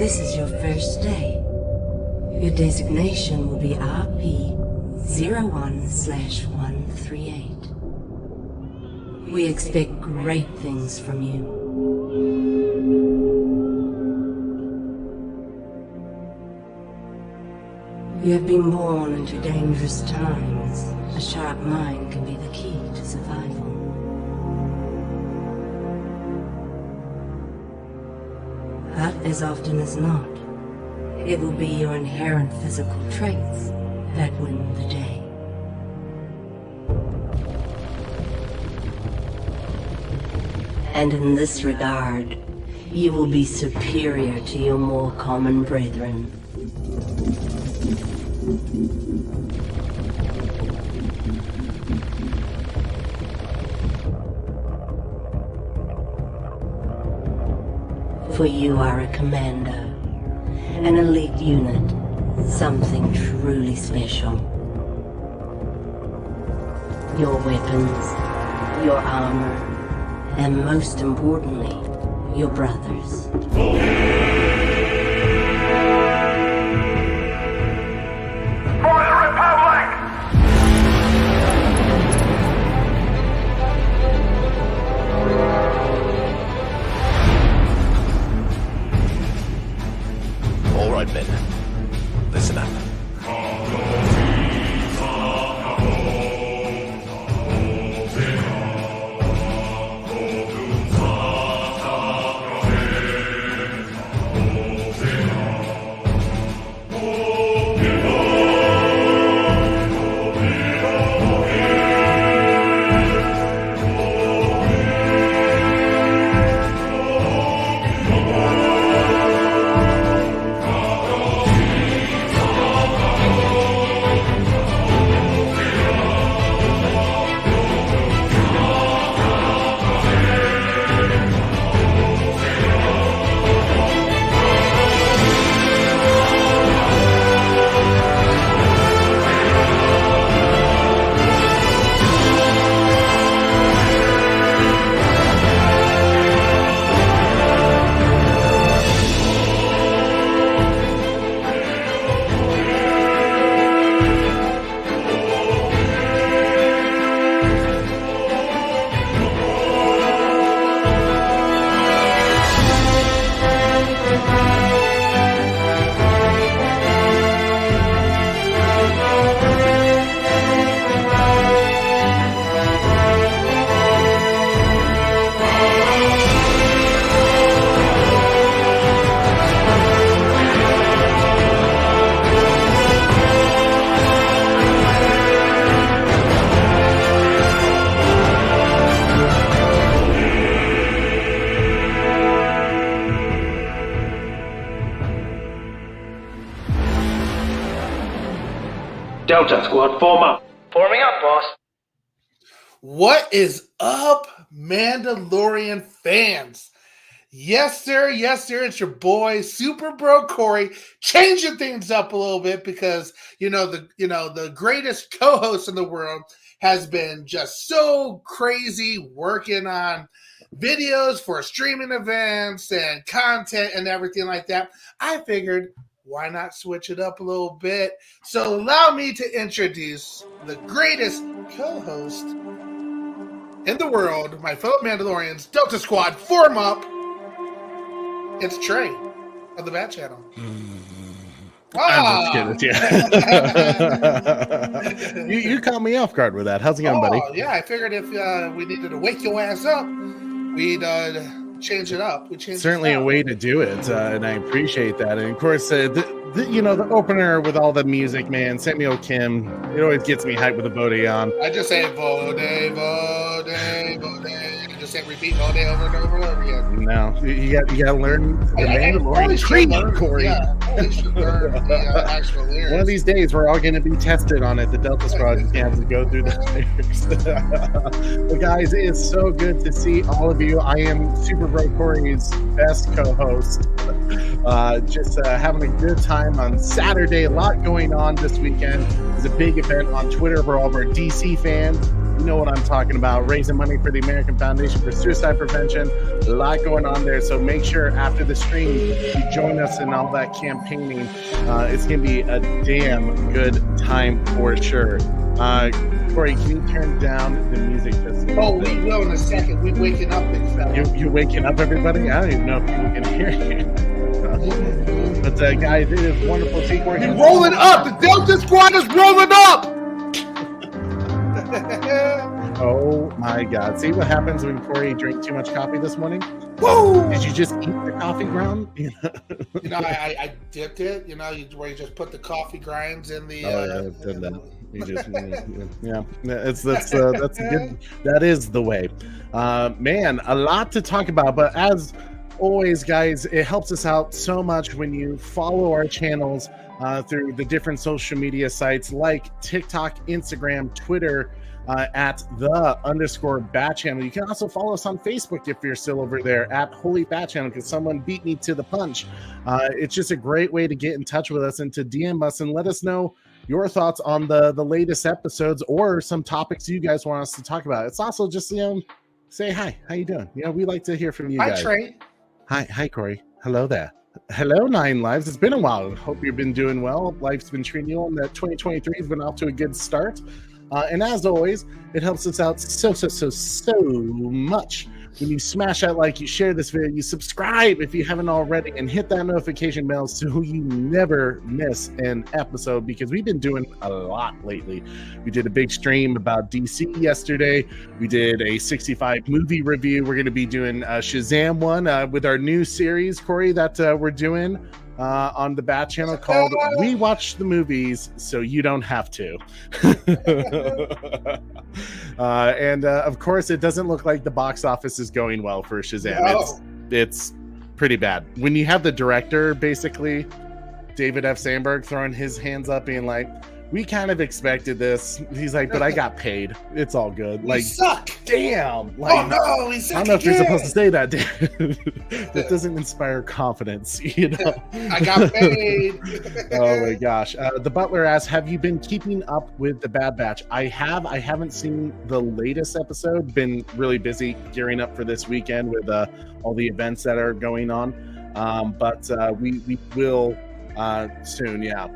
This is your first day. Your designation will be RP-01/138. We expect great things from you. You have been born into dangerous times. A sharp mind can be the key to survival. But as often as not, it will be your inherent physical traits that win the day. And in this regard, you will be superior to your more common brethren. For you are a commando, an elite unit, something truly special. Your weapons, your armor, and most importantly, your brothers. All right, men. Listen up. Delta Squad, form up. Forming up, boss. What is up, Mandalorian fans? Yes, sir. Yes, sir. It's your boy, Super Bro Corey, changing things up a little bit because the greatest co-host in the world has been just so crazy working on videos for streaming events and content and everything like that. I figured, why not switch it up a little bit? So allow me to introduce the greatest co-host in the world, my fellow Mandalorians, Delta Squad, form up. It's Trey of the Bat Channel. I'm just kidding. You caught me off guard with that. How's it going, buddy? Yeah, I figured if we needed to wake your ass up, we'd change it up. Certainly a way to do it, and I appreciate that. And of course, the opener with all the music, man, Samuel Kim, it always gets me hyped with the Vode on. I just say Vode, Vode, Vode. You just say repeat Vode over and over and over again. No, you got to learn the Mandalorian creed, Corey. Yeah, I should learn the actual lyrics. One of these days, we're all going to be tested on it. The Delta Squad just have to go through the lyrics. But guys, it is so good to see all of you. I am Super Bro Corey's best co-host. Just having a good time on Saturday. A lot going on this weekend. There's a big event on Twitter for all of our DC fans. You know what I'm talking about. Raising money for the American Foundation for Suicide Prevention. A lot going on there. So make sure after the stream, you join us in all that campaigning. It's going to be a damn good time for sure. Corey, can you turn down the music? Oh, we will in a second. We're waking up, big fella. You waking up, everybody? I don't even know if people can hear you. But guys, it is wonderful to see Corey. He's rolling up. The Delta Squad is rolling up. Oh my God! See what happens when Corey drank too much coffee this morning? Woo! Did you just eat the coffee ground? I dipped it. Where you just put the coffee grinds in the. Did that. You just, yeah. That's good. That is the way. Man, a lot to talk about, but as always, guys, it helps us out so much when you follow our channels through the different social media sites like TikTok, Instagram, Twitter, at _Bat Channel. You can also follow us on Facebook if you're still over there at Holy Bat Channel, because someone beat me to the punch. It's just a great way to get in touch with us and to DM us and let us know your thoughts on the latest episodes or some topics you guys want us to talk about. It's also just, say hi. How you doing? We like to hear from you guys. Hi, Trey. Hi, Corey. Hello there. Hello, 9 Lives. It's been a while. Hope you've been doing well. Life's been treating you well, and that 2023 has been off to a good start. And as always, it helps us out so much when you smash that like, you share this video, you subscribe if you haven't already, and hit that notification bell so you never miss an episode, because we've been doing a lot lately. We did a big stream about DC yesterday. We did a 65 movie review. We're going to be doing a Shazam one with our new series, Corey, that we're doing on the Bat Channel called We Watch the Movies So You Don't Have to. And of course, it doesn't look like the box office is going well for Shazam. No. It's pretty bad. When you have the director, basically, David F. Sandberg, throwing his hands up being like, we kind of expected this. He's like, but I got paid. It's all good. Like, suck. Damn. Like, oh no, we suck. I don't know if you're supposed to say that. That doesn't inspire confidence, I got paid. Oh my gosh. The Butler asks, have you been keeping up with the Bad Batch? I have. I haven't seen the latest episode. Been really busy gearing up for this weekend with all the events that are going on. But we will soon. Yeah.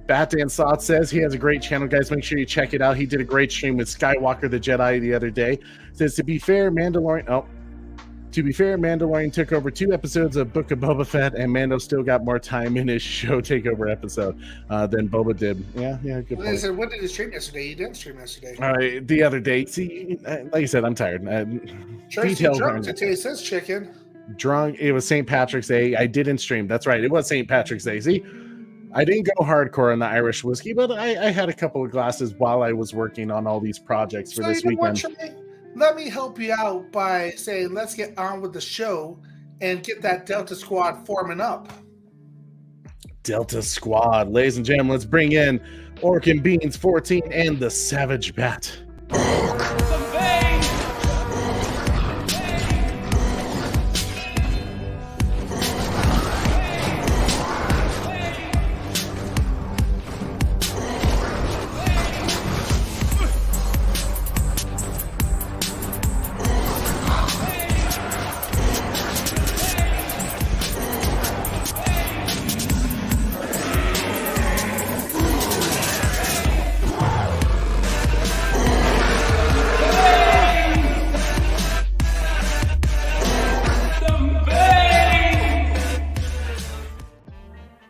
Bat Dan Sot says he has a great channel, guys. Make sure you check it out. He did a great stream with Skywalker the Jedi the other day. Says to be fair, Mandalorian took over 2 episodes of Book of Boba Fett, and Mando still got more time in his show takeover episode than Boba did. Yeah, good point. Listen, what did you stream yesterday? You didn't stream yesterday. The other day. See, like I said, I'm tired. It says chicken. Drunk. It was St. Patrick's Day. I didn't stream. That's right. It was St. Patrick's Day. See, I didn't go hardcore on the Irish whiskey, but I had a couple of glasses while I was working on all these projects for this weekend. Let me help you out by saying, let's get on with the show and get that Delta Squad forming up. Delta Squad. Ladies and gentlemen, let's bring in Orc and Beans 14 and the Savage Bat.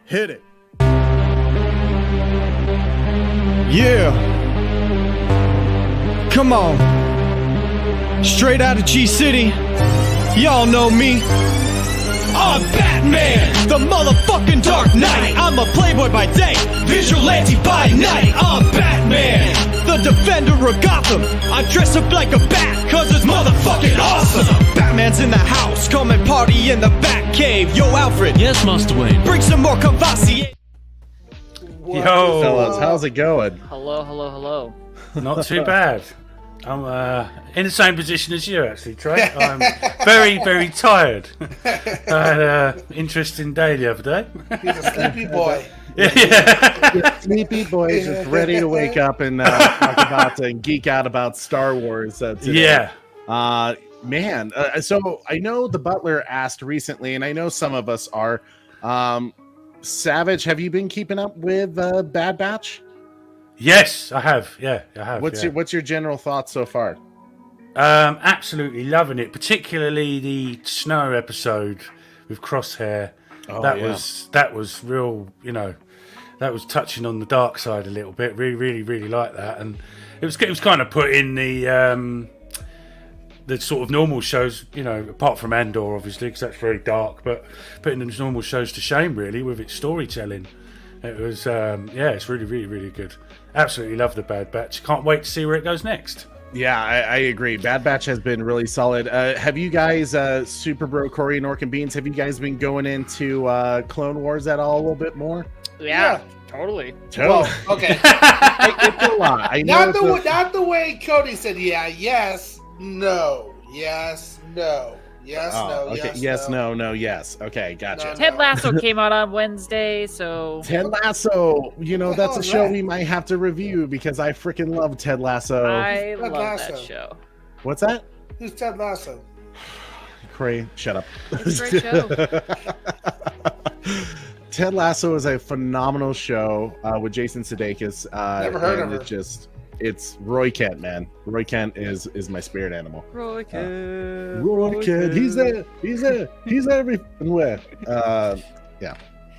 Hit it. Yeah. Come on. Straight out of G-City. Y'all know me. I'm Batman, the motherfucking Dark Knight. I'm a playboy by day, vigilante by night. I'm Batman, the defender of Gotham. I dress up like a bat, cause it's motherfucking awesome. Batman's in the house, come and party in the Batcave. Yo, Alfred. Yes, Master Wayne. Bring some more Cavassier. Yo, fellas, how's it going? Hello. Not too bad. I'm in the same position as you, actually, Trey. I'm very, very tired. I had an interesting day the other day. He's a sleepy boy. Yeah. Sleepy boys just ready to wake up and talk about and geek out about Star Wars today. Yeah. Man, so I know the Butler asked recently, and I know some of us are. Savage, have you been keeping up with Bad Batch? Yes, I have. Yeah, I have. What's your general thoughts so far? Absolutely loving it, particularly the Snow episode with Crosshair. That was real. You know, that was touching on the dark side a little bit. Really like that, and it was kind of put in the sort of normal shows, you know, apart from Andor, obviously, because that's very dark, but putting the normal shows to shame, really, with its storytelling. It was, it's really good. Absolutely love the Bad Batch. Can't wait to see where it goes next. Yeah, I agree. Bad Batch has been really solid. Have you guys, Super Bro, Corey, and Orc and Beans, have you guys been going into Clone Wars at all a little bit more? Yeah. Totally. Well, okay. It's a lot. I know not the way Cody said, yes, no, yes, no, yes, no, okay. yes, no, yes. Okay, gotcha. Ted Lasso came out on Wednesday, so Ted Lasso, that's a show we might have to review because I freaking love Ted Lasso. I love Lasso. that show. What's that? Who's Ted Lasso? Corey, shut up. It's a great show. Ted Lasso is a phenomenal show with Jason Sudeikis. Never heard of her. It's Roy Kent, man. Roy Kent is my spirit animal. Roy Kent. Roy Kent. He's everywhere. Yeah.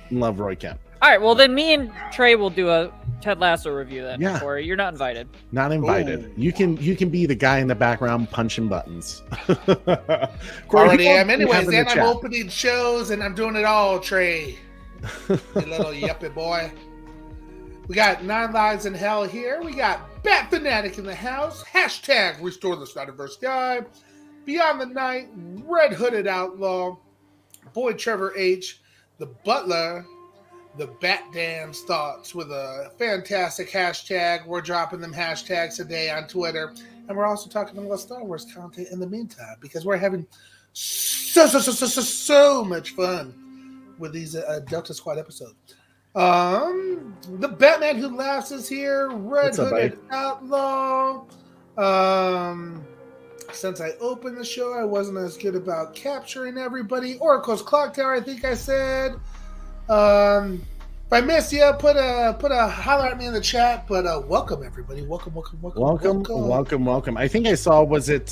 Love Roy Kent. All right, well then me and Trey will do a Ted Lasso review then. Yeah. Corey, you're not invited. Not invited. Ooh. You can be the guy in the background punching buttons. Already am. Anyways, then I'm opening shows and I'm doing it all, Trey. You little yuppie boy. We got 9 Lives in Hell here. We got Bat Fanatic in the house. Hashtag Restore the Snyderverse Guy. Beyond the Night. Red Hooded Outlaw. Boy Trevor H. The Butler. The Bat Dan's Thoughts with a fantastic hashtag. We're dropping them hashtags today on Twitter. And we're also talking about Star Wars content in the meantime because we're having so much fun with these Delta Squad episodes. The Batman Who Laughs is here. Red Hooded Outlaw. Since I opened the show, I wasn't as good about capturing everybody. Oracle's Clock Tower, I think I said. If I missed you, put a holler at me in the chat. But welcome everybody. Welcome. I think I saw. Was it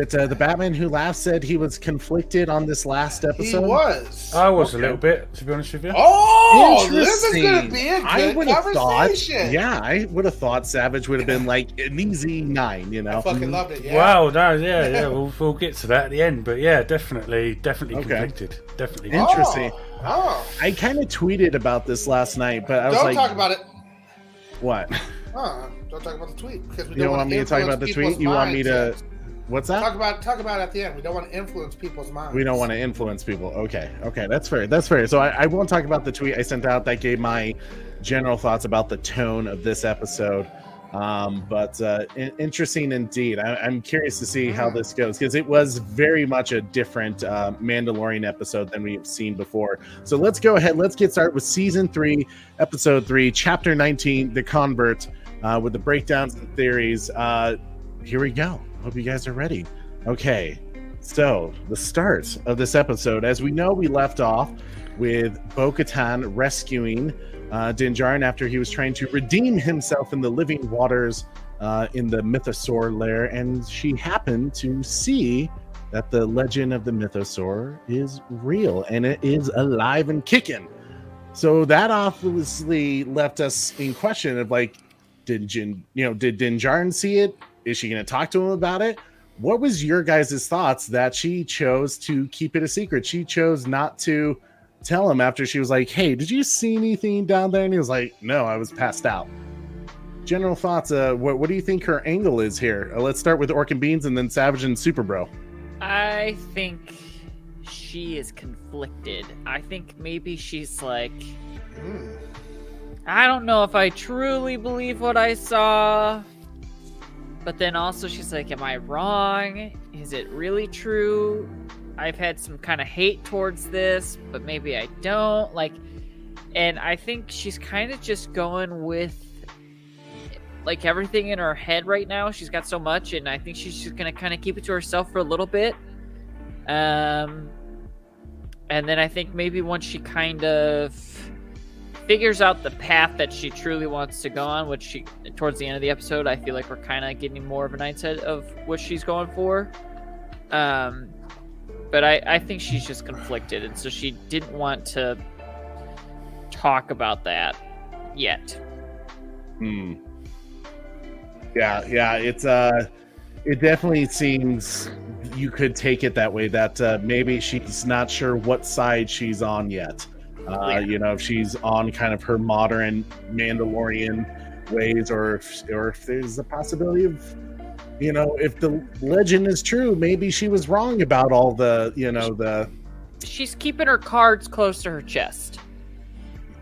the Batman Who Laughs said he was conflicted on this last episode? He was. I was a little bit, to be honest with you. Oh, this is going to be a good conversation. I would have thought Savage would have been like an easy 9, I fucking loved it, yeah. Wow, no, yeah, we'll get to that at the end, but yeah, definitely conflicted. Definitely. Interesting. Oh. I kind of tweeted about this last night, but I was Don't talk about it. What? Don't talk about the tweet. Because we you don't want me to talk about the tweet? You want me to... What's that? Talk about it at the end. We don't want to influence people's minds. We don't want to influence people. Okay, that's fair. So I won't talk about the tweet I sent out that gave my general thoughts about the tone of this episode. But interesting indeed. I'm curious to see how this goes because it was very much a different Mandalorian episode than we've seen before. So let's go ahead. Let's get started with Season 3, Episode 3, Chapter 19, The Convert, with the breakdowns and theories. Here we go. Hope you guys are ready. Okay, so the start of this episode, as we know, we left off with Bo-Katan rescuing Din Djarin after he was trying to redeem himself in the living waters in the Mythosaur lair, and she happened to see that the legend of the Mythosaur is real and it is alive and kicking. So that obviously left us in question of like, did Din Djarin see it? Is she going to talk to him about it? What was your guys' thoughts that she chose to keep it a secret? She chose not to tell him after she was like, hey, did you see anything down there? And he was like, no, I was passed out. General thoughts, what do you think her angle is here? Let's start with Orc and Beans and then Savage and Super Bro. I think she is conflicted. I think maybe she's like, I don't know if I truly believe what I saw. But then also she's like, am I wrong? Is it really true? I've had some kind of hate towards this, but maybe I don't. Like, And I think she's kind of just going with like everything in her head right now. She's got so much, and I think she's just gonna kind of keep it to herself for a little bit. And then I think maybe once she kind of figures out the path that she truly wants to go on, which she towards the end of the episode, I feel like we're kind of getting more of an insight of what she's going for. But I think she's just conflicted, and so she didn't want to talk about that yet. Yeah, it's it definitely seems you could take it that way, that maybe she's not sure what side she's on yet. If she's on kind of her modern Mandalorian ways, or if there's a possibility of, if the legend is true, maybe she was wrong about all the. She's keeping her cards close to her chest.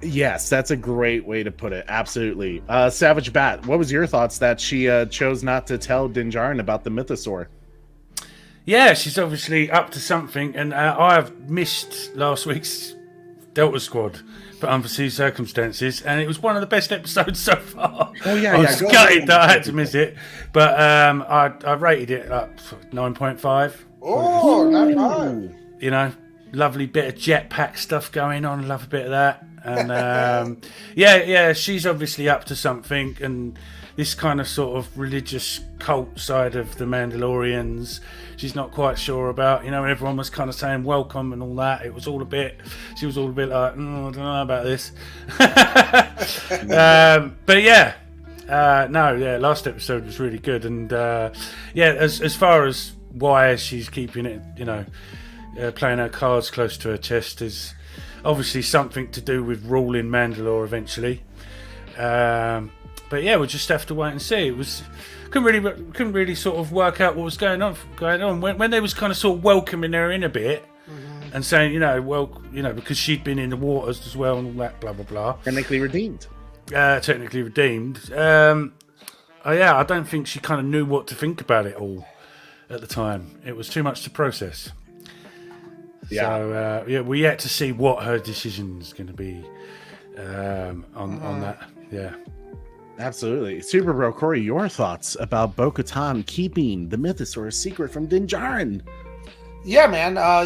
Yes, that's a great way to put it. Absolutely. Savage Bat, what was your thoughts that she chose not to tell Din Djarin about the mythosaur? Yeah, she's obviously up to something, and I have missed last week's Delta Squad for unforeseen circumstances, and it was one of the best episodes so far. Oh yeah, I was gutted that I had to miss it, but I rated it up 9.5. Oh, not bad. Lovely bit of jetpack stuff going on. Love a bit of that. And yeah, she's obviously up to something, and this kind of sort of religious cult side of the Mandalorians, she's not quite sure about. Everyone was kind of saying welcome and all that. She was all a bit like, I don't know about this. But yeah, last episode was really good, and as far as why she's keeping it, playing her cards close to her chest is obviously something to do with ruling Mandalore eventually. But yeah, we'll just have to wait and see. Couldn't really sort of work out what was going on when they was kind of sort of welcoming her in a bit, and saying, because she'd been in the waters as well and all that, blah blah blah. Technically redeemed. I don't think she kind of knew what to think about it all at the time. It was too much to process. Yeah. So we're yet to see what her decision is going to be on that. Yeah. Absolutely. Super Bro Corey, your thoughts about Bo-Katan keeping the mythosaur secret from Din Djarin? Yeah, man. I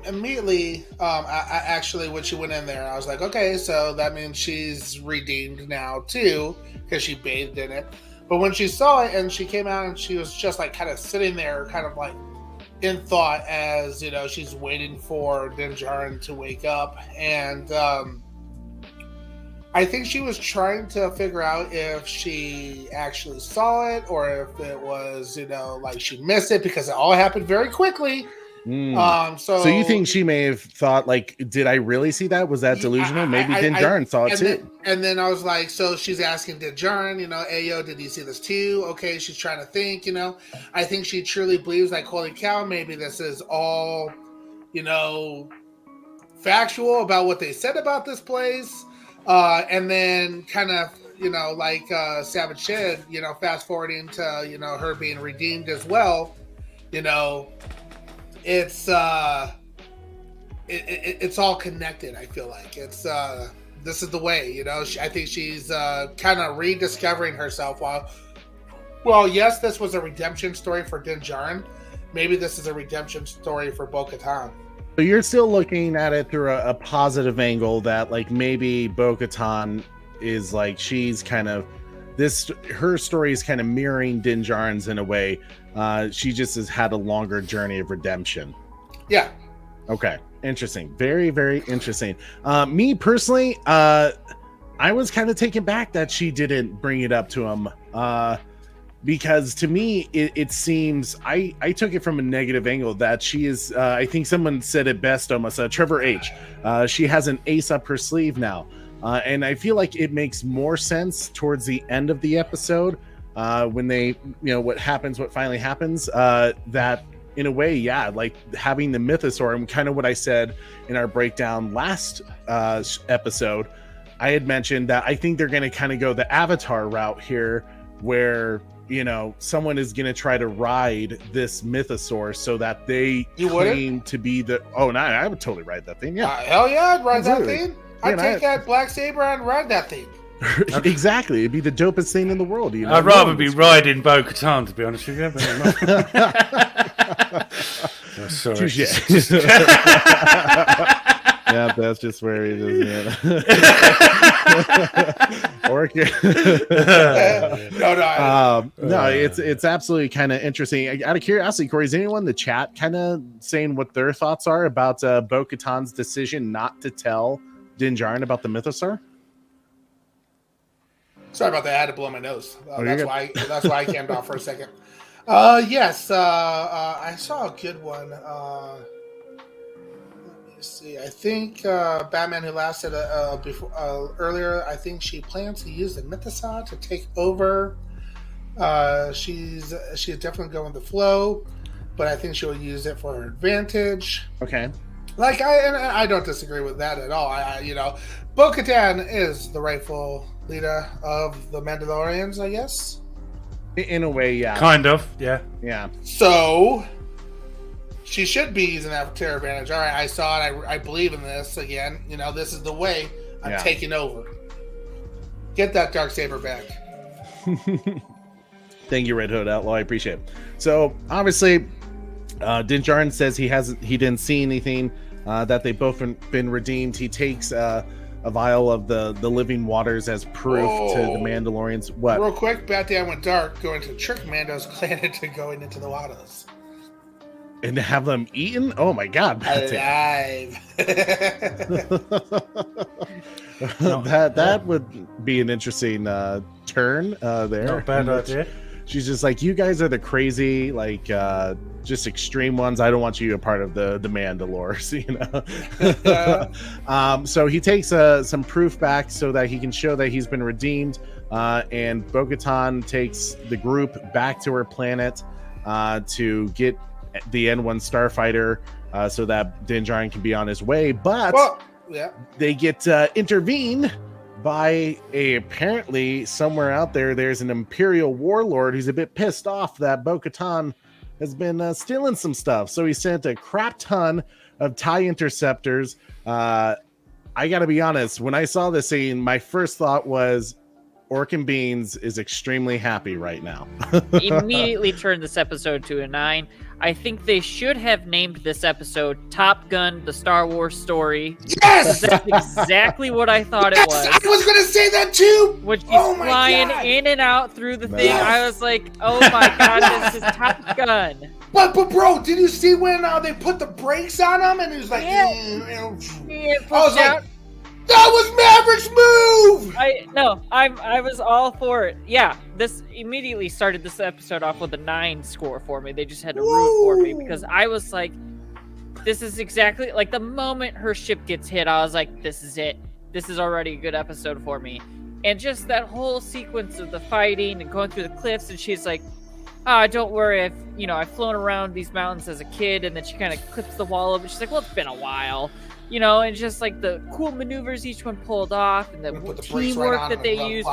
immediately, I actually, when she went in there, I was like, okay, so that means she's redeemed now too, because she bathed in it. But when she saw it and she came out and she was just like kind of sitting there, kind of like in thought, as she's waiting for Din Djarin to wake up, and I think she was trying to figure out if she actually saw it or if it was, like she missed it, because it all happened very quickly. So you think she may have thought, like, did I really see that? Was that delusional? Maybe Din Djarin saw it too. And then I was like, so she's asking Din Djarin, hey, yo, did you see this too? Okay, she's trying to think, I think she truly believes, like, holy cow, maybe this is all, factual about what they said about this place. And then kind of, like Savage said, fast forwarding to, her being redeemed as well, it's it's all connected. I feel like it's this is the way, I think she's kind of rediscovering herself. Well, yes, this was a redemption story for Din Djarin. Maybe this is a redemption story for Bo-Katan. So you're still looking at it through a positive angle, that like maybe Bo-Katan is like, she's kind of her story is kind of mirroring Din Djarin's in a way. She just has had a longer journey of redemption. Yeah. Okay. Interesting. Very, very interesting. Me personally, I was kind of taken back that she didn't bring it up to him. Because to me, it seems, I took it from a negative angle, that she is, I think someone said it best almost, Trevor H. She has an ace up her sleeve now. And I feel like it makes more sense towards the end of the episode, when they, what finally happens, that in a way, yeah, like having the mythosaur, and kind of what I said in our breakdown last episode, I had mentioned that I think they're going to kind of go the Avatar route here, where someone is going to try to ride this mythosaur so that they claim to be the. Oh, no, I would totally ride that thing. Yeah, hell yeah, I'd ride Absolutely. that thing. I'd take that black saber and ride that thing. Exactly, it'd be the dopest thing in the world. I'd rather be riding Bo-Katan, to be honest with you. Oh, sorry. Yeah, that's just where it is. No, it's absolutely kind of interesting. Out of curiosity, Corey, is anyone in the chat kind of saying what their thoughts are about Bo-Katan's decision not to tell Din Djarin about the mythosaur? Sorry about that. I had to blow my nose. That's why I came off for a second. Yes, I saw a good one. Let me see. I think Batman Who Laughs said earlier. I think she plans to use the mythosaur to take over. She's definitely going with the flow, but I think she'll use it for her advantage. Okay. I don't disagree with that at all. Bo-Katan is the rightful leader of the Mandalorians, I guess. In a way, yeah. Kind of, yeah. Yeah. So she should be using that to her advantage. All right, I saw it. I believe in this again. This is the way I'm taking over. Get that Darksaber back. Thank you, Red Hood Outlaw. I appreciate it. So obviously, Din Djarin says he didn't see anything. That they've both been redeemed. He takes a vial of the living waters as proof to the Mandalorians. What? Real quick, Batman went dark, going to trick Mando's clan into going into the waters. And to have them eaten? Oh my God. Alive. That would be an interesting turn there. Not a bad idea. She's just like, you guys are the crazy, just extreme ones. I don't want you a part of the Mandalores, So he takes some proof back so that he can show that he's been redeemed. And Bo-Katan takes the group back to her planet to get the N1 starfighter so that Din Djarin can be on his way. But they get intervened by apparently somewhere out there's an Imperial warlord who's a bit pissed off that Bo-Katan has been stealing some stuff. So he sent a crap ton of TIE interceptors. I gotta be honest, when I saw this scene, my first thought was Orkin Beans is extremely happy right now. Immediately turned this episode to a 9. I think they should have named this episode Top Gun, the Star Wars story. Yes! That's exactly what I thought it was. I was going to say that too! When she's flying in and out through the thing, I was like, oh my God, this is Top Gun. But bro, did you see when they put the brakes on him and he was like... I was like, that was Maverick's move! I was all for it. Yeah, this immediately started this episode off with a 9 score for me. They just had to root for me because I was like, this is exactly... Like, the moment her ship gets hit, I was like, this is it. This is already a good episode for me. And just that whole sequence of the fighting and going through the cliffs, and she's like, don't worry, I've flown around these mountains as a kid, and then she kind of clips the wall up, and she's like, well, it's been a while. And just like the cool maneuvers each one pulled off, and the teamwork that they used.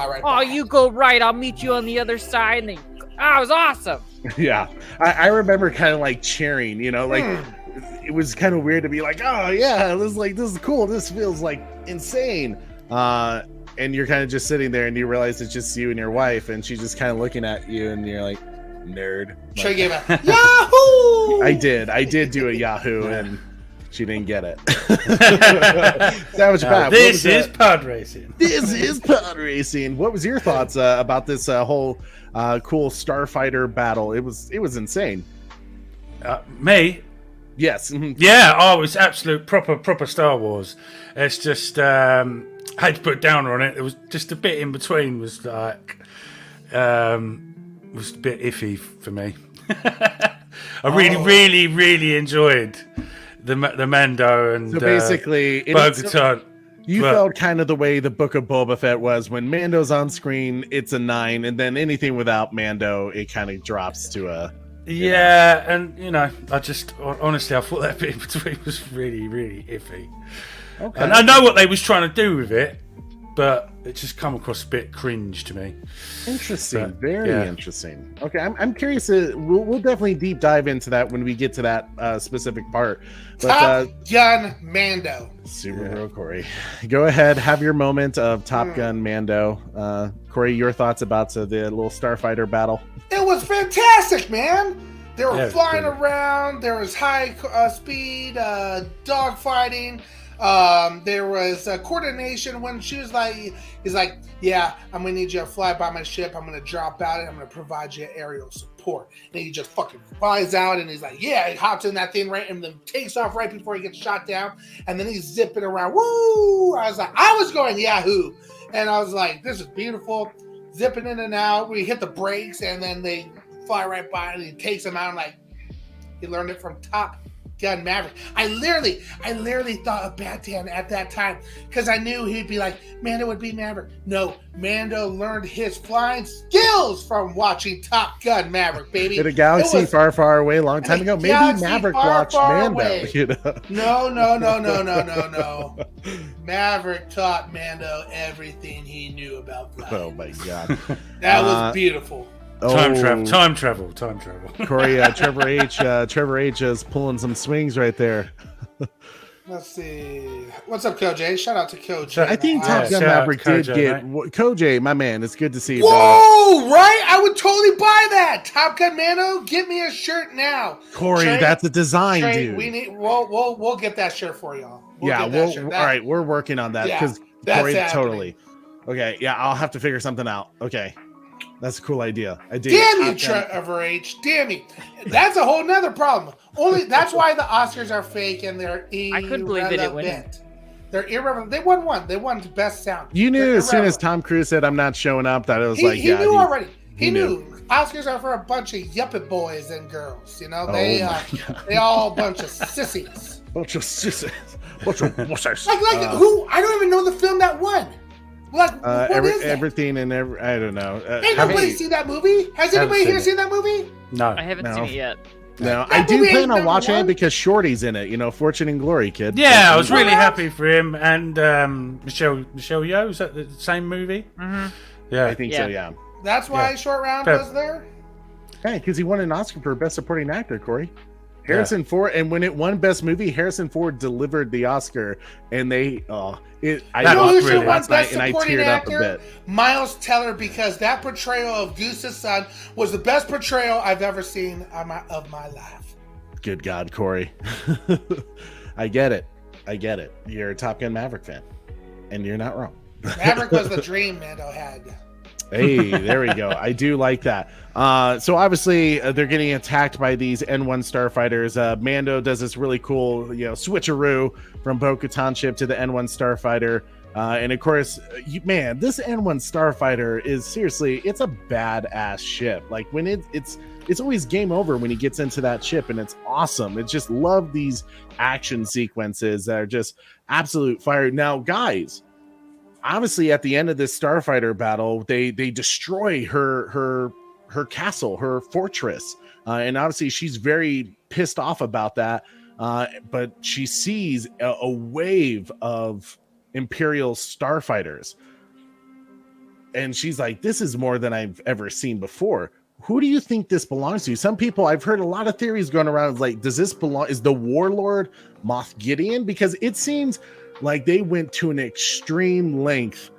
You go right, I'll meet you on the other side. And it was awesome. Yeah, I remember kind of like cheering. It was kind of weird to be like, oh yeah, this is cool. This feels like insane. And you're kind of just sitting there, and you realize it's just you and your wife, and she's just kind of looking at you, and you're like, nerd. Should I give a Yahoo? I did do a Yahoo, and she didn't get it. This is pod racing. This is pod racing. What was your thoughts about this whole cool starfighter battle? It was insane. Me? Yes. Yeah. It's absolute proper Star Wars. It's just I had to put a downer on it. It was just a bit in between. Was like was a bit iffy for me. I really enjoyed the Mando and so basically Bo-Katan. You felt kind of the way the Book of Boba Fett was. When Mando's on screen, it's a 9, and then anything without Mando, it kind of drops to a... and I just honestly I thought that bit in between was really iffy. Okay. And I know what they was trying to do with it, but it just come across a bit cringe to me. Interesting, But, very yeah. interesting. Okay, I'm curious. We'll definitely deep dive into that when we get to that specific part. But Top Gun Mando. Super Bro Corey, go ahead, have your moment of Top Gun Mando. Corey, your thoughts about the little starfighter battle? It was fantastic, man. They were Yeah, flying yeah. around. There was high speed, dog fighting. There was coordination when she was like, he's like, yeah, I'm gonna need you to fly by my ship. I'm gonna drop out and I'm gonna provide you aerial support. And he just fucking flies out and he's like, yeah, he hops in that thing right and then takes off right before he gets shot down. And then he's zipping around. Woo! I was like, I was going Yahoo! And I was like, this is beautiful. Zipping in and out. We hit the brakes and then they fly right by and he takes them out. I'm like, he learned it from Top Gun Maverick. I literally thought of Batan at that time because I knew he'd be like, Mando would be Maverick. No, Mando learned his flying skills from watching Top Gun Maverick, baby. In a galaxy far, far away, a long time ago. Maybe galaxy Maverick far, watched far Mando. away. You know? No. Maverick taught Mando everything he knew about flying. Oh my god, That was beautiful. Time travel. Corey, Trevor H is pulling some swings right there. Let's see. What's up, Koj? Shout out to Koj. I think Top Gun shout out Maverick to did Koj, get right? Koj, my man. It's good to see you, brother. Whoa, right? I would totally buy that. Top Gun Mando, get me a shirt now. Corey, Trey, that's a design, Trey, dude. we'll get that shirt for y'all. Get that shirt. All right, we're working on that because that's Corey, happening. totally. Okay, yeah, I'll have to figure something out. Okay, that's a cool idea. I dig Damn it. you, Trevor H. Damn you. That's a whole nother problem. That's why the Oscars are fake and they're irrelevant. I couldn't believe they didn't win. They're irrelevant. They won one. They won best sound. You knew They're as soon as irrelevant. Tom Cruise said, "I'm not showing up," that it was He knew already. He knew. Oscars are for a bunch of yuppie boys and girls. You know, they all a bunch of sissies. Bunch of sissies. Bunch of wussies. Like who? I don't even know the film that won. Like what is that? Everything and I don't know. Ain't nobody seen that movie? Has anybody here seen that movie? No. I haven't seen it yet. No, That I do movie plan ain't on number watching one. it because Shorty's in it. You know, Fortune and Glory, kid. Yeah, I was really happy for him and Michelle Yeoh. Is that the same movie? Mm-hmm. Yeah, I think so. Yeah. That's why Short Round was there. Hey, because he won an Oscar for Best Supporting Actor, Corey. Harrison Ford, and when it won Best Movie, Harrison Ford delivered the Oscar, and I You watched know who it should won last Best night, and I Supporting teared up a Actor? bit. Miles Teller, because that portrayal of Goose's son was the best portrayal I've ever seen of my life. Good God, Corey. I get it. You're a Top Gun Maverick fan, and you're not wrong. Maverick was the dream Mando had. Hey, there we go. I do like that. So obviously they're getting attacked by these N1 starfighters. Mando does this really cool, switcheroo from Bo-Katan ship to the N1 starfighter. And of course, man, this N1 starfighter is seriously, it's a badass ship. Like when it's always game over when he gets into that ship, and it's awesome. It's just love these action sequences that are just absolute fire. Now, guys, obviously at the end of this starfighter battle, they destroy her castle, her fortress, and obviously she's very pissed off about that. But she sees a wave of Imperial starfighters, and she's like, "This is more than I've ever seen before." Who do you think this belongs to? Some people, I've heard a lot of theories going around, like, does this belong? Is the warlord Moff Gideon? Because it seems like they went to an extreme length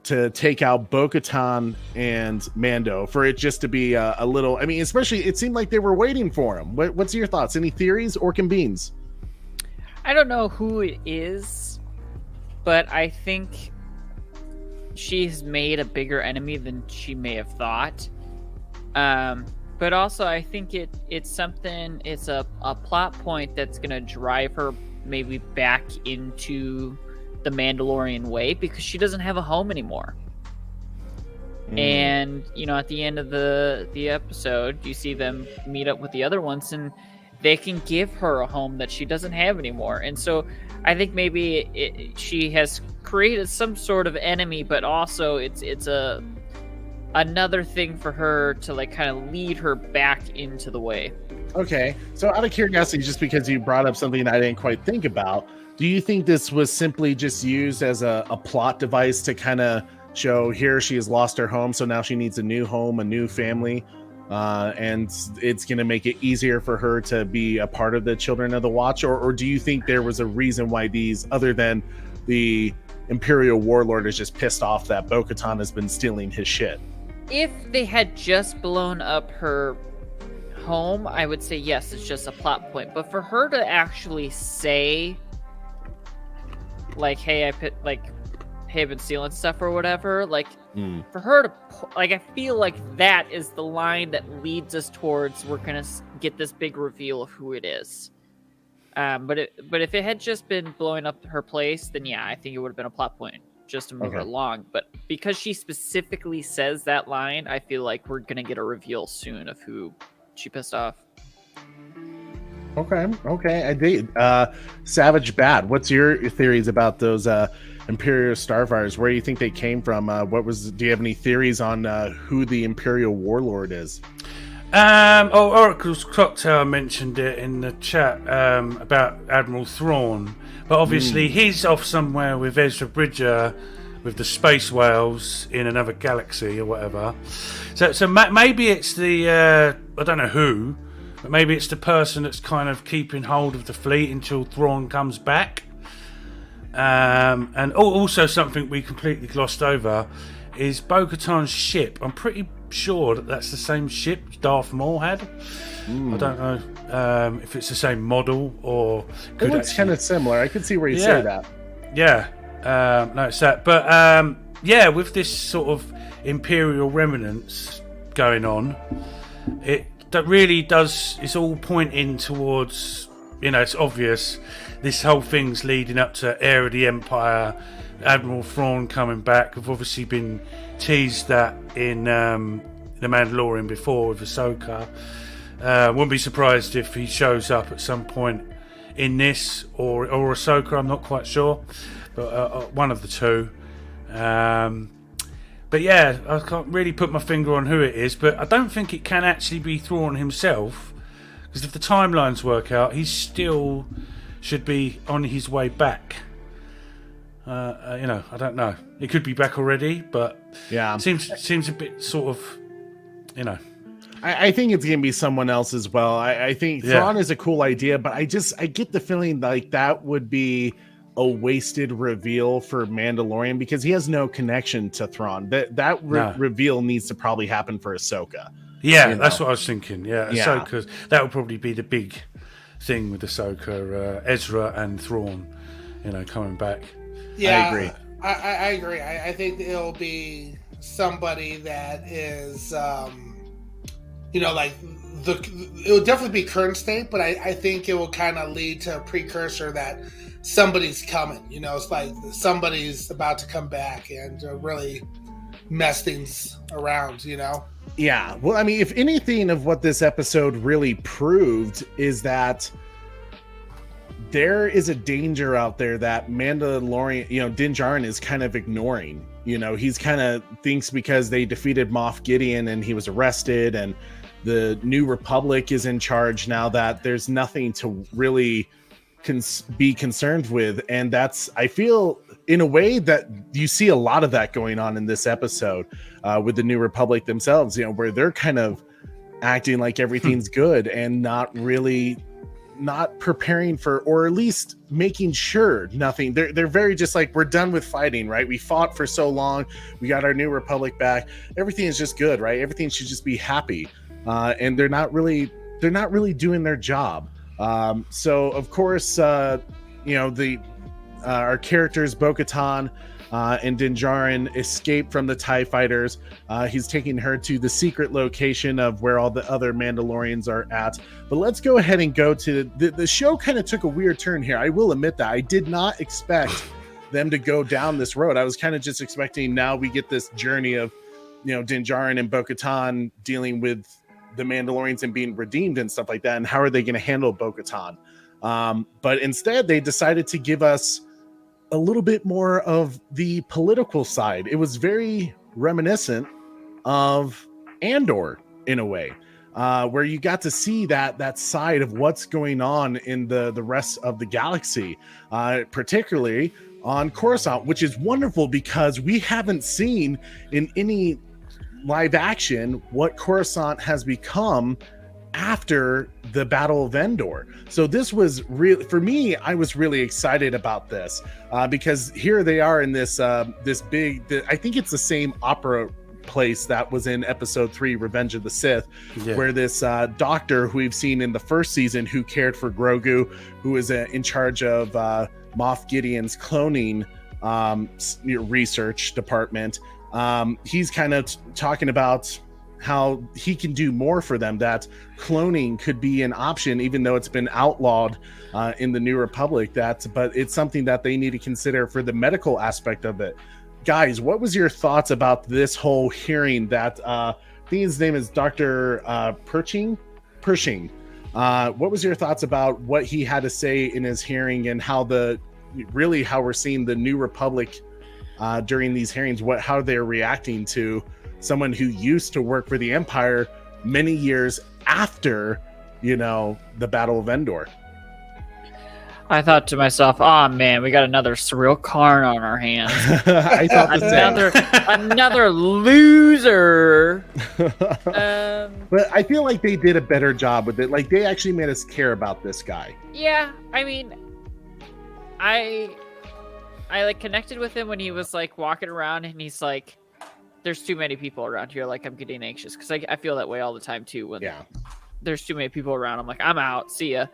to take out Bo-Katan and Mando for it just to be a little. I mean, especially it seemed like they were waiting for him. What's your thoughts? Any theories? Orc and Beans? I don't know who it is, but I think she's made a bigger enemy than she may have thought. But also I think it's something. It's a plot point that's gonna drive her maybe back into the Mandalorian way, because she doesn't have a home anymore. And at the end of the episode, you see them meet up with the other ones, and they can give her a home that she doesn't have anymore. And so I think maybe she has created some sort of enemy, but also it's another thing for her to like kind of lead her back into the way. Okay, so out of curiosity, just because you brought up something I didn't quite think about, do you think this was simply just used as a plot device to kind of show here she has lost her home, so now she needs a new home, a new family, and it's going to make it easier for her to be a part of the Children of the Watch? Or do you think there was a reason why these, other than the Imperial Warlord is just pissed off that Bo-Katan has been stealing his shit? If they had just blown up her home, I would say yes, it's just a plot point. But for her to actually say, like, hey, I've been stealing stuff or whatever, like, for her to, like, I feel like that is the line that leads us towards we're gonna get this big reveal of who it is. But if it had just been blowing up her place, then yeah, I think it would have been a plot point just to move her along. But because she specifically says that line, I feel like we're gonna get a reveal soon of who she pissed off. Okay, I did. Savage Bad, what's your theories about those Imperial Starfires? Where do you think they came from? Do you have any theories on who the Imperial Warlord is? Oracle's Cocktail mentioned it in the chat about Admiral Thrawn, but obviously he's off somewhere with Ezra Bridger with the space whales in another galaxy or whatever. So maybe it's the I don't know who, but maybe it's the person that's kind of keeping hold of the fleet until Thrawn comes back. And also something we completely glossed over is Bo-Katan's ship. I'm pretty sure that's the same ship Darth Maul had. I don't know if it's the same model or... It looks kind of similar. I could see where you say that. Yeah. No, it's that. But yeah, with this sort of Imperial remnants going on, that really does, it's all pointing towards, it's obvious this whole thing's leading up to Heir of the Empire, Admiral Thrawn coming back. We've obviously been teased that in The Mandalorian before with Ahsoka. Wouldn't be surprised if he shows up at some point in this or Ahsoka, I'm not quite sure, but one of the two. But yeah, I can't really put my finger on who it is, but I don't think it can actually be Thrawn himself, because if the timelines work out, he still should be on his way back. I don't know. It could be back already, but yeah, seems a bit sort of, I think it's gonna be someone else as well. I think Thrawn is a cool idea, but I get the feeling like that would be a wasted reveal for Mandalorian because he has no connection to Thrawn. That reveal needs to probably happen for Ahsoka. Yeah, that's what I was thinking. Yeah, Ahsoka. That would probably be the big thing with Ahsoka, Ezra and Thrawn, coming back. Yeah, I agree. I agree. I think it'll be somebody that is, it will definitely be current state, but I think it will kind of lead to a precursor that somebody's coming. It's like somebody's about to come back and really mess things around. Yeah. Well, I mean, if anything of what this episode really proved is that there is a danger out there that Mandalorian, Din Djarin is kind of ignoring. He's kind of thinks because they defeated Moff Gideon and he was arrested and the New Republic is in charge now, that there's nothing to really be concerned with. And that's, I feel in a way that you see a lot of that going on in this episode with the New Republic themselves, where they're kind of acting like everything's good and not preparing for, or at least making sure nothing. They're very just like, we're done with fighting, right? We fought for so long. We got our New Republic back. Everything is just good, right? Everything should just be happy. And they're not really doing their job. So of course, our characters, Bo-Katan and Din Djarin, escape from the TIE fighters. He's taking her to the secret location of where all the other Mandalorians are at. But let's go ahead and go to the show. Kind of took a weird turn here. I will admit that I did not expect them to go down this road. I was kind of just expecting now we get this journey of, Din Djarin and Bo-Katan dealing with the Mandalorians and being redeemed and stuff like that, and how are they going to handle Bo-Katan? But instead, they decided to give us a little bit more of the political side. It was very reminiscent of Andor in a way. where you got to see that side of what's going on in the rest of the galaxy, particularly on Coruscant, which is wonderful because we haven't seen in any live action what Coruscant has become after the Battle of Endor. So this was really, for me, I was really excited about this because here they are in this big, I think it's the same opera place that was in episode 3, Revenge of the Sith, where this doctor who we've seen in the first season, who cared for Grogu, who is in charge of Moff Gideon's cloning research department, he's kind of talking about how he can do more for them, that cloning could be an option, even though it's been outlawed in the New Republic, but it's something that they need to consider for the medical aspect of it. Guys, what was your thoughts about this whole hearing that I think his name is Dr. Pershing? What was your thoughts about what he had to say in his hearing, and how we're seeing the New Republic during these hearings, how they're reacting to someone who used to work for the Empire many years after, the Battle of Endor? I thought to myself, oh man, we got another Surreal Karn on our hands. I thought the another loser. But I feel like they did a better job with it. Like, they actually made us care about this guy. Yeah, I mean, I like connected with him when he was like walking around and he's like, there's too many people around here. Like, I'm getting anxious because I feel that way all the time too. When there's too many people around, I'm like, I'm out. See ya.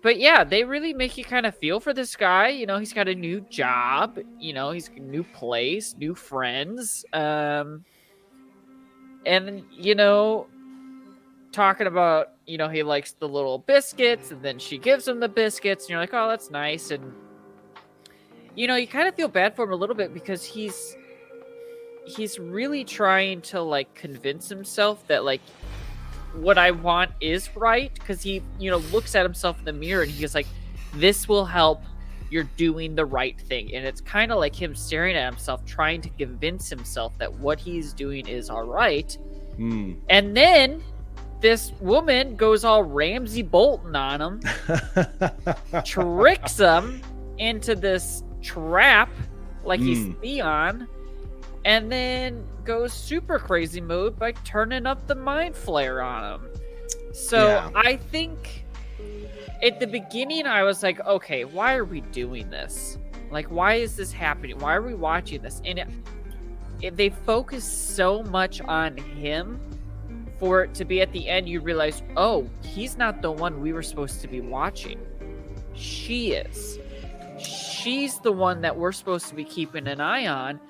But yeah, they really make you kind of feel for this guy. He's got a new job. He's a new place, new friends. And talking about, he likes the little biscuits, and then she gives him the biscuits, and you're like, oh, that's nice. And you kind of feel bad for him a little bit because he's really trying to like convince himself that like what I want is right, because he looks at himself in the mirror and he's like, this will help, you're doing the right thing. And it's kind of like him staring at himself, trying to convince himself that what he's doing is all right. And then this woman goes all Ramsay Bolton on him, tricks him into this trap like he's Theon, and then goes super crazy mode by turning up the mind flare on him. So I think at the beginning I was like, okay, why are we doing this? Like, why is this happening? Why are we watching this? And they focus so much on him for it to be at the end, you realize, oh, he's not the one we were supposed to be watching. She is. She's the one that we're supposed to be keeping an eye on.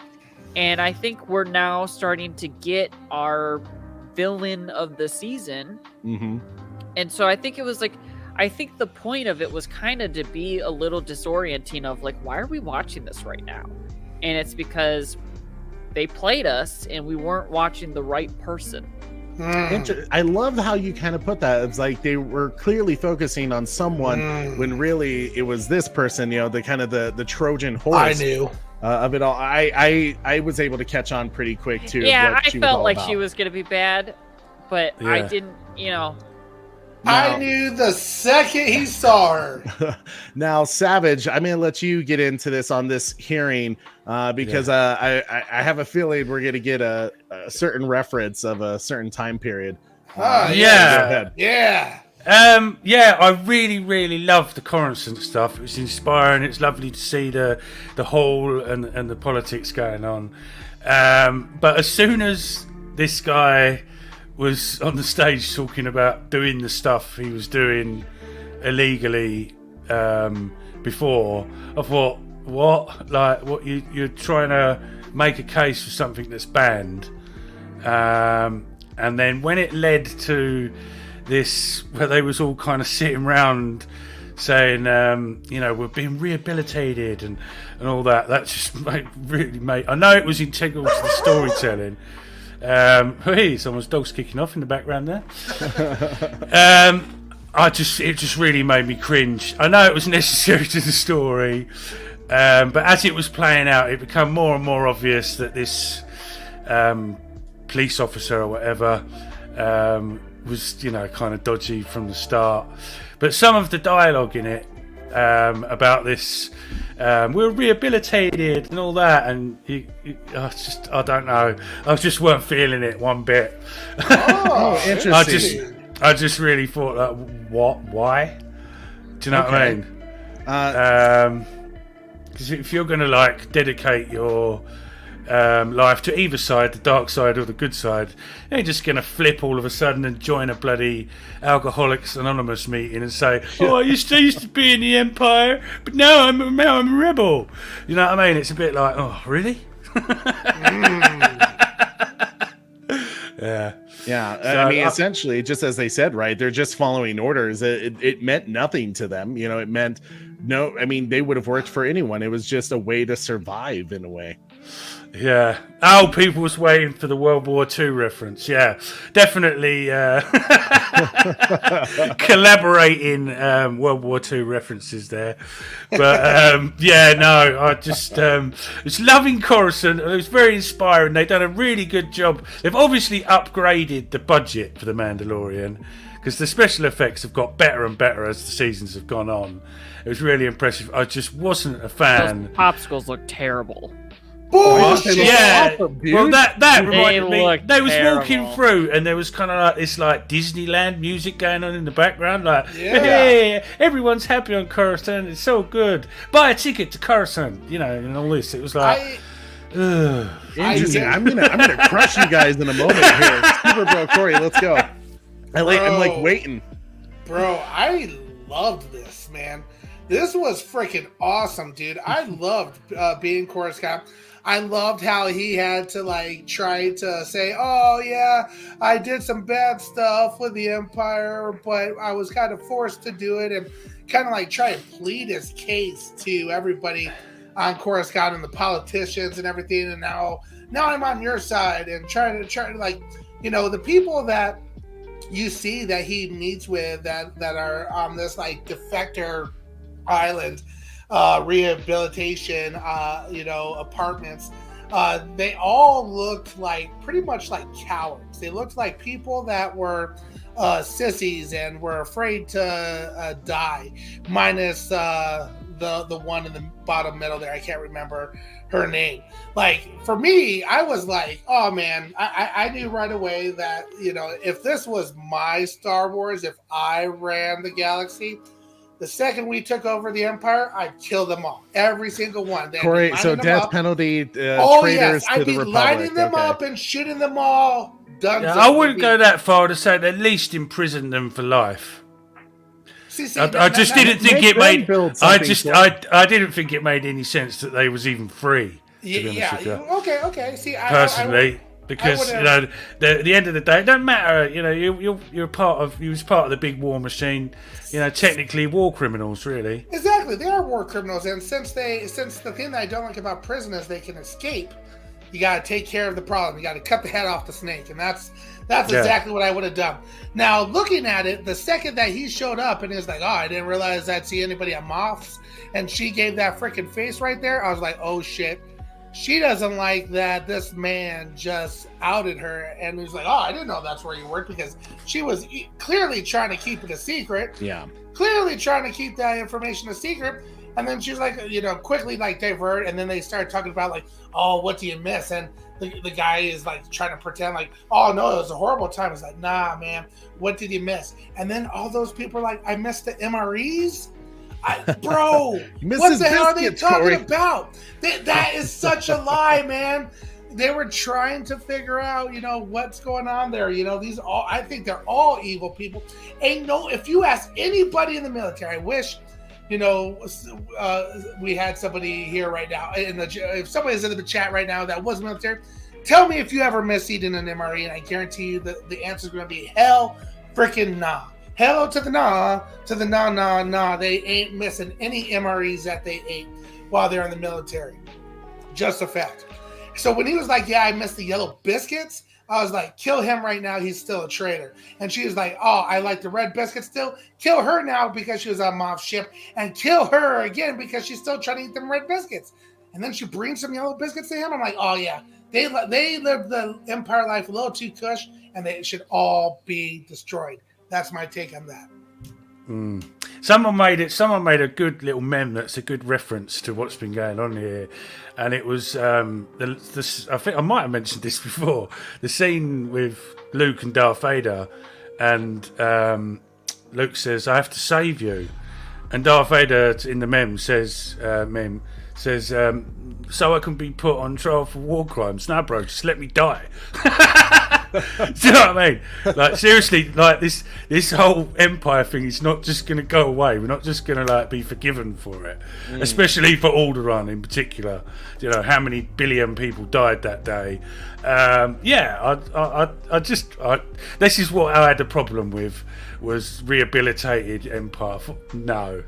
And I think we're now starting to get our villain of the season. And so I think it was like, I think the point of it was kind of to be a little disorienting of like, why are we watching this right now? And it's because they played us and we weren't watching the right person. I love how you kind of put that. It's like they were clearly focusing on someone when really it was this person, the kind of the Trojan horse. I knew of it all. I was able to catch on pretty quick too. Yeah, I felt like she was going to be bad, but I didn't, I knew the second he saw her. Now, Savage, I'm going to let you get into this on this hearing because I have a feeling we're going to get a certain reference of a certain time period. I really, really love the Coruscant stuff. It was inspiring. It's lovely to see the hall and the politics going on. But as soon as this guy was on the stage talking about doing the stuff he was doing illegally before, I thought, what? Like, what you're trying to make a case for something that's banned. And then when it led to this, where they was all kind of sitting around saying, we're being rehabilitated and all that, that just really made, I know it was integral to the storytelling. Hey, someone's dog's kicking off in the background there. It just really made me cringe. I know it was necessary to the story, but as it was playing out, it became more and more obvious that this police officer or whatever was, kind of dodgy from the start. But some of the dialogue in it about this, we're rehabilitated and all that, and I don't know. I just weren't feeling it one bit. Oh, interesting. I just really thought, like, what? Why? Do you know what I mean? Because if you're going to like dedicate your life to either side, the dark side or the good side, you're just going to flip all of a sudden and join a bloody Alcoholics Anonymous meeting and say, "Oh, I used to be in the Empire, but now I'm a rebel." You know what I mean? It's a bit like, oh, really? Yeah. Yeah, So, I mean, essentially, just as they said, right? They're just following orders. It meant nothing to them. It meant no. I mean, they would have worked for anyone. It was just a way to survive in a way. Yeah. Oh, people was waiting for the World War II reference. Yeah, definitely collaborating World War II references there. But yeah, no, I just was loving Coruscant. It was very inspiring. They've done a really good job. They've obviously upgraded the budget for The Mandalorian, because the special effects have got better and better as the seasons have gone on. It was really impressive. I just wasn't a fan. Those popsicles look terrible. Bullshit. Yeah, awesome, dude. well, that reminded me. look They was terrible. walking through, and there was kind of like this, like Disneyland music going on in the background. Like, Yeah. hey, everyone's happy on Coruscant. It's so good. Buy a ticket to Coruscant, and all this. It was like, ugh. Interesting. I'm gonna crush you guys in a moment here. Super Bro Corey, let's go. I'm like waiting. Bro, I loved this, man. This was freaking awesome, dude. I loved being Coruscant. I loved how he had to like try to say, "Oh yeah, I did some bad stuff with the Empire, but I was kind of forced to do it," and kind of like try to plead his case to everybody on Coruscant and the politicians and everything. And now I'm on your side and trying to like, the people that you see that he meets with that are on this like defector island, rehabilitation, apartments. They all looked like pretty much like cowards. They looked like people that were sissies and were afraid to die, minus the one in the bottom middle there. I can't remember her name. Like, for me, I was like, oh man, I knew right away that, if this was my Star Wars, if I ran the galaxy, the second we took over the Empire, I'd kill them all. Every single one. Corey, so death penalty traitors yes, to I'd the be Republic. lining them up and shooting them all. Done. Yeah, I wouldn't go that far to say at least imprison them for life. I just didn't think it made. I didn't think it made any sense that they was even free. Yeah. Okay. See, personally, because at the end of the day, it don't matter. You're part of. You was part of the big war machine. Technically war criminals, really. Exactly, they are war criminals, and since the thing that I don't like about prison is they can escape, you got to take care of the problem. You got to cut the head off the snake, and that's exactly what I would have done. Now, looking at it, the second that he showed up and he was like, "Oh, I didn't realize I'd see anybody at Moths," and she gave that freaking face right there, I was like, "Oh shit." She doesn't like that this man just outed her, and he's like, "Oh, I didn't know that's where you worked," because she was clearly trying to keep it a secret. Yeah. Clearly trying to keep that information a secret. And then she's like, quickly like divert, and then they start talking about like, "Oh, what do you miss?" And the guy is like trying to pretend like, "Oh no, it was a horrible time." It's like, "Nah, man, what did you miss?" And then all those people are like, "I missed the MREs." Bro, what the hell are they talking about? That is such a lie, man. They were trying to figure out, what's going on there. I think they're all evil people. If you ask anybody in the military, I wish, we had somebody here right now. If somebody's in the chat right now that was military, tell me if you ever missed eating an MRE, and I guarantee you that the answer is going to be hell freaking nah. Hell to the nah. They ain't missing any MREs that they ate while they're in the military. Just a fact. So when he was like, "Yeah, I missed the yellow biscuits," I was like, kill him right now. He's still a traitor. And she was like, "Oh, I like the red biscuits still. Kill her now because she was on Moff's ship, and kill her again because she's still trying to eat them red biscuits." And then she brings some yellow biscuits to him. I'm like, oh yeah, they lived the Empire life a little too cush, and they should all be destroyed. That's my take on that. Someone made a good little meme that's a good reference to what's been going on here, and it was I think I might have mentioned this before. The scene with Luke and Darth Vader, and Luke says, "I have to save you," and Darth Vader in the meme says, "So I can be put on trial for war crimes." No, bro, just let me die. Do you know what I mean? Like, seriously, like this whole Empire thing is not just going to go away. We're not just going to like be forgiven for it, especially for Alderaan in particular. You know how many billion people died that day. This is what I had a problem with, was rehabilitated Empire. No,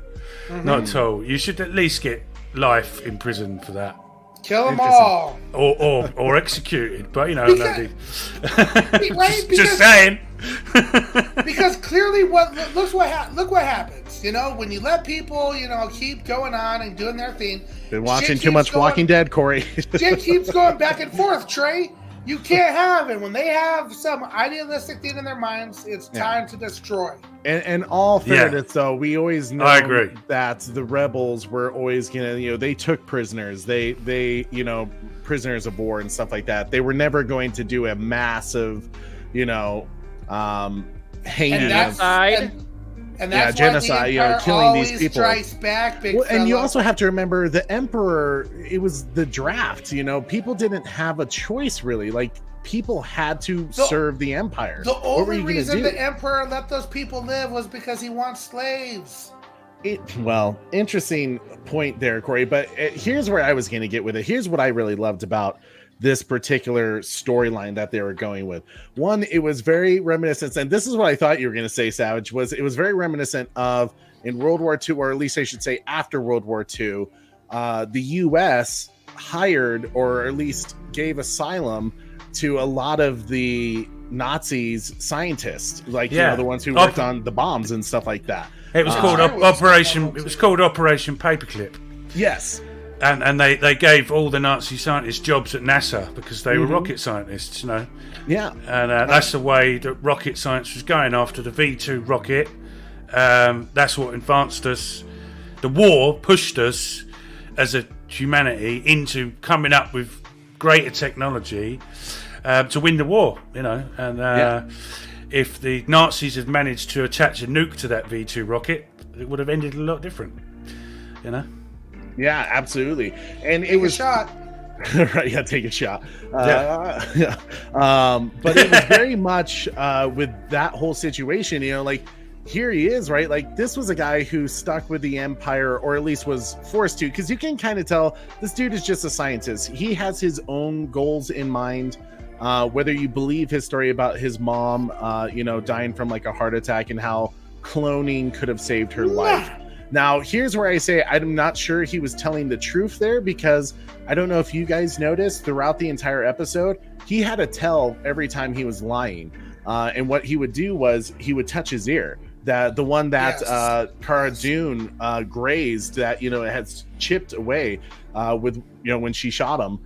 not at all. You should at least get life in prison for that. Kill them all, or executed. But right? Just saying. Because clearly, look what happens. When you let people, keep going on and doing their thing. Been watching too much Walking Dead, Corey. Shit keeps going back and forth, Trey. You can't have it. When they have some idealistic thing in their minds, it's time to destroy. And all fairness, though, we always know I agree. that the rebels were always gonna, they took prisoners. They prisoners of war and stuff like that. They were never going to do a massive, hanging genocide. And that's genocide, killing these people. Strikes back, and you also have to remember the Emperor. It was the draft. People didn't have a choice, really. Like, people had to serve the Empire. The only reason the Emperor let those people live was because he wants slaves. Interesting point there, Corey. But here's where I was going to get with it. Here's what I really loved about this particular storyline that they were going with. One, it was very reminiscent, and this is what I thought you were going to say, Savage, was it was very reminiscent of in World War II, or at least I should say after World War II, the U.S. hired, or at least gave asylum to a lot of the Nazis scientists, like the ones who worked on the bombs and stuff like that. It was called Operation. It was called Operation Paperclip. Yes. And they gave all the Nazi scientists jobs at NASA because they were rocket scientists, Yeah. And that's the way that rocket science was going after the V2 rocket. That's what advanced us. The war pushed us as a humanity into coming up with greater technology to win the war, And if the Nazis had managed to attach a nuke to that V2 rocket, it would have ended a lot different, Yeah, absolutely. And it was shot. Right, yeah, take a shot. But it was very much with that whole situation, like, here he is, right? Like, this was a guy who stuck with the Empire, or at least was forced to, because you can kind of tell this dude is just a scientist. He has his own goals in mind. Whether you believe his story about his mom, dying from like a heart attack, and how cloning could have saved her life. Now, here's where I say I'm not sure he was telling the truth there, because I don't know if you guys noticed throughout the entire episode, he had to tell every time he was lying. And what he would do was he would touch his ear. The one that Cara Dune grazed, that it has chipped away with when she shot him.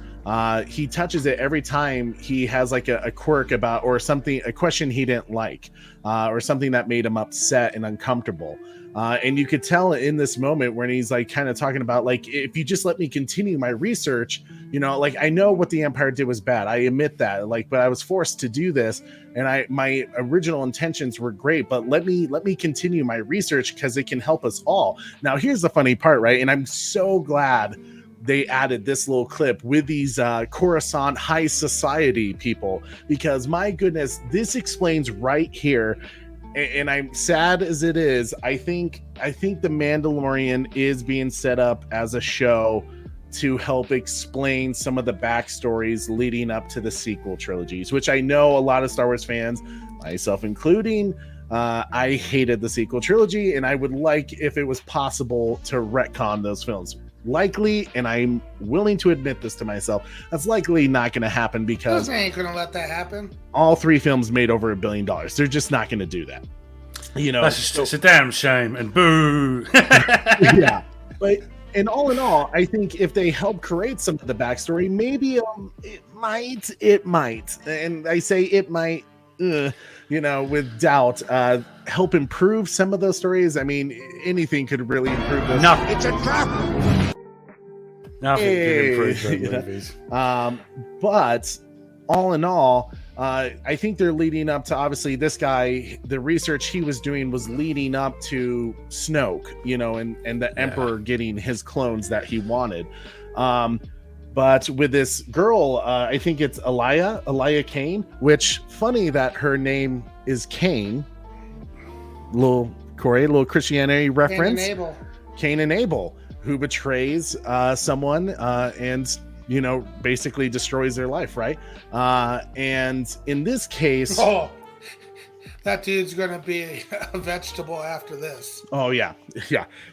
He touches it every time he has like a quirk about, or something, a question he didn't like, or something that made him upset and uncomfortable. And you could tell in this moment when he's like kind of talking about, like, if you just let me continue my research, like, I know what the Empire did was bad. I admit that, like, but I was forced to do this, and my original intentions were great, but let me continue my research because it can help us all. Now, here's the funny part, right? And I'm so glad they added this little clip with these Coruscant high society people, because my goodness, this explains right here. And I'm sad as it is, I think The Mandalorian is being set up as a show to help explain some of the backstories leading up to the sequel trilogies, which I know a lot of Star Wars fans, myself including, I hated the sequel trilogy, and I would like, if it was possible, to retcon those films. Likely, and I'm willing to admit this to myself, that's likely not going to happen, because Disney ain't going to let that happen. All three films made over $1 billion. They're just not going to do that. It's a damn shame, and boo. Yeah, but in all, I think if they help create some of the backstory, maybe it might, and I say it might with doubt, help improve some of those stories? I mean, anything could really improve those. Nothing. It's a trap. Nothing can improve those movies. But all in all, I think they're leading up to, obviously, this guy, the research he was doing was leading up to Snoke, and the Emperor getting his clones that he wanted. But with this girl, I think it's Elia Kane, which funny that her name is Kane. Little Christianity reference. Cain and Abel, who betrays someone and basically destroys their life, right? And in this case, that dude's gonna be a vegetable after this. Oh yeah.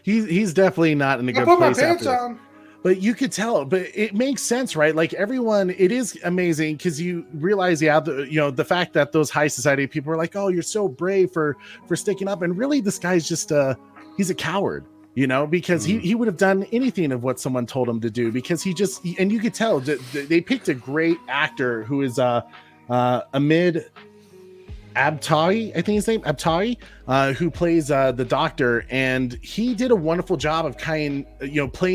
He's definitely not in a good place. I put my pants on. But you could tell, but it makes sense, right? Like everyone, it is amazing because you realize, the fact that those high society people are like, "Oh, you're so brave for sticking up," and really, this guy's just he's a coward, because he would have done anything of what someone told him to do, because and you could tell that they picked a great actor who is Amid Abtahi, I think his name Abtahi, who plays the doctor, and he did a wonderful job of playing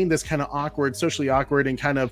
this kind of socially awkward and kind of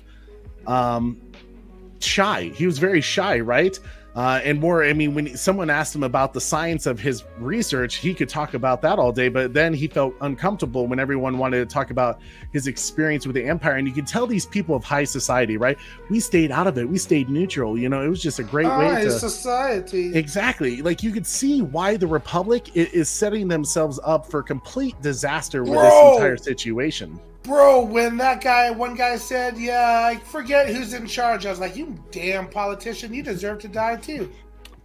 shy. He was very shy, right? And more, I mean, when someone asked him about the science of his research, he could talk about that all day, but then he felt uncomfortable when everyone wanted to talk about his experience with the Empire. And you can tell these people of high society, right? We stayed out of it. We stayed neutral. It was just a great way to society. Exactly. Like you could see why the Republic is setting themselves up for complete disaster with this entire situation. Bro, when one guy said, "Yeah, I forget who's in charge," I was like, "You damn politician, you deserve to die too."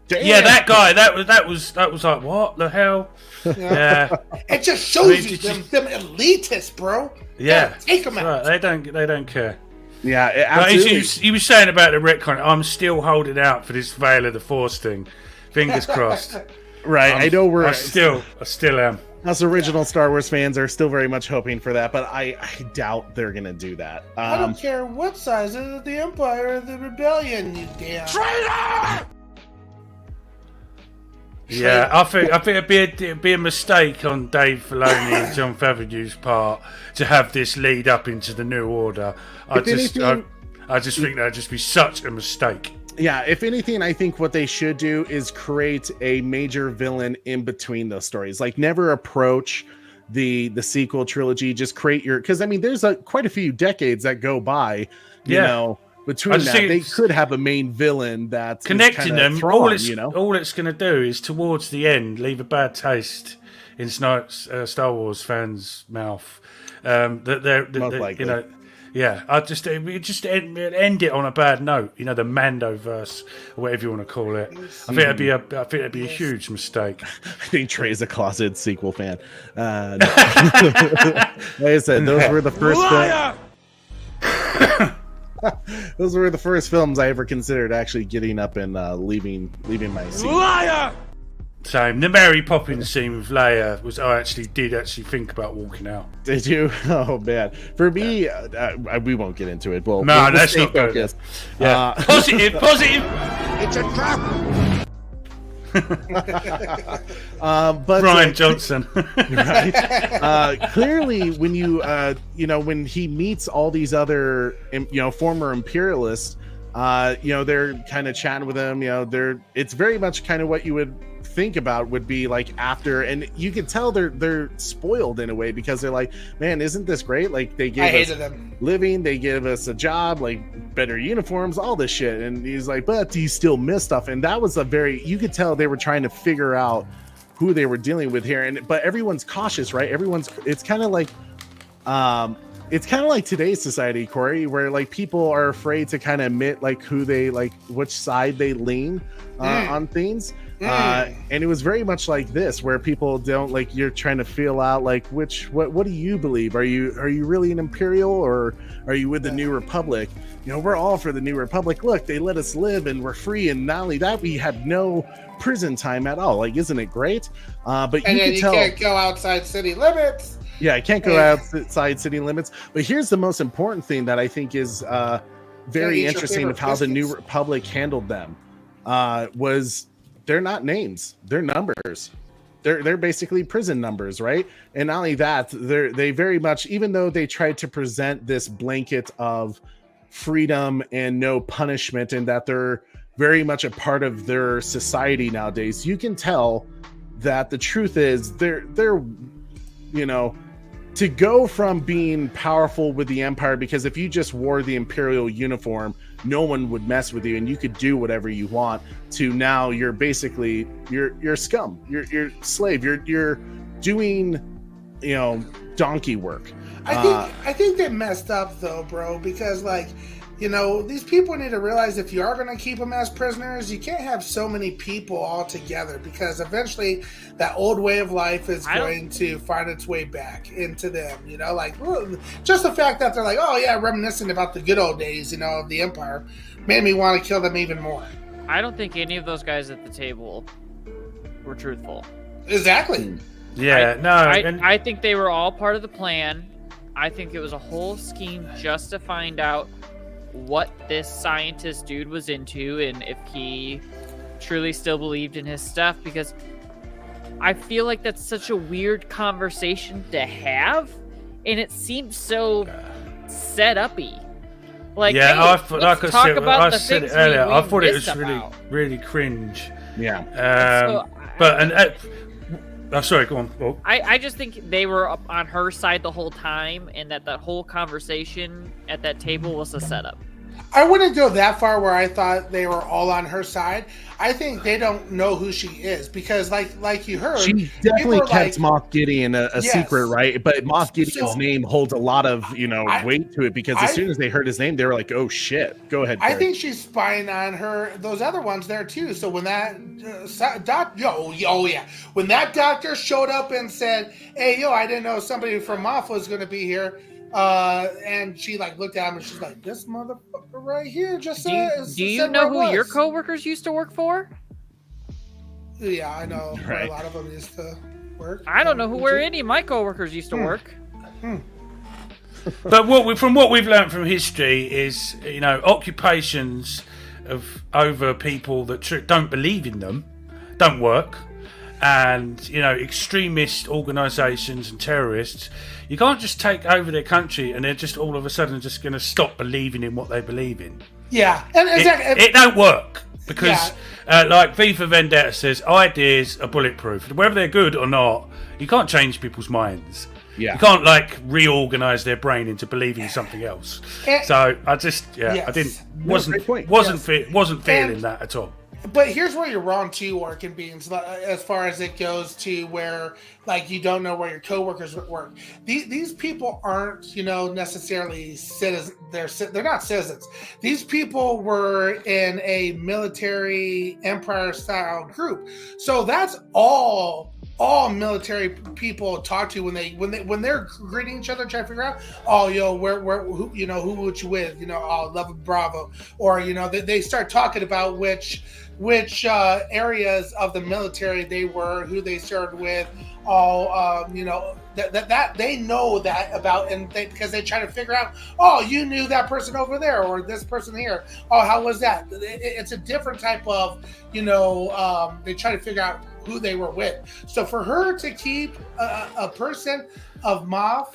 Damn. Yeah, that guy. That was like, what the hell? Yeah. It just shows them elitists, bro. Yeah, take them out. Right. They don't care. Yeah, absolutely. He was saying about the retcon. I'm still holding out for this Veil of the Force thing. Fingers crossed. Right. I know I still am. Us original Star Wars fans are still very much hoping for that, but I doubt they're going to do that. I don't care what size of the Empire or the Rebellion, you damn traitor! Yeah, I think it'd be a mistake on Dave Filoni and Jon Favreau's part to have this lead up into the New Order. I just think that'd just be such a mistake. Yeah, if anything, I think what they should do is create a major villain in between those stories. Like, never approach the sequel trilogy. Just create because I mean, there's quite a few decades that go by. Between that, they could have a main villain that's connecting them. All it's going to do is towards the end leave a bad taste in Star Wars fans' mouth. That they're most likely. Yeah, we just end it on a bad note. The Mandoverse, or whatever you want to call it. I think it'd be a huge mistake. I think Trey's a closeted sequel fan. Like I said, those were the first. Those were the first films I ever considered actually getting up and leaving my seat. Liar! Same. The Mary Poppins scene with Leia I did actually think about walking out. Did you? Oh man. For me, we won't get into it. Well, no, that's not good. Yeah. Positive. It's a trap. But Brian Johnson. Right? Clearly, when when he meets all these other former imperialists, they're kind of chatting with him. It's very much kind of what you would think about would be like after, and you can tell they're spoiled in a way, because they're like, man, isn't this great? Like, they gave us living, they give us a job, like better uniforms, all this shit. And he's like, but do you still miss stuff? And that was you could tell they were trying to figure out who they were dealing with here. But everyone's cautious, right? It's kind of like today's society, Corey, where like people are afraid to kind of admit like who they like, which side they lean on things. And it was very much like this, where people don't like, you're trying to feel out like what do you believe? Are you really an Imperial, or are you with the New Republic? We're all for the New Republic. Look, they let us live and we're free, and not only that, we have no prison time at all. Like, isn't it great? But you can't go outside city limits. Yeah, I can't go outside city limits. But here's the most important thing that I think is very interesting of how the New Republic handled them was they're not names, they're numbers. They're basically prison numbers, right? And not only that, they very much, even though they tried to present this blanket of freedom and no punishment, and that they're very much a part of their society nowadays, you can tell that the truth is they're you know, to go from being powerful with the Empire, because if you just wore the Imperial uniform, no one would mess with you and you could do whatever you want, to now you're basically you're scum, you're slave, you're doing, you know, donkey work. I think they messed up though, bro, because like, you know, these people need to realize if you are going to keep them as prisoners, you can't have so many people all together, because eventually that old way of life is going to find its way back into them, you know, like just the fact that they're like, oh yeah, reminiscing about the good old days, you know, of the Empire made me want to kill them even more. I don't think any of those guys at the table were truthful. Exactly. Yeah, I think they were all part of the plan. I think it was a whole scheme just to find out what this scientist dude was into and if he truly still believed in his stuff, because I feel like that's such a weird conversation to have, and it seems so set up-y. Like, yeah, hey, I said it earlier. I thought it was really cringe. Yeah. Sorry, go on. Oh. I just think they were up on her side the whole time, and that whole conversation at that table was a setup. I wouldn't go that far where I thought they were all on her side. I think they don't know who she is, because like you heard, she definitely kept Moff Gideon a secret, right? But Moff Gideon's name holds a lot of, you know, weight to it, because as soon as they heard his name, they were like, oh shit, go ahead, Terry. I think she's spying on her, those other ones there too. So when that when that doctor showed up and said, hey, I didn't know somebody from Moff was going to be here, and she like looked at him and she's like, this motherfucker right here just said. Do you know who your coworkers used to work for? Yeah, I know where a lot of them used to work. I don't know where any of my coworkers used to work. But from what we've learned from history is, you know, occupations over people that don't believe in them don't work. And, you know, extremist organisations and terrorists, you can't just take over their country and they're just all of a sudden just going to stop believing in what they believe in. Yeah. And it don't work, because, like V for Vendetta says, ideas are bulletproof. Whether they're good or not, you can't change people's minds. Yeah. You can't, like, reorganise their brain into believing something else. So I just, I wasn't feeling that at all. But here's where you're wrong too, Orc and Beans, as far as it goes to where, like, you don't know where your coworkers work. These people aren't, you know, necessarily citizens. They're not citizens. These people were in a military Empire-style group. So that's all military people talk to when they're greeting each other, trying to figure out, who would you with, Love and Bravo, or they start talking about which areas of the military they were, who they served with, that they know that about, and because they try to figure out, you knew that person over there or this person here. How was that? It's a different type of, they try to figure out who they were with. So for her to keep a person of Moff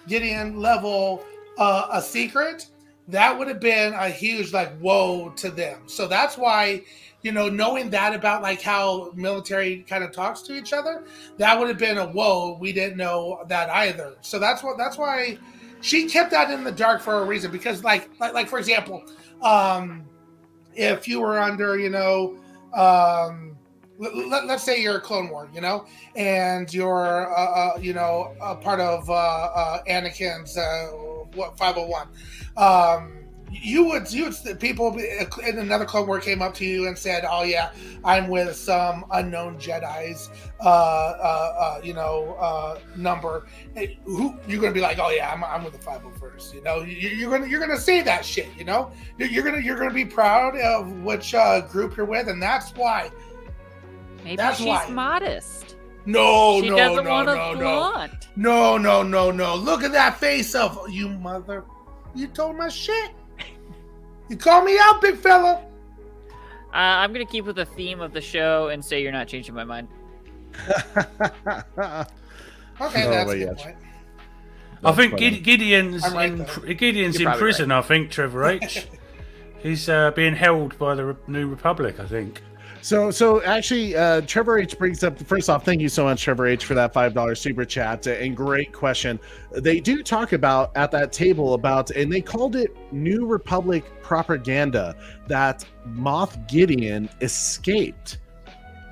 Gideon level a secret, that would have been a huge whoa to them. So that's why, knowing that about how military kind of talks to each other, that would have been a whoa. We didn't know that either. So that's why she kept that in the dark for a reason. Because like for example, if you were under, let's say you're a Clone War, and you're, a part of Anakin's 501. People in another Clone War came up to you and said, "Oh yeah, I'm with some unknown Jedi's, number." Who you're gonna be like? "Oh yeah, I'm with the 501st." You're gonna say that shit. You're gonna be proud of which group you're with, and that's why. Maybe she's modest. No, she no, doesn't no, want to no, flaunt. No. Look at that face of you, mother. You told my shit. You call me out, big fella. I'm gonna keep with the theme of the show and say you're not changing my mind. Okay, that's a good point. I think funny. Gideon's You're in probably prison. I think Trevor H. He's being held by the New Republic. I think. So actually, Trevor H brings up. First off, thank you so much, Trevor H, for that $5 super chat, and great question. They do talk about at that table about, and they called it New Republic propaganda, that Moff Gideon escaped.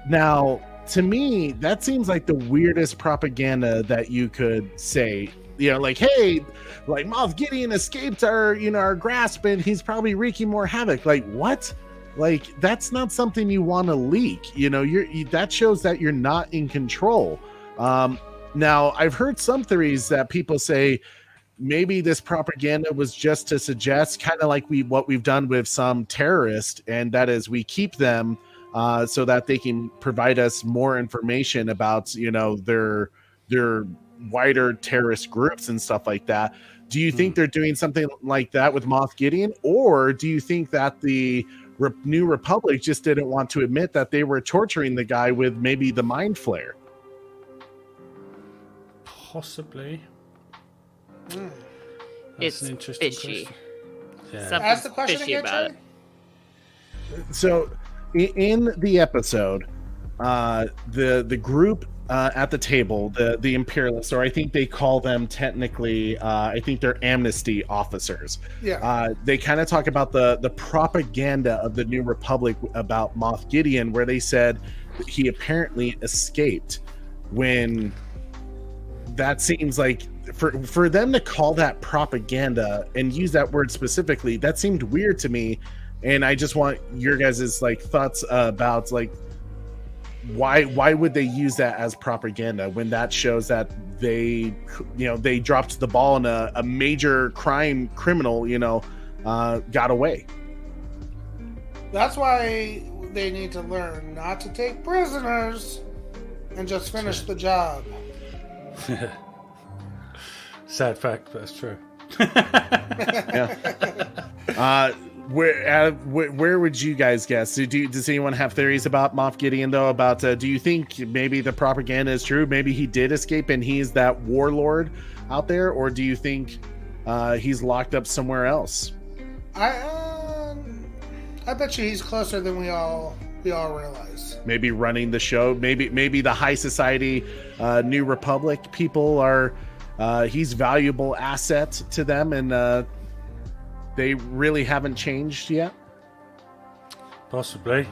Now, to me, that seems like the weirdest propaganda that you could say. You know, like, hey, like Moff Gideon escaped our grasp, and he's probably wreaking more havoc. Like, what? Like, that's not something you want to leak. You know, that shows that you're not in control. Now, I've heard some theories that people say maybe this propaganda was just to suggest, kind of like what we've done with some terrorists, and that is we keep them so that they can provide us more information about, you know, their wider terrorist groups and stuff like that. Do you think they're doing something like that with Moff Gideon, or do you think that the New Republic just didn't want to admit that they were torturing the guy with maybe the mind flare? Possibly. It's an interesting fishy. question. Yeah. Something Ask the question fishy again, about Charlie. it. So in the episode, the group at the table, the Imperialists, or I think they call them technically, I think they're amnesty officers. Yeah. They kind of talk about the propaganda of the New Republic about Moff Gideon, where they said that he apparently escaped. When that seems like for them to call that propaganda and use that word specifically, that seemed weird to me. And I just want your guys' like thoughts about like why would they use that as propaganda when that shows that they dropped the ball and a major criminal got away. That's why they need to learn not to take prisoners and just finish the job. Sad fact, but that's true. Yeah. Where would you guys guess? Does anyone have theories about Moff Gideon though? About do you think maybe the propaganda is true? Maybe he did escape and he's that warlord out there, or do you think he's locked up somewhere else? I bet you he's closer than we all realize. Maybe running the show. Maybe the high society New Republic people are. He's valuable asset to them, and they really haven't changed yet. Possibly.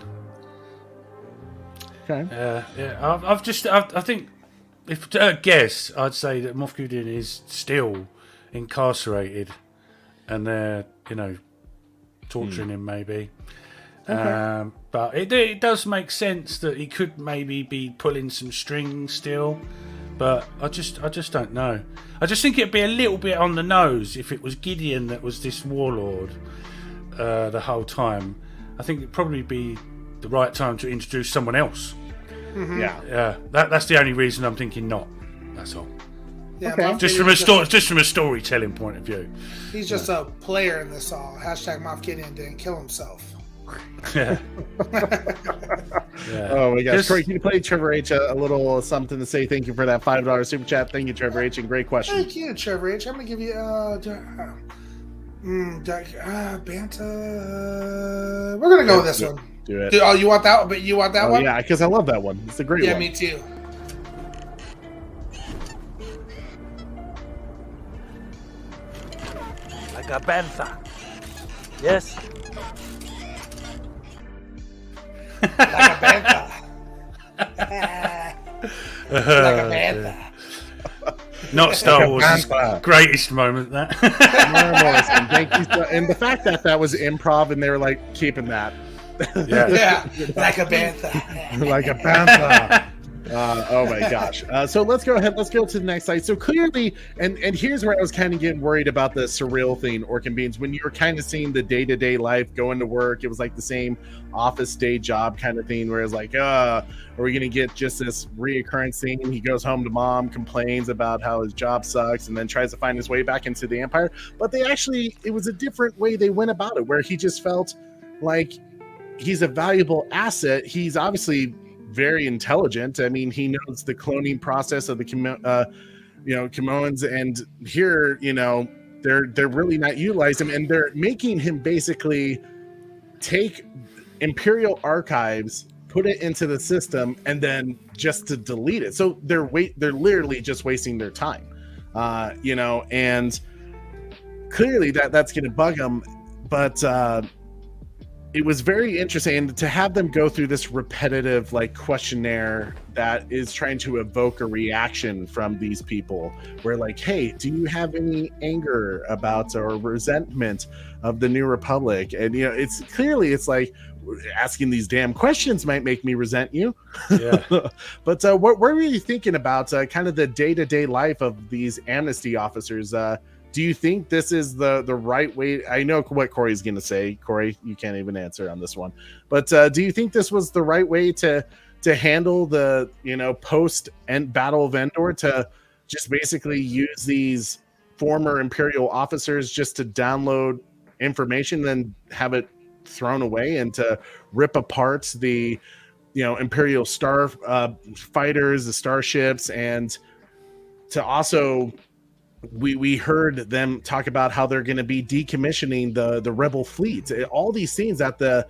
Okay. Yeah. I think if to guess, I'd say that Moff Gideon is still incarcerated, and they're torturing him maybe. Okay. But it does make sense that he could maybe be pulling some strings still. But I just don't know. I just think it'd be a little bit on the nose if it was Gideon that was this warlord the whole time. I think it'd probably be the right time to introduce someone else. Mm-hmm. Yeah. That's the only reason I'm thinking not. That's all. Yeah, okay. Just from a storytelling point of view. He's just a player in this all. Hashtag Moff Gideon didn't kill himself. Yeah. Oh my gosh. Corey, can you play Trevor H a little something to say thank you for that $5 super chat? Thank you, Trevor H, and great question. Thank you, Trevor H. I'm gonna give you Banta. We're gonna go with this one. Do it. Oh, you want that? But you want that one? Yeah, because I love that one. It's a great one. Yeah, me too. Like a panther. Yes. Like a panther. Like a panther. Not Star Wars' greatest moment. That. Morrison, thank you. And the fact that was improv and they were like keeping that. Yeah. Like a panther. Like a panther. Oh my gosh. So let's go ahead. Let's go to the next slide. So clearly, and here's where I was kind of getting worried about the surreal thing, Orkin Beans, when you were kind of seeing the day-to-day life, going to work, it was like the same office day job kind of thing where it's like, are we going to get just this reoccurring thing? He goes home to mom, complains about how his job sucks, and then tries to find his way back into the Empire. But it was a different way they went about it, where he just felt like he's a valuable asset. He's obviously very intelligent. I mean, he knows the cloning process of the Camoans, and here, they're really not utilizing him, and they're making him basically take Imperial archives, put it into the system, and then just to delete it. So they're literally just wasting their time, and clearly that's going to bug them. But it was very interesting to have them go through this repetitive questionnaire that is trying to evoke a reaction from these people, where hey, do you have any anger about or resentment of the New Republic? And it's clearly asking these damn questions might make me resent you. Yeah. But what were you thinking about kind of the day-to-day life of these amnesty officers? Do you think this is the right way? I know what Corey's going to say. Corey, you can't even answer on this one. But do you think this was the right way to handle the post and Battle of Endor, to just basically use these former Imperial officers just to download information and have it thrown away, and to rip apart the Imperial star fighters, the starships, and to also we heard them talk about how they're going to be decommissioning the rebel fleet, all these things that the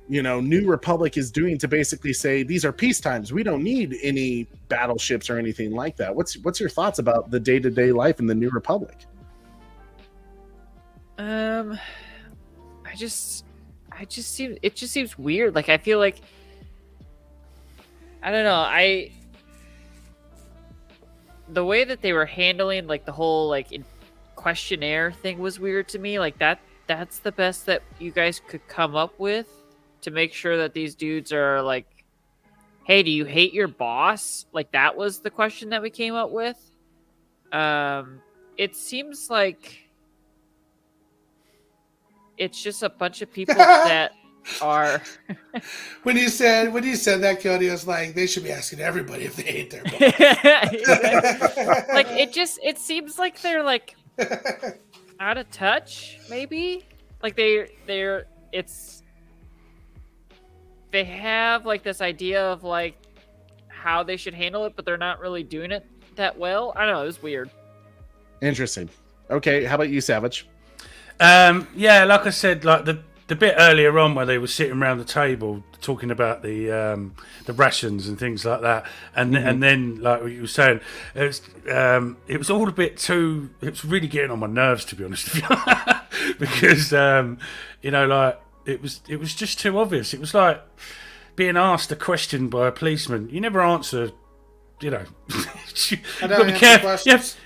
New Republic is doing to basically say these are peace times, we don't need any battleships or anything like that. What's your thoughts about the day-to-day life in the New Republic? It just seems weird. I feel like, I don't know, the way that they were handling the whole questionnaire thing was weird to me. That's the best that you guys could come up with to make sure that these dudes are hey, do you hate your boss? That was the question that we came up with. It seems like it's just a bunch of people that are when you said that, Cody, was they should be asking everybody if they hate their boss. It seems like they're out of touch, maybe. They have this idea of how they should handle it, but they're not really doing it that well. I don't know, it was weird. Interesting. Okay, how about you, Savage? Yeah, like I said, the bit earlier on where they were sitting around the table talking about the rations and things like that, and then like what you were saying, it was all a bit too. It was really getting on my nerves, to be honest with you, because it was just too obvious. It was like being asked a question by a policeman. You never answer. I don't answer questions.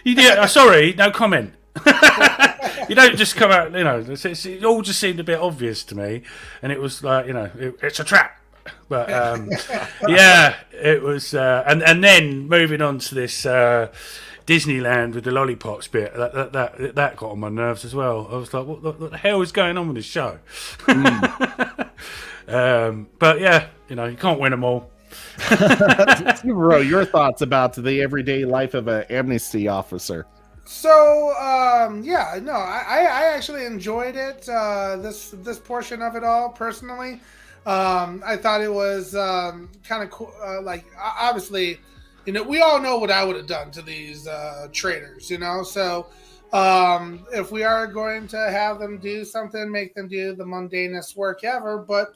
Sorry, no comment. You don't just come out, it all just seemed a bit obvious to me, and it was like, it's a trap. But yeah, it was, and then moving on to this Disneyland with the lollipops bit, that got on my nerves as well. I was like, what the hell is going on with this show? But yeah, you can't win them all. Bro, your thoughts about the everyday life of an amnesty officer? So, I actually enjoyed it, this portion of it all, personally. I thought it was kind of cool. Obviously, we all know what I would have done to these traitors, So, if we are going to have them do something, make them do the mundanest work ever. But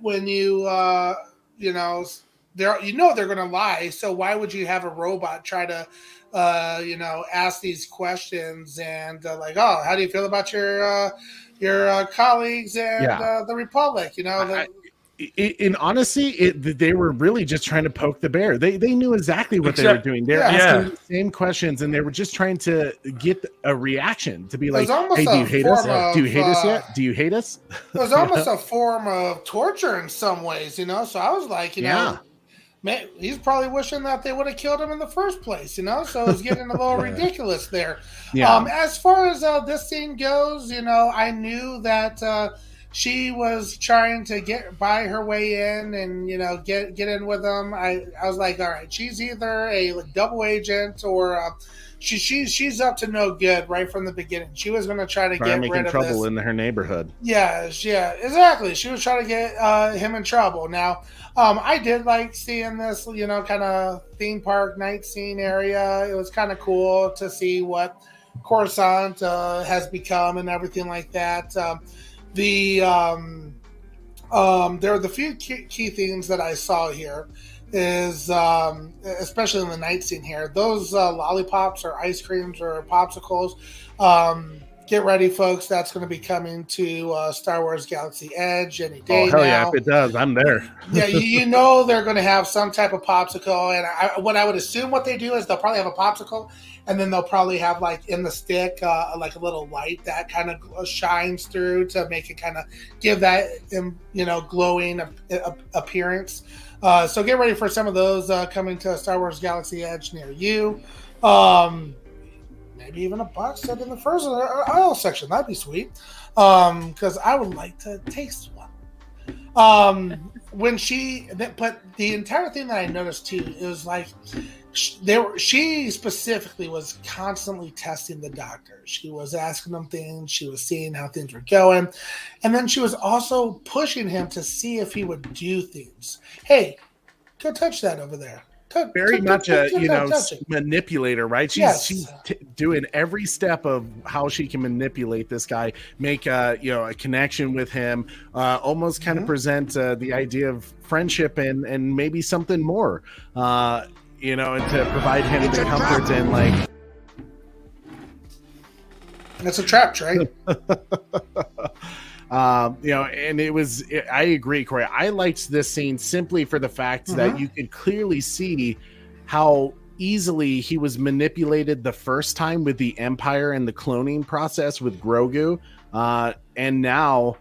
when they're going to lie. So why would you have a robot try to ask these questions and how do you feel about your colleagues and the Republic? In honesty, they were really just trying to poke the bear. They knew exactly what they were doing. They're asking the same questions, and they were just trying to get a reaation to be like, "Hey, do you hate us? Do you hate us yet? Do you hate us?" It was almost a form of torture in some ways, So I was like, man, he's probably wishing that they would have killed him in the first place, So it's getting a little ridiculous there. Yeah. As far as this scene goes, I knew that she was trying to buy her way in and get in with them. I was like, all right, she's either a double agent or she's up to no good right from the beginning. She was going to try to get rid of trouble in her neighborhood. Yeah, exactly. She was trying to get him in trouble. Now, I did like seeing this, kind of theme park night scene area. It was kind of cool to see what Coruscant has become and everything like that. There are the few key themes that I saw here is, especially in the night scene here, those lollipops or ice creams or popsicles. Get ready, folks. That's going to be coming to Star Wars Galaxy Edge any day. Oh, hell now. Yeah, if it does, I'm there. Yeah, they're going to have some type of popsicle. And what I would assume what they do is they'll probably have a popsicle, and then they'll probably have, like, in the stick, like a little light that kind of shines through to make it kind of give that, glowing appearance. So get ready for some of those coming to Star Wars Galaxy Edge near you. Maybe even a box set in the first aisle section. That'd be sweet. Because I would like to taste one. But the entire thing that I noticed too is like she specifically was constantly testing the doctor. She was asking them things. She was seeing how things were going, and then she was also pushing him to see if he would do things. Hey, go touch that over there. Very much a manipulator, right? She's doing every step of how she can manipulate this guy, make a connection with him, almost kind of present the idea of friendship and maybe something more, and to provide him the comfort and like. That's a trap, right? And I agree, Corey. I liked this scene simply for the fact that you could clearly see how easily he was manipulated the first time with the Empire and the cloning process with Grogu. And now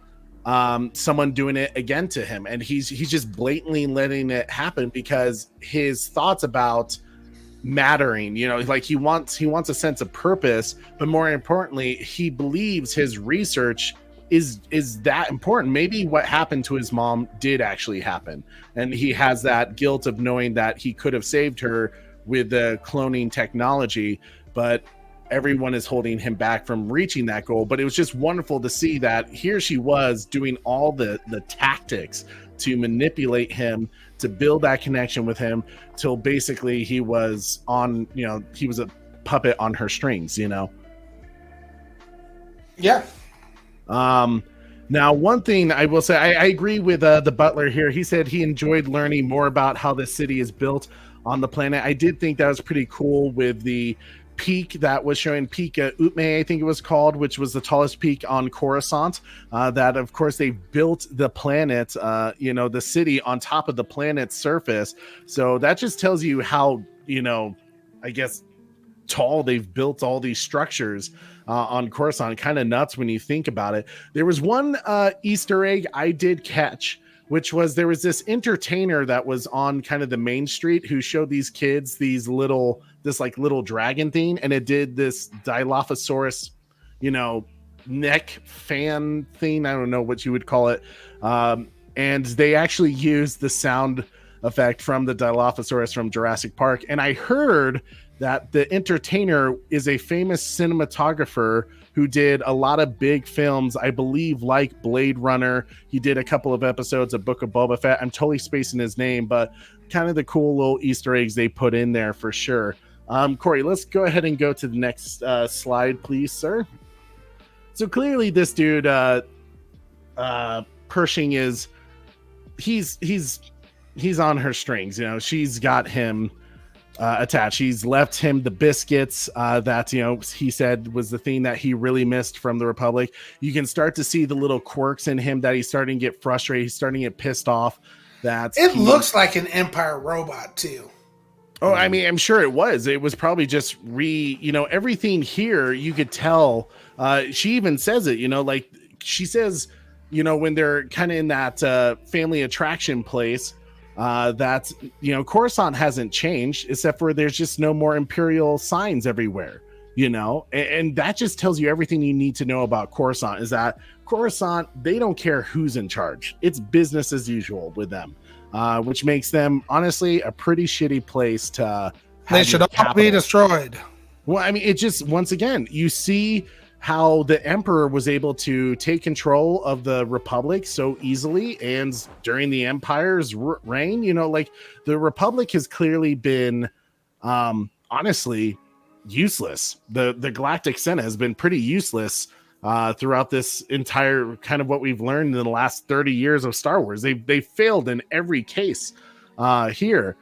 someone doing it again to him. And he's just blatantly letting it happen because his thoughts about mattering, like he wants a sense of purpose, but more importantly, he believes his research is that important. Maybe what happened to his mom did actually happen, and he has that guilt of knowing that he could have saved her with the cloning technology, but everyone is holding him back from reaching that goal. But it was just wonderful to see that here she was doing all the tactics to manipulate him, to build that connection with him, till basically he was on, he was a puppet on her strings, Yeah. Now, one thing I will say, I agree with the butler here. He said he enjoyed learning more about how the city is built on the planet. I did think that was pretty cool with the peak that was showing, Peak Utme, I think it was called, which was the tallest peak on Coruscant. That, of course, they built the planet, the city on top of the planet's surface. So that just tells you how, I guess, tall they've built all these structures on Coruscant. Kind of nuts when you think about it. There was one Easter egg I did catch, which was there was this entertainer that was on kind of the main street who showed these kids this little dragon thing, and it did this Dilophosaurus, neck fan thing. I don't know what you would call it. And they actually used the sound effect from the Dilophosaurus from Jurassic Park. And I heard that the entertainer is a famous cinematographer who did a lot of big films, I believe, like Blade Runner. He did a couple of episodes of Book of Boba Fett. I'm totally spacing his name, but kind of the cool little Easter eggs they put in there for sure. Corey, let's go ahead and go to the next slide, please, sir. So clearly this dude, Pershing, he's on her strings. She's got him attached. He's left him the biscuits that he said was the thing that he really missed from the Republic. You can start to see the little quirks in him that he's starting to get frustrated. He's starting to get pissed off. Looks like an Empire robot too. Oh, I mean, I'm sure it was. It was probably just everything here. You could tell. She even says it. Like she says, when they're kind of in that family attraction place. That Coruscant hasn't changed, except for there's just no more Imperial signs everywhere. you know, and that just tells you everything you need to know about Coruscant. Is that Coruscant, they don't care who's in charge. It's business as usual with them, which makes them honestly a pretty shitty place to have. They should all be destroyed. Well, I mean, it just, once again, you see how the Emperor was able to take control of the Republic so easily, and during the Empire's reign, you know, like the Republic has clearly been honestly useless. The Galactic Senate has been pretty useless throughout this entire kind of what we've learned in the last 30 years of Star Wars. They failed in every case here.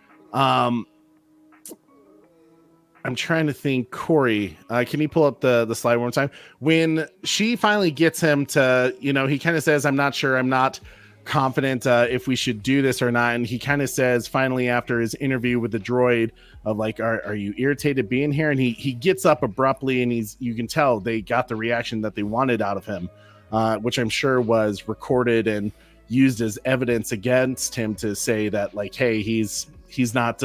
I'm trying to think, Corey, can you pull up the slide one more time? When she finally gets him to, you know, he kind of says, I'm not sure, I'm not confident if we should do this or not. And he kind of says finally after his interview with the droid of like, are you irritated being here? And he gets up abruptly, and you can tell they got the reaction that they wanted out of him, which I'm sure was recorded and used as evidence against him to say that like, hey, he's not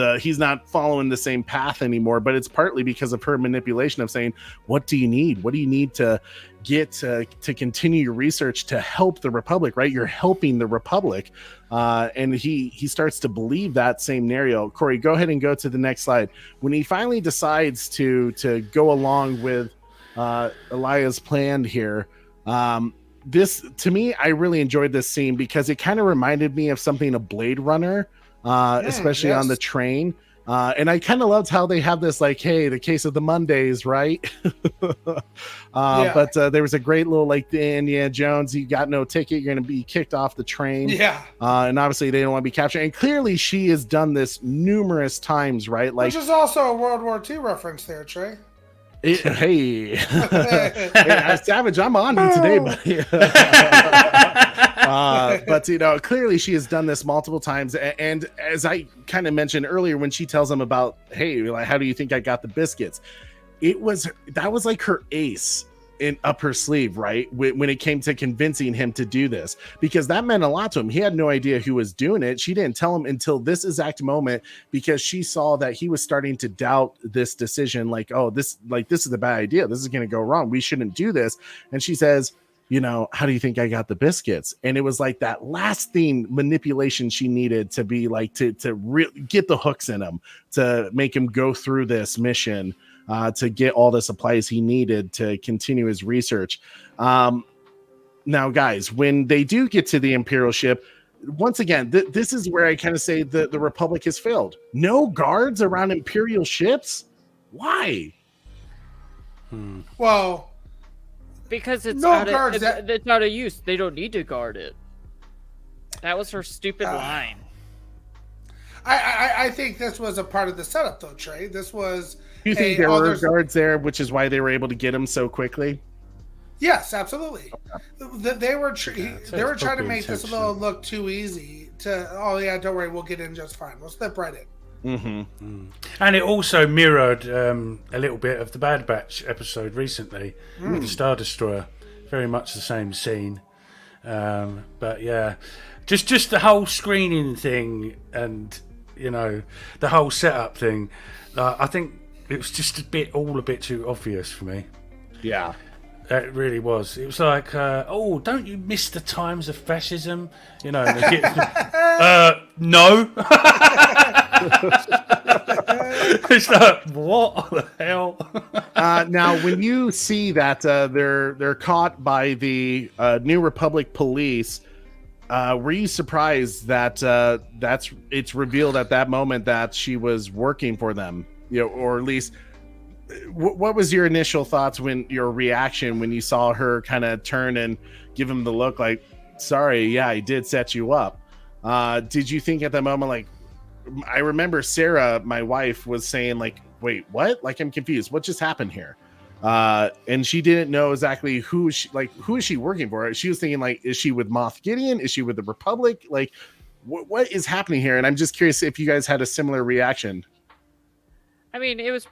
following the same path anymore. But it's partly because of her manipulation of saying, what do you need? What do you need to get to continue your research to help the Republic, right? You're helping the Republic. And he starts to believe that same narrative. Corey, go ahead and go to the next slide. When he finally decides to go along with Elia's plan here, this, to me, I really enjoyed this scene because it kind of reminded me of something of Blade Runner, especially on the train. And I kind of loved how they have this like, hey, the case of the Mondays, right? But there was a great little like, Indiana Jones, you got no ticket, you're going to be kicked off the train. And obviously they don't want to be captured. And clearly she has done this numerous times, right? Like, which is also a World War II reference there, Trey. Hey, Savage, I'm on you today, buddy. But you know, clearly she has done this multiple times, and as I kind of mentioned earlier, when she tells him about, hey, like, how do you think I got the biscuits? That was like her ace up her sleeve, right? When it came to convincing him to do this, because that meant a lot to him. He had no idea who was doing it. She didn't tell him until this exact moment, because she saw that he was starting to doubt this decision. Like, oh, this is a bad idea. This is going to go wrong. We shouldn't do this. And she says, you know, how do you think I got the biscuits? And it was like that last thing, manipulation she needed to be like, to get the hooks in him, to make him go through this mission, to get all the supplies he needed to continue his research. Now, guys, when they do get to the Imperial ship, once again, this is where I kind of say the Republic has failed. No guards around Imperial ships? Why? Well, because it's no out guards. It's out of use. They don't need to guard it. That was her stupid line. I think this was a part of the setup, though, Trey. This was. You think there were guards there, which is why they were able to get him so quickly? Yes, absolutely. Okay. They were trying to make this look too easy. Oh yeah, don't worry, we'll get in just fine. We'll step right in. Mm-hmm. And it also mirrored a little bit of the Bad Batch episode recently with the Star Destroyer. Very much the same scene. But yeah, just the whole screening thing, and you know, the whole setup thing. I think it was just a bit too obvious for me. Yeah. It really was. It was like, oh, don't you miss the times of fascism? You know, no. It's like, what the hell? Now, when you see that they're caught by the New Republic police, were you surprised that it's revealed at that moment that she was working for them? You know, or at least, what was your initial thoughts your reaction when you saw her kind of turn and give him the look like, sorry, yeah, I did set you up? Did you think at that moment, like, I remember Sarah, my wife, was saying like, wait, what? Like, I'm confused. What just happened here? And she didn't know exactly who is she working for? She was thinking like, is she with Moff Gideon? Is she with the Republic? Like, what is happening here? And I'm just curious if you guys had a similar reaction. I mean, it was,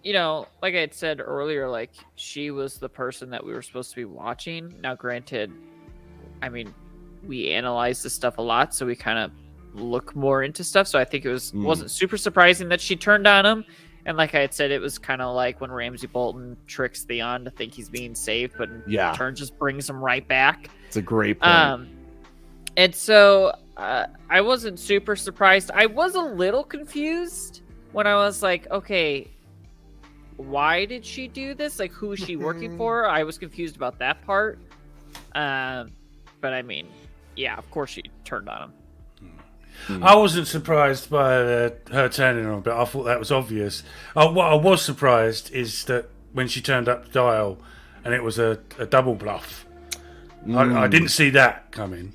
you know, like I had said earlier, like, she was the person that we were supposed to be watching. Now, granted, I mean, we analyze this stuff a lot, so we kind of look more into stuff. So I think it wasn't super surprising that she turned on him. And like I had said, it was kind of like when Ramsay Bolton tricks Theon to think he's being saved, but in turn just brings him right back. It's a great point. And so I wasn't super surprised. I was a little confused when I was like, okay, why did she do this? Like, who is she working for? I was confused about that part. But I mean, yeah, of course she turned on him. I wasn't surprised by her turning on, but I thought that was obvious. What I was surprised is that when she turned up the dial and it was a double bluff. I didn't see that coming.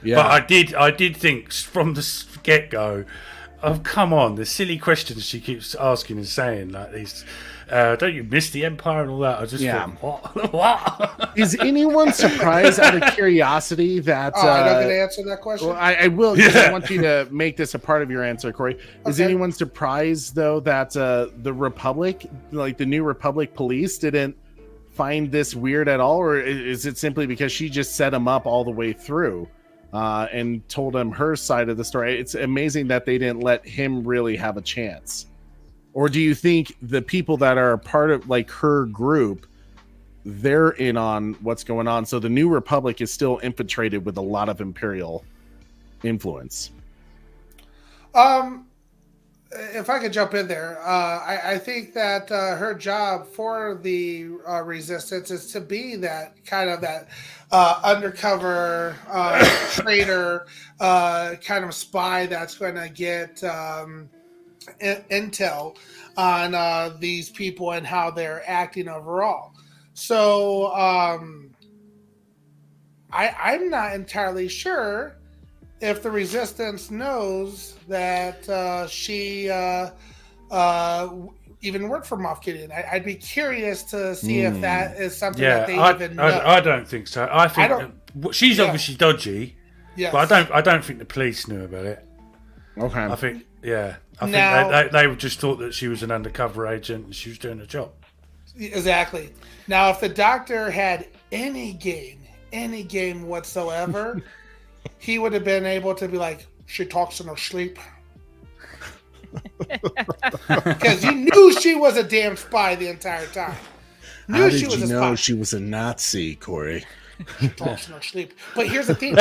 Yeah. But I did think from the get-go, oh, come on, the silly questions she keeps asking and saying, like these, don't you miss the Empire and all that? I just thought, what? Is anyone surprised out of curiosity that... I'm not going to answer that question? Well, I will, because I want you to make this a part of your answer, Corey. Is anyone surprised, though, that the Republic, like the New Republic police, didn't find this weird at all? Or is it simply because she just set him up all the way through? And told him her side of the story. It's amazing that they didn't let him really have a chance. Or do you think the people that are part of like her group, they're in on what's going on? So the New Republic is still infiltrated with a lot of Imperial influence. If I could jump in there, I think that her job for the Resistance is to be that kind of that undercover traitor, kind of spy that's going to get intel on these people and how they're acting overall. So I'm not entirely sure if the Resistance knows that she even worked for Moff Gideon. I'd be curious to see if that is something that they even know. I don't think so. I think she's obviously dodgy, but I don't think the police knew about it. Okay. I think they just thought that she was an undercover agent and she was doing a job. Exactly. Now, if the Doctor had any game whatsoever, he would have been able to be like, she talks in her sleep. Because you knew she was a damn spy the entire time. How did you know she was a Nazi, Corey? She talks in her sleep. But here's the thing.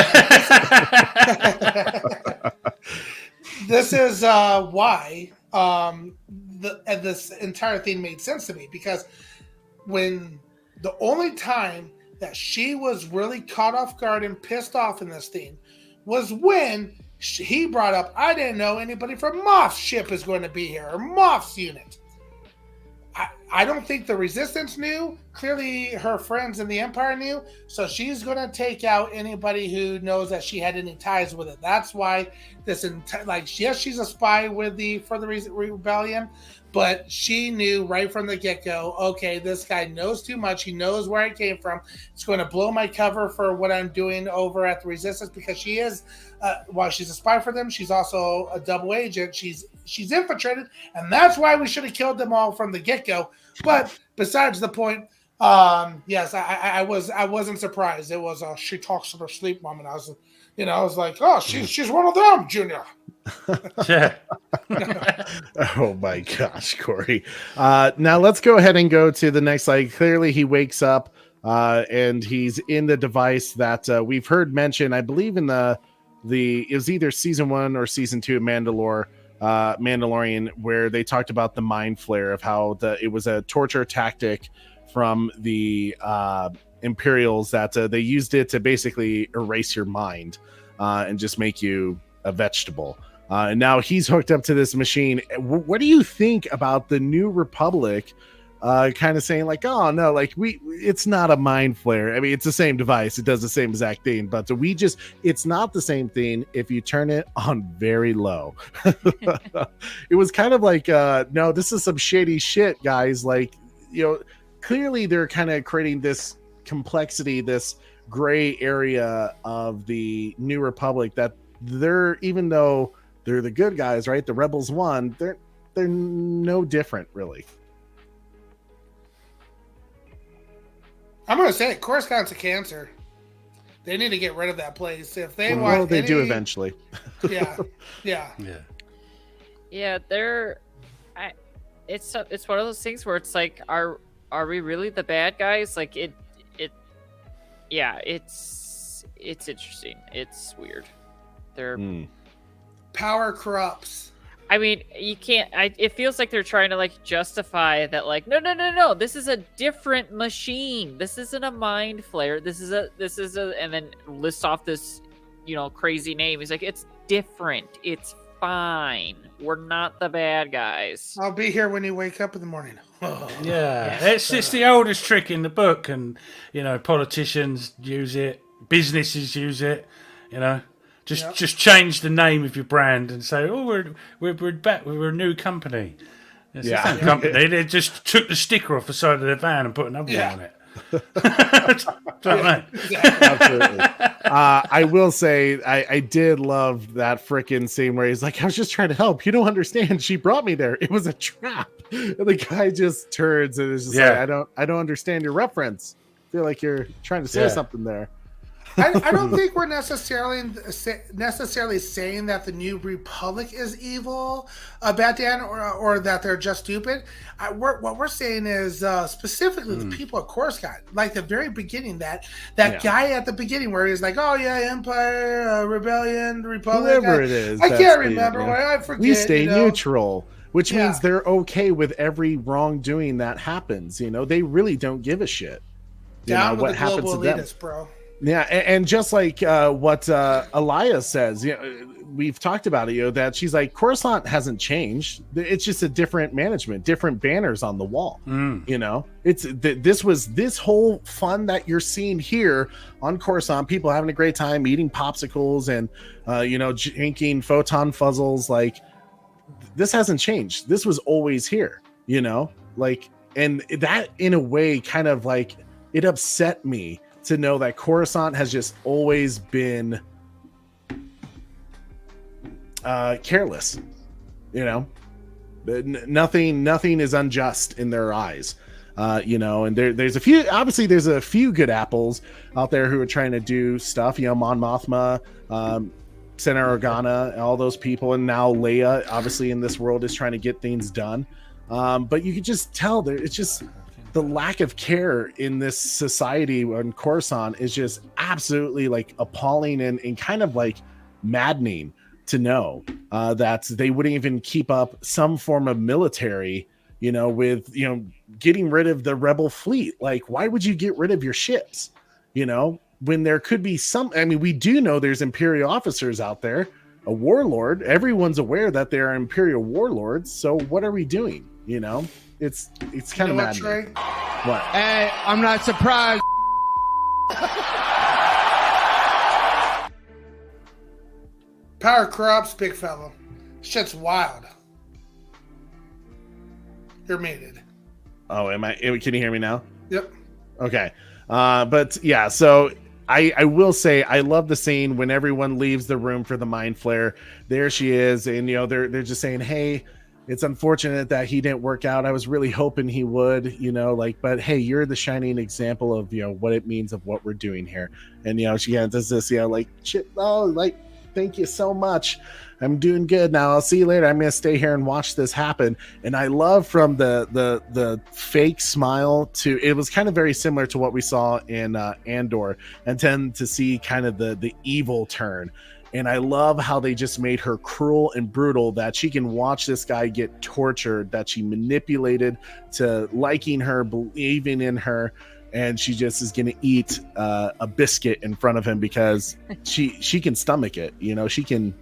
This is why this entire thing made sense to me. Because when the only time that she was really caught off guard and pissed off in this thing was when he brought up, I didn't know anybody from Moff's ship is going to be here, or Moff's unit. I don't think the Resistance knew. Clearly, her friends in the Empire knew. So she's going to take out anybody who knows that she had any ties with it. That's why this yes, she's a spy for the rebellion, but she knew right from the get-go, okay, this guy knows too much. He knows where I came from. It's going to blow my cover for what I'm doing over at the Resistance, because she is, while she's a spy for them, she's also a double agent. She's infiltrated, and that's why we should have killed them all from the get-go. But besides the point, yes, I wasn't surprised. It was she talks in her sleep moment. I was like, oh, she's one of them, Junior. Yeah. Oh my gosh, Corey. Now let's go ahead and go to the next slide. Clearly he wakes up and he's in the device that we've heard mentioned, I believe in it was either season 1 or season 2 of Mandalorian, where they talked about the mind flare, of how it was a torture tactic from the Imperials, that they used it to basically erase your mind and just make you a vegetable. And now he's hooked up to this machine. What do you think about the New Republic kind of saying like, oh no, like it's not a mind flare. I mean, it's the same device. It does the same exact thing, but it's not the same thing if you turn it on very low. It was kind of like, no, this is some shady shit, guys. Like, clearly they're kind of creating this complexity, this gray area of the New Republic, that even though they're the good guys, right? The rebels won. They're no different, really. I'm going to say Coruscant's a cancer. They need to get rid of that place. If they want, well, they do eventually. Yeah. They're. it's one of those things where it's like, are we really the bad guys? Like yeah, it's interesting. It's weird. They're Power corrupts. I mean, you can't. It feels like they're trying to like justify that, like, no. This is a different machine. This isn't a mind flare. This is a, and then lists off this, crazy name. He's like, it's different. It's fine. We're not the bad guys. I'll be here when you wake up in the morning. Yeah, it's the oldest trick in the book, and politicians use it, businesses use it, Just change the name of your brand and say, "Oh, we're back. We're a new company." It's the same company. They just took the sticker off the side of their van and put another one on it. Absolutely. I will say I did love that freaking scene where he's like, "I was just trying to help. You don't understand. She brought me there. It was a trap." And the guy just turns and is just like, "I don't understand your reference. I feel like you're trying to say something there." I don't think we're necessarily saying that the New Republic is evil, Batman, or that they're just stupid. What we're saying is specifically the people at Coruscant, like the very beginning, that guy at the beginning where he's like, "Oh yeah, Empire, Rebellion, Republic." Whoever it is, I can't remember. I forget. We stay neutral, which means they're okay with every wrongdoing that happens. They really don't give a shit. Down with what the happens global to them. elitists, bro. Yeah, and just like what Elias says, we've talked about it, that she's like, Coruscant hasn't changed. It's just a different management, different banners on the wall. It's this whole fun that you're seeing here on Coruscant, people having a great time eating popsicles and drinking photon fuzzles. Like, this hasn't changed. This was always here. And that in a way kind of like, it upset me to know that Coruscant has just always been careless. Nothing is unjust in their eyes. And there's a few good apples out there who are trying to do stuff. Mon Mothma, Senator Organa, all those people, and now Leia, obviously in this world, is trying to get things done. But you can just tell that it's just the lack of care in this society on Coruscant is just absolutely like appalling and kind of like maddening to know that they wouldn't even keep up some form of military, with, getting rid of the rebel fleet. Like, why would you get rid of your ships? When there could be we do know there's Imperial officers out there, a warlord. Everyone's aware that there are Imperial warlords. So what are we doing? It's kind of mad. What? Hey, I'm not surprised. Power corrupts, big fella. Shit's wild. You're muted. Oh, am I? Can you hear me now? Yep. Okay. But yeah, so I will say I love the scene when everyone leaves the room for the mind flare. There she is, and they're just saying, "Hey, it's unfortunate that he didn't work out. I was really hoping he would, but hey, you're the shining example of, what it means of what we're doing here." And, she does this, shit. Oh, thank you so much. I'm doing good now. I'll see you later. I'm going to stay here and watch this happen. And I love from the fake smile to, it was kind of very similar to what we saw in Andor, and then to see kind of the evil turn. And I love how they just made her cruel and brutal, that she can watch this guy get tortured, that she manipulated to liking her, believing in her, and she just is going to eat a biscuit in front of him because she can stomach it. She can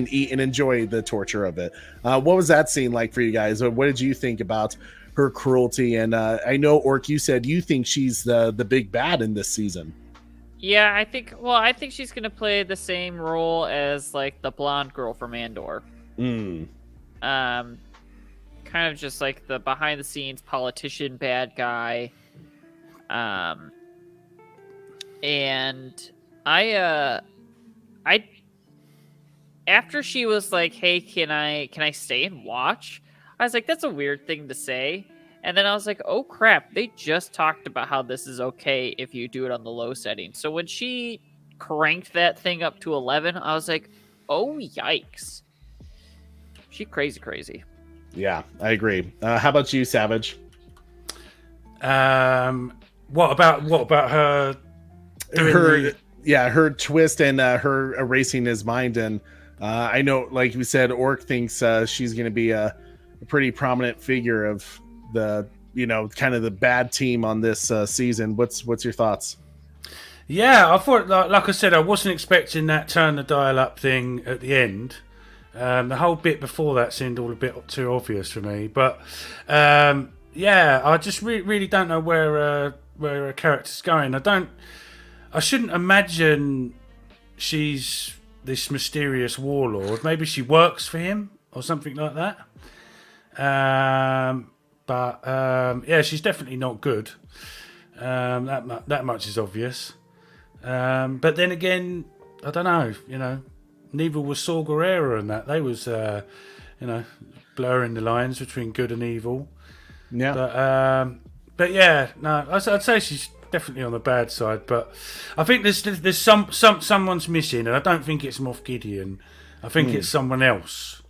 eat and enjoy the torture of it. What was that scene like for you guys? What did you think about her cruelty? And I know, Orc, you said you think she's the big bad in this season. Yeah, I think she's gonna play the same role as like the blonde girl from Andor. Kind of just like the behind the scenes politician bad guy. And I after she was like, "Hey, can I stay and watch?" I was like, that's a weird thing to say. And then I was like, oh crap, they just talked about how this is okay if you do it on the low setting. So when she cranked that thing up to 11, I was like, oh yikes. She crazy. Yeah, I agree. How about you, Savage? What about her? Her twist and her erasing his mind. And I know, like we said, Orc thinks she's going to be a pretty prominent figure of the, kind of the bad team on this season. What's your thoughts? Yeah, I thought, like I said, I wasn't expecting that turn the dial up thing at the end. The whole bit before that seemed all a bit too obvious for me. But I just really don't know where her character's going. I shouldn't imagine she's this mysterious warlord. Maybe she works for him or something like that. She's definitely not good. That much is obvious. But then again, I don't know. Neither was Saw Gerrera and that. They was, blurring the lines between good and evil. Yeah. But yeah, no, I'd say she's definitely on the bad side. But I think there's someone's missing, and I don't think it's Moff Gideon. I think it's someone else.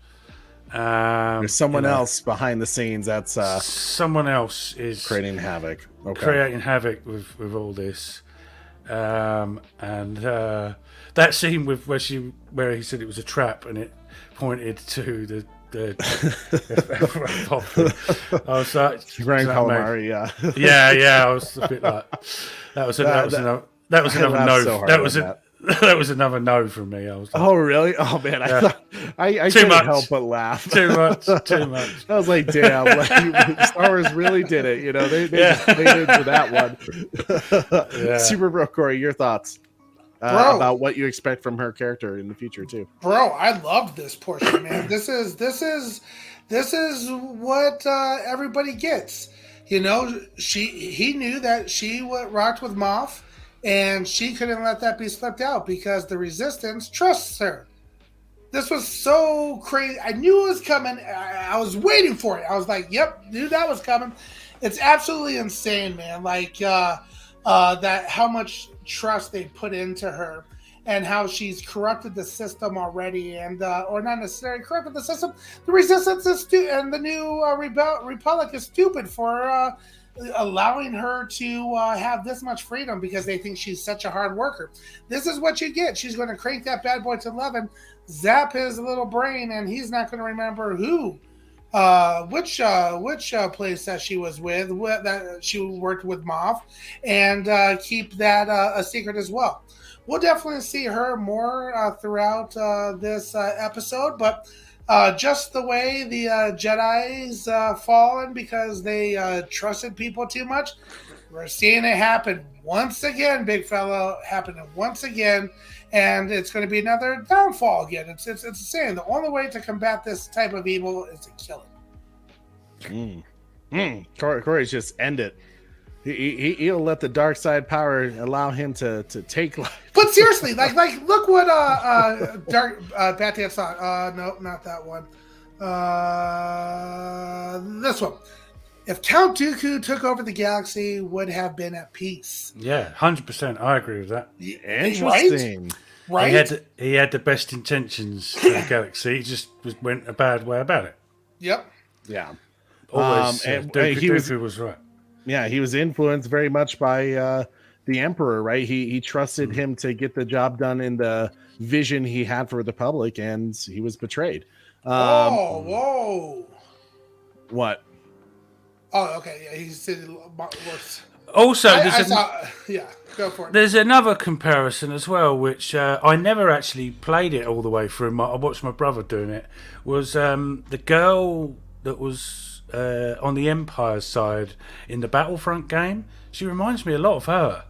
There's someone else behind the scenes. That's someone else is creating havoc. Okay. Creating havoc with all this. That scene where he said it was a trap and it pointed to the I was like, Grand Calamari, yeah. I was a bit like that was another no. That was another no from me. I was like, oh really? Oh man, I thought I couldn't help but laugh. Too much. I was like, damn, Star Wars really did it. They just made it to that one. Super Bro Corey, your thoughts about what you expect from her character in the future too? Bro, I love this portion, man. This is what everybody gets. He knew that she rocked with Moff. And she couldn't let that be slipped out because the Resistance trusts her. This was so crazy. I knew it was coming. I was waiting for it. I was like, yep, knew that was coming. It's absolutely insane, man. Like that how much trust they put into her and how she's corrupted the system already and or not necessarily corrupted the system. The Resistance is and the new Republic is stupid for allowing her to have this much freedom because they think she's such a hard worker. This is what you get. She's going to crank that bad boy to 11, zap his little brain, and he's not going to remember which place that she was with, that she worked with Moff, and keep that a secret as well. We'll definitely see her more throughout this episode, but just the way the Jedi's fallen because they trusted people too much. We're seeing it happen once again, big fella, happening once again, and it's going to be another downfall again. It's the same. The only way to combat this type of evil is to kill it. Corey's just end it. He'll let the dark side power allow him to take life. But seriously, like look what Batman thought. No, not that one. This one. If Count Dooku took over the galaxy, would have been at peace. Yeah, 100%. I agree with that. Interesting. Right? He had the best intentions for the galaxy. He just went a bad way about it. Yep. Yeah. Always. Dooku was right. Yeah, he was influenced very much by the Emperor, right? He trusted him to get the job done in the vision he had for the public, and he was betrayed. Whoa. What? Oh, okay. Yeah, he said worse. Also, go for it. There's another comparison as well, which I never actually played it all the way through. I watched my brother doing it. Was the girl that was on the Empire side in the Battlefront game? She reminds me a lot of her.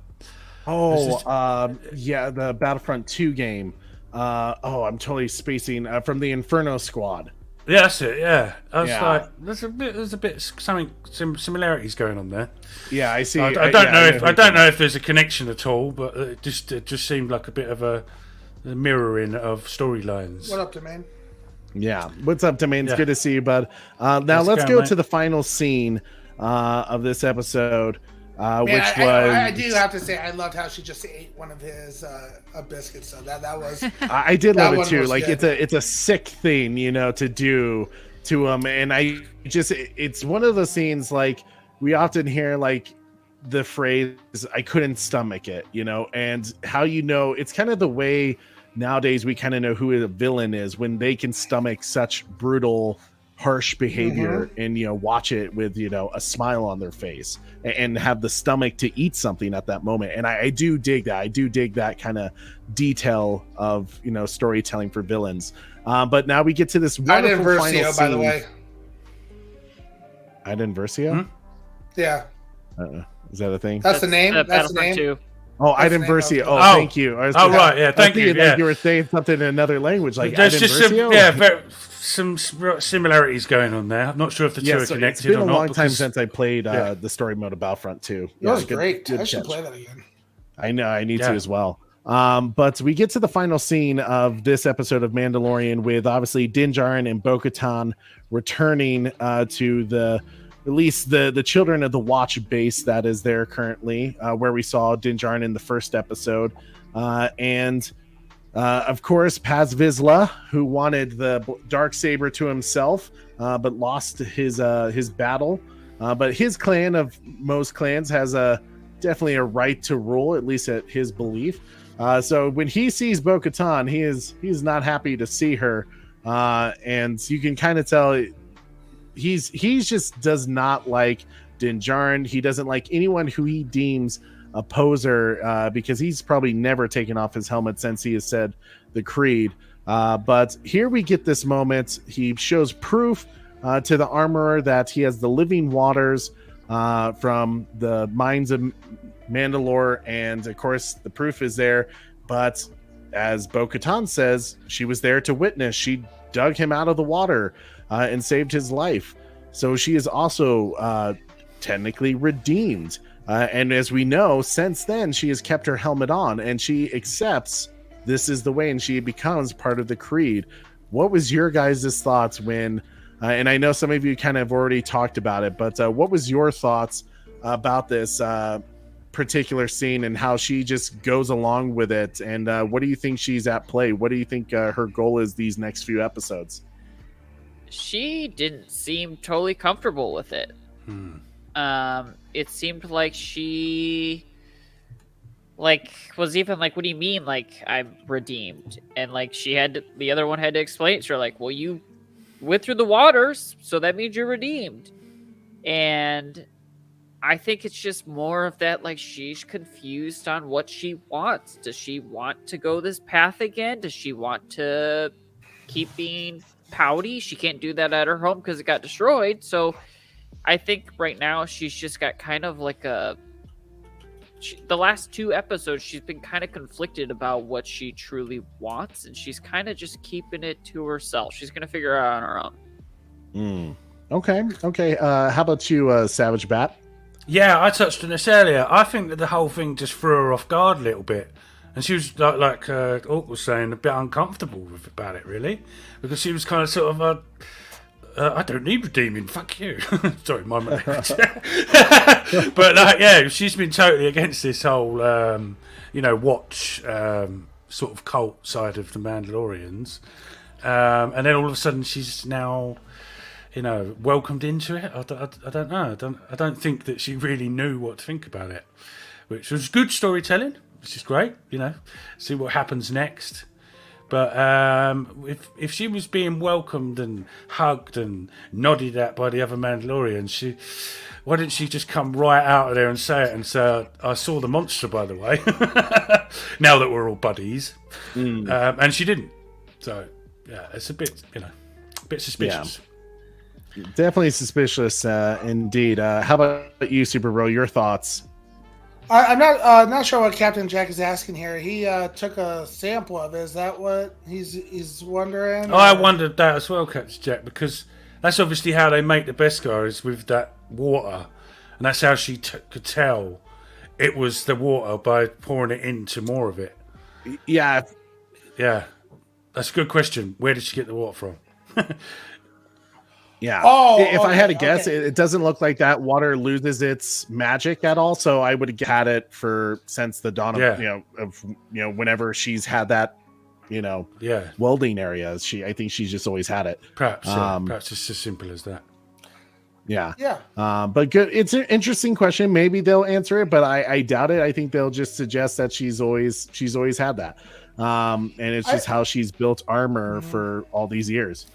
The Battlefront 2 game. I'm totally spacing from the Inferno Squad. Yeah, that's it. Yeah, I was like, there's a bit something similarities going on there. Yeah, I see. I don't know if there's a connection at all, but it just seemed like a bit of a mirroring of storylines. What up, Domain? Yeah, what's up, Domain? It's good to see you, bud. Now let's go to the final scene of this episode, I do have to say I loved how she just ate one of his biscuits. So that was I did love it too. Like good. it's a sick thing, to do to him, and it's one of those scenes like we often hear like the phrase "I couldn't stomach it," and how it's kind of the way nowadays we kind of know who a villain is when they can stomach such brutal, harsh behavior and watch it with a smile on their face and have the stomach to eat something at that moment. And I do dig that. I do dig that kind of detail of storytelling for villains. But now we get to this wonderful final scene. By the way, Iden Versio? Yeah. Is that a thing? That's the name. That's the name. Too. Oh, Iden Versio. Oh, thank you. Right. Yeah, thank you. Like you were saying something in another language, like there's Iden just Versio? some similarities going on there. I'm not sure if the two are connected or not. It's been a long time since I played the story mode of Battlefront 2. That was great. I should play that again. I know. I need to as well. But we get to the final scene of this episode of Mandalorian with obviously Din Djarin and Bo-Katan returning to at least the Children of the Watch base that is there currently, where we saw Din Djarin in the first episode. And of course, Paz Vizsla, who wanted the Darksaber to himself, but lost his battle. But his clan of most clans has definitely a right to rule, at least at his belief. So when he sees Bo-Katan, he's not happy to see her. And you can kind of tell he's just does not like Din Djarin. He doesn't like anyone who he deems a poser, because he's probably never taken off his helmet since he has said the creed. But here we get this moment. He shows proof to the armorer that he has the living waters from the mines of Mandalore, and of course the proof is there. But as Bo-Katan says, she was there to witness. She dug him out of the water and saved his life. So she is also technically redeemed. And as we know, since then, she has kept her helmet on and she accepts this is the way, and she becomes part of the creed. What was your guys' thoughts when, and I know some of you kind of already talked about it, but what was your thoughts about this particular scene and how she just goes along with it? And what do you think she's at play? What do you think her goal is these next few episodes? She didn't seem totally comfortable with it. It seemed like she was even like, what do you mean, like, I'm redeemed? And like the other one had to explain it to her, like, well, you went through the waters, so that means you're redeemed. And I think it's just more of that, like, she's confused on what she wants. Does she want to go this path again? Does she want to keep being pouty? She can't do that at her home because it got destroyed. So I think right now she's just got kind of like the last two episodes, she's been kind of conflicted about what she truly wants, and she's kind of just keeping it to herself. She's going to figure it out on her own. Okay. How about you, Savage Bat? Yeah, I touched on this earlier. I think that the whole thing just threw her off guard a little bit. And she was, like Orc was saying, a bit uncomfortable about it, really. Because she was kind of sort of, I don't need redeeming, fuck you. Sorry, my language. But, yeah, she's been totally against this whole, watch sort of cult side of the Mandalorians. And then all of a sudden she's now, welcomed into it. I don't know. I don't think that she really knew what to think about it, which was good storytelling, which is great, see what happens next. But if she was being welcomed and hugged and nodded at by the other Mandalorians, why didn't she just come right out of there and say it and say, I saw the monster, by the way, now that we're all buddies. And she didn't. So, yeah, it's a bit suspicious. Yeah. Definitely suspicious, indeed. How about you, Super Bro? Your thoughts? I'm not sure what Captain Jack is asking here. He took a sample of it. Is that what he's wondering? I wondered that as well, Captain Jack, because that's obviously how they make the Beskar, is with that water, and that's how she could tell it was the water by pouring it into more of it. Yeah, that's a good question. Where did she get the water from? Yeah. If I had to guess, it doesn't look like that water loses its magic at all. So I would have had it since the dawn of, whenever she's had that welding area. I think she's just always had it. Perhaps it's as simple as that. Yeah. But good. It's an interesting question. Maybe they'll answer it, but I doubt it. I think they'll just suggest that she's always had that. And it's just how she's built armor for all these years.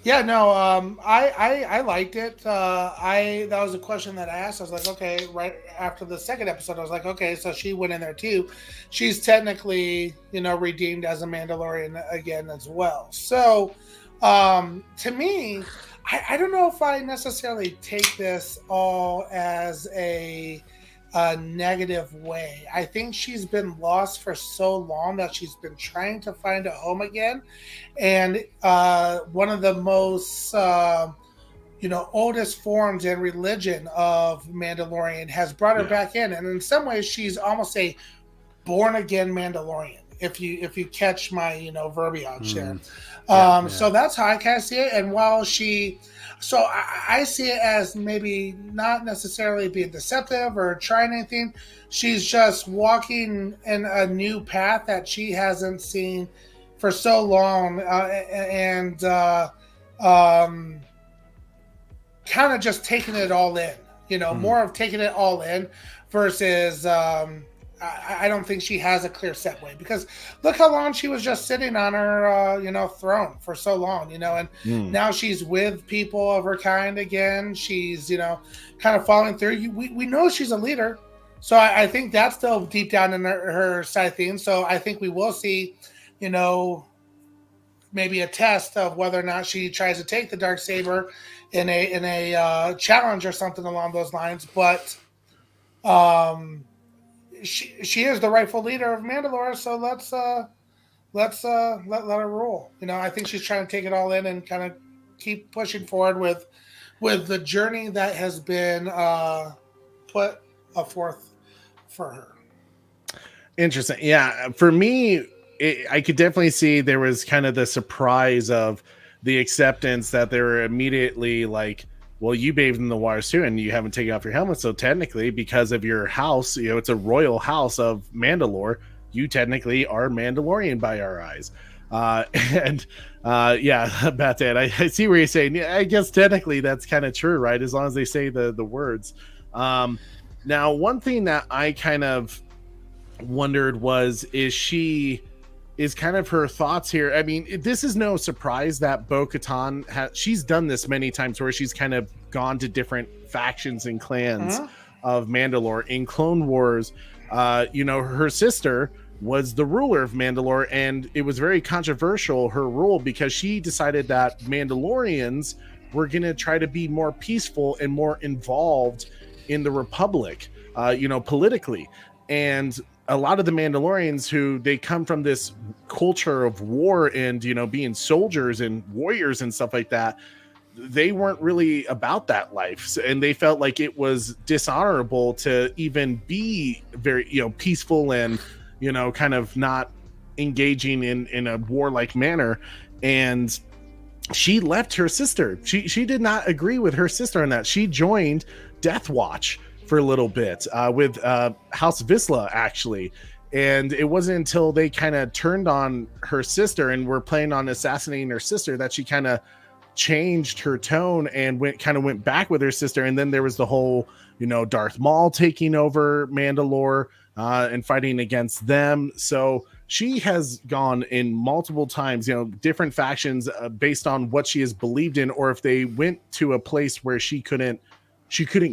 Yeah, no, I liked it. That was a question that I asked. I was like, okay, right after the second episode, I was like, okay, so she went in there too. She's technically, redeemed as a Mandalorian again as well. So, to me, I don't know if I necessarily take this all as a negative way. I think she's been lost for so long that she's been trying to find a home again. And one of the most, oldest forms and religion of Mandalorian has brought her back in. And in some ways, she's almost a born again Mandalorian. If you catch my, verbiage there. So that's how I kind of see it. And while I see it as maybe not necessarily being deceptive or trying anything. She's just walking in a new path that she hasn't seen for so long, and kind of just taking it all in. More of taking it all in versus. I don't think she has a clear set way, because look how long she was just sitting on her, throne for so long, and now she's with people of her kind again. She's, kind of following through. We know she's a leader. So I think that's still deep down in her side of things. So I think we will see, maybe a test of whether or not she tries to take the Darksaber in a challenge or something along those lines. But, she is the rightful leader of Mandalore, so let's let her roll. I think she's trying to take it all in and kind of keep pushing forward with the journey that has been put forth for her. Interesting. Yeah, for me, I could definitely see there was kind of the surprise of the acceptance that they were immediately like, well, you bathed in the waters too, and you haven't taken off your helmet. So technically, because of your house, it's a royal house of Mandalore, you technically are Mandalorian by our eyes. Bat Dad, I see where you're saying. Yeah, I guess technically that's kind of true, right? As long as they say the words. Now, one thing that I kind of wondered is kind of her thoughts here. I mean, this is no surprise that Bo-Katan she's done this many times where she's kind of gone to different factions and clans of Mandalore. In Clone Wars, her sister was the ruler of Mandalore, and it was very controversial, her rule, because she decided that Mandalorians were going to try to be more peaceful and more involved in the Republic, politically. And a lot of the Mandalorians who they come from this culture of war and, being soldiers and warriors and stuff like that, they weren't really about that life. And they felt like it was dishonorable to even be very, peaceful and, kind of not engaging in a warlike manner. And she left her sister. She did not agree with her sister on that. She joined Death Watch for a little bit with House Vizsla, actually. And it wasn't until they kind of turned on her sister and were planning on assassinating her sister that she kind of changed her tone and went back with her sister. And then there was the whole, Darth Maul taking over Mandalore and fighting against them. So she has gone in multiple times, different factions based on what she has believed in, or if they went to a place where she couldn't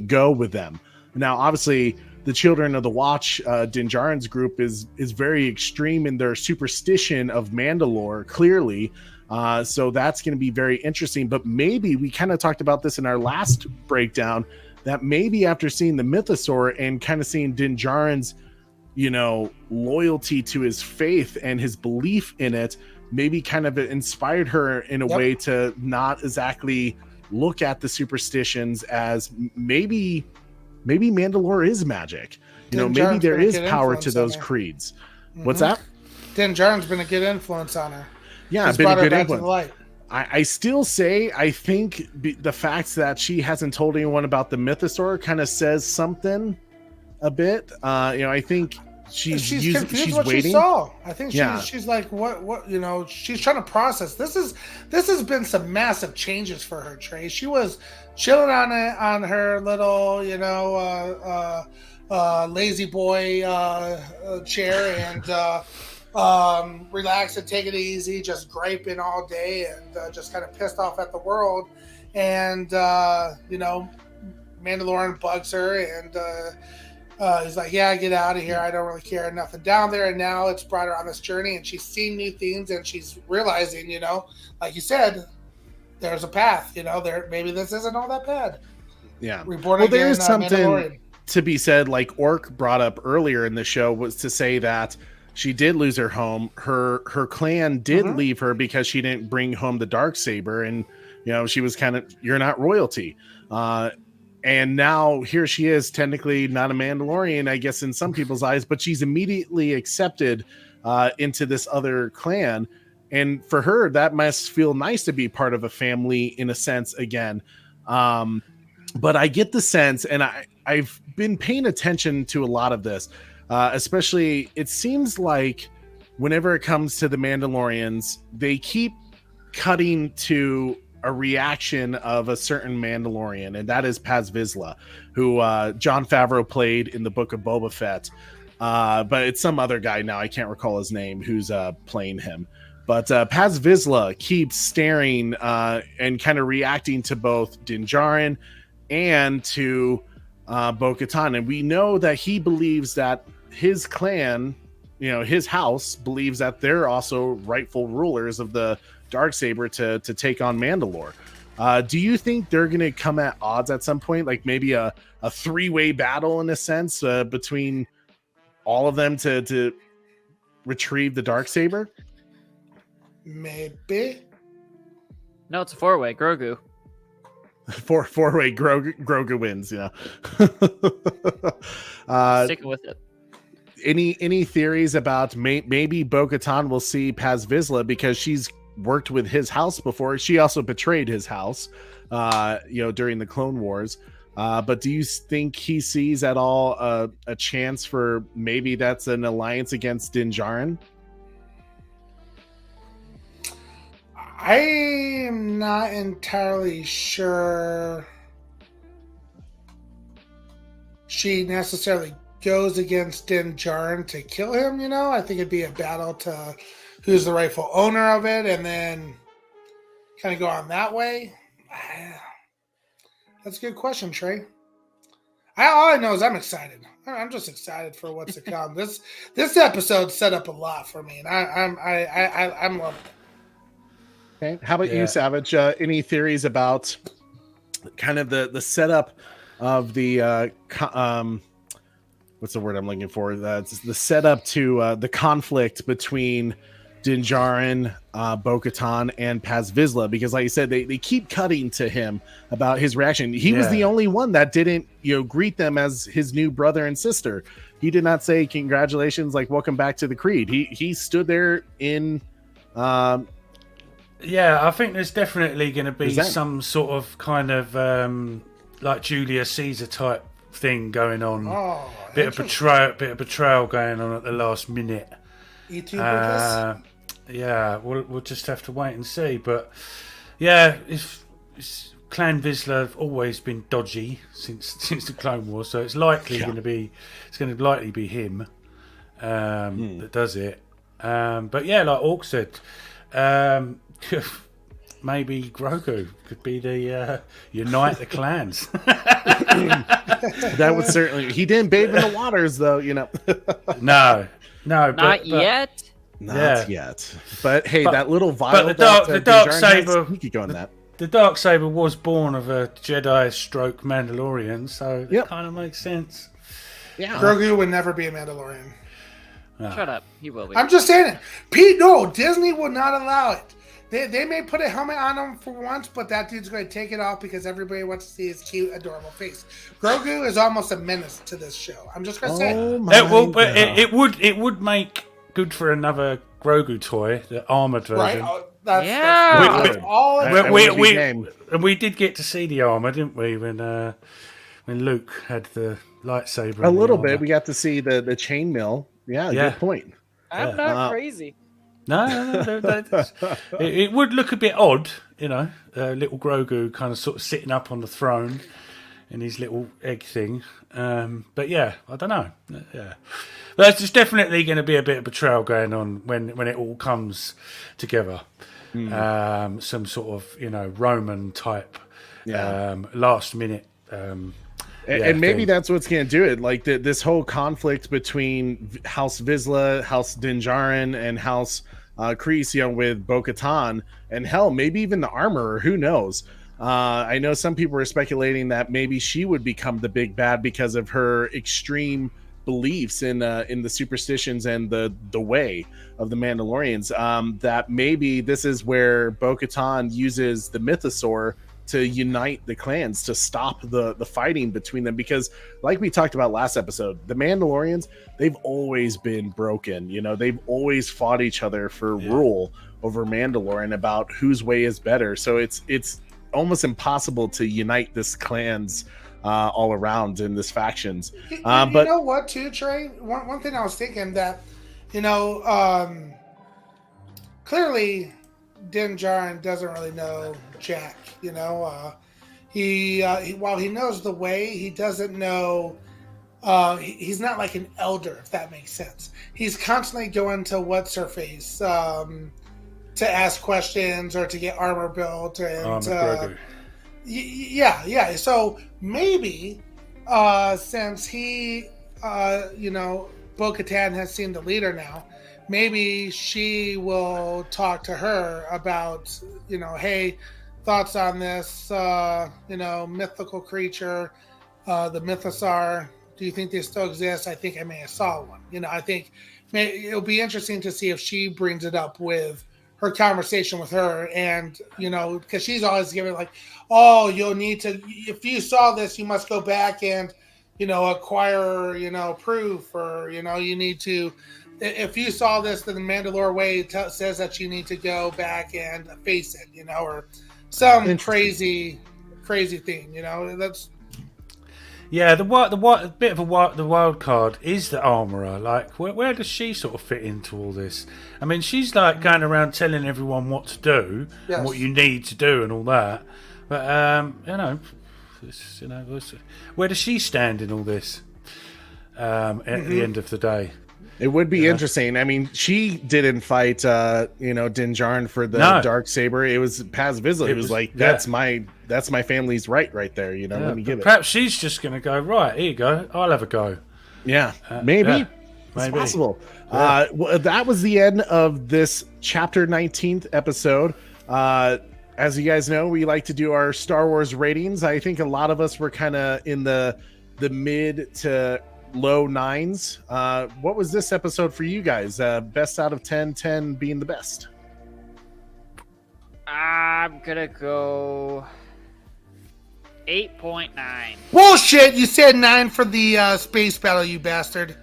go with them. Now, obviously, the Children of the Watch, Din Djarin's group, is very extreme in their superstition of Mandalore, clearly. So that's going to be very interesting. But maybe we kind of talked about this in our last breakdown, that maybe after seeing the Mythosaur and kind of seeing Din Djarin's, loyalty to his faith and his belief in it, maybe kind of inspired her in a way to not exactly look at the superstitions as maybe Mandalore is magic. Maybe there is power to those creeds. Mm-hmm. What's that? Din Djarin's been a good influence on her. Yeah, it's been a good influence. I still say, I think the fact that she hasn't told anyone about the Mythosaur kind of says something a bit. I think she's confused what waiting. she saw. I think she's like, what, she's trying to process. This has been some massive changes for her, Trey. She was chilling on her little, lazy boy chair and relax and take it easy, just griping all day and just kind of pissed off at the world. And, Mandalorian bugs her and he's like, yeah, get out of here. I don't really care. Nothing down there. And now it's brought her on this journey and she's seen new things and she's realizing, like you said, there's a path, there, maybe this isn't all that bad. Yeah. Reborn again, there is something to be said, like Orc brought up earlier in the show, was to say that she did lose her home. Her clan did leave her because she didn't bring home the Darksaber. And, she was kind of, you're not royalty. And now here she is, technically not a Mandalorian, I guess, in some people's eyes, but she's immediately accepted into this other clan. And for her, that must feel nice to be part of a family in a sense again. But I get the sense, and I've been paying attention to a lot of this, especially it seems like whenever it comes to the Mandalorians, they keep cutting to a reaction of a certain Mandalorian, and that is Paz Vizsla, who Jon Favreau played in the Book of Boba Fett. But it's some other guy now, I can't recall his name, who's playing him. But Paz Vizsla keeps staring and kind of reacting to both Din Djarin and to Bo-Katan. And we know that he believes that his clan, his house, believes that they're also rightful rulers of the Darksaber to take on Mandalore. Do you think they're going to come at odds at some point, like maybe a three-way battle in a sense between all of them to retrieve the Darksaber? Maybe. No, it's a four-way. Grogu. Four-way Grogu wins. Sticking with it. Any theories about maybe Bo-Katan will see Paz Vizsla because she's worked with his house before. She also betrayed his house, during the Clone Wars. But do you think he sees at all a chance for maybe that's an alliance against Din Djarin? I am not entirely sure she necessarily goes against Din Djarin to kill him, I think it'd be a battle to who's the rightful owner of it, and then kind of go on that way. That's a good question, Trey. All I know is I'm excited. I'm just excited for what's to come. This episode set up a lot for me, and I'm loving it. Okay. How about you, Savage? Any theories about kind of the setup of the what's the word I'm looking for? The setup to the conflict between Din Djarin, Bo-Katan, and Paz Vizsla, because like you said, they keep cutting to him about his reaction. He was the only one that didn't, greet them as his new brother and sister. He did not say congratulations, like welcome back to the Creed. He stood there in I think there's definitely going to be some sort of kind of like Julius Caesar type thing going on. Bit of betrayal going on at the last minute. We'll just have to wait and see. But if Clan Vizsla have always been dodgy since the Clone Wars, so it's likely going to likely be him that does it. But like Orc said, maybe Grogu could be the unite the clans. That would certainly. He didn't bathe in the waters, though. No, not yet. Not yet. But hey, that little vial. But the Darksaber. He could go on that. The Darksaber was born of a Jedi stroke Mandalorian, so it kind of makes sense. Yeah, Grogu would never be a Mandalorian. No. Shut up. He will be. I'm just saying it. No, Disney will not allow it. They may put a helmet on him for once, but that dude's going to take it off because everybody wants to see his cute, adorable face. Grogu is almost a menace to this show. I'm just going to say it would make good for another Grogu toy, the armored version. Right? We did get to see the armor, didn't we? When Luke had the lightsaber. A and the little armor. bit. We got to see the chainmail. Yeah, Yeah. good point. I'm not crazy. No, it would look a bit odd, little Grogu kind of sort of sitting up on the throne in his little egg thing. But yeah, I don't know. Yeah, but there's definitely going to be a bit of betrayal going on when it all comes together. Some sort of Roman type last minute. And maybe that's what's going to do it. Like this whole conflict between House Vizsla, House Din Djarin, and House Kreese, with Bo-Katan, and hell, maybe even the Armorer. Who knows? I know some people are speculating that maybe she would become the big bad because of her extreme beliefs in the superstitions and the way of the Mandalorians. That maybe this is where Bo-Katan uses the Mythosaur to unite the clans, to stop the fighting between them, because like we talked about last episode, the Mandalorians, they've always been broken. They've always fought each other for rule over Mandalore and about whose way is better. So it's almost impossible to unite this clans all around in this factions. But you know what too, Trey? One thing I was thinking that clearly Din Djarin doesn't really know Jack. He while he knows the way, he doesn't know. He's not like an elder, if that makes sense. He's constantly going to what's her face to ask questions or to get armor built, and yeah. So maybe since he, Bo-Katan has seen the leader now, maybe she will talk to her about, hey, thoughts on this, mythical creature, the Mythosaur. Do you think they still exist? I think I may have saw one. I think it'll be interesting to see if she brings it up with her conversation with her, and because she's always giving like, oh, you'll need to, if you saw this, you must go back and acquire proof, or you need to. If you saw this, then the Mandalore way says that you need to go back and face it, or some crazy thing, That's the bit of the wild card is the Armorer. Like, where does she sort of fit into all this? I mean, she's like going around telling everyone what to do, and what you need to do, and all that. But where does she stand in all this? At the end of the day. It would be interesting. I mean, she didn't fight, Din Djarin for the dark saber. It was Paz Vizsla. It was like, that's my family's right there. Let me give it. Perhaps she's just going to go, right, here you go. I'll have a go. Yeah, maybe. It's possible. Yeah. That was the end of this chapter 19th episode. As you guys know, we like to do our Star Wars ratings. I think a lot of us were kind of in the mid to low 9s. What was this episode for you guys? Best out of 10 being the best. I'm gonna go 8.9. Bullshit! You said 9 for the space battle, you bastard.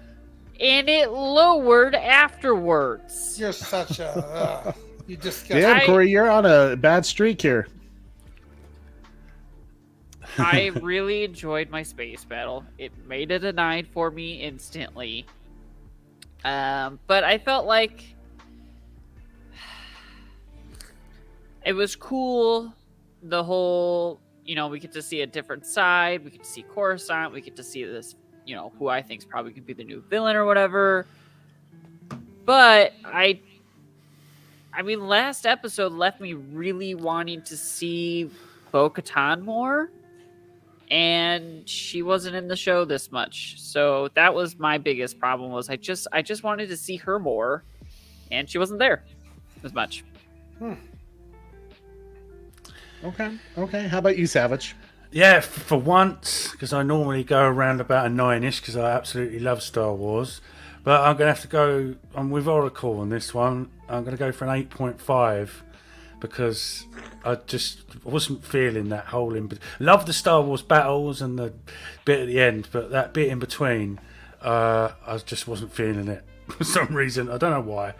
And it lowered afterwards. You're such a you just damn, Corey, you're on a bad streak here. I really enjoyed my space battle. It made it a 9 for me instantly. But I felt like it was cool. The whole, we get to see a different side. We get to see Coruscant. We get to see this, who I think is probably going to be the new villain or whatever. But I mean, last episode left me really wanting to see Bo-Katan more. And she wasn't in the show this much, so that was my biggest problem. Was I just wanted to see her more, and she wasn't there as much. Okay. How about you, Savage? Yeah, for once, because I normally go around about a 9-ish, because I absolutely love Star Wars. But I'm going to have to go with Oracle on this one. I'm going to go for an 8.5. Because I just wasn't feeling that whole love the Star Wars battles and the bit at the end, but that bit in between, I just wasn't feeling it for some reason. I don't know why,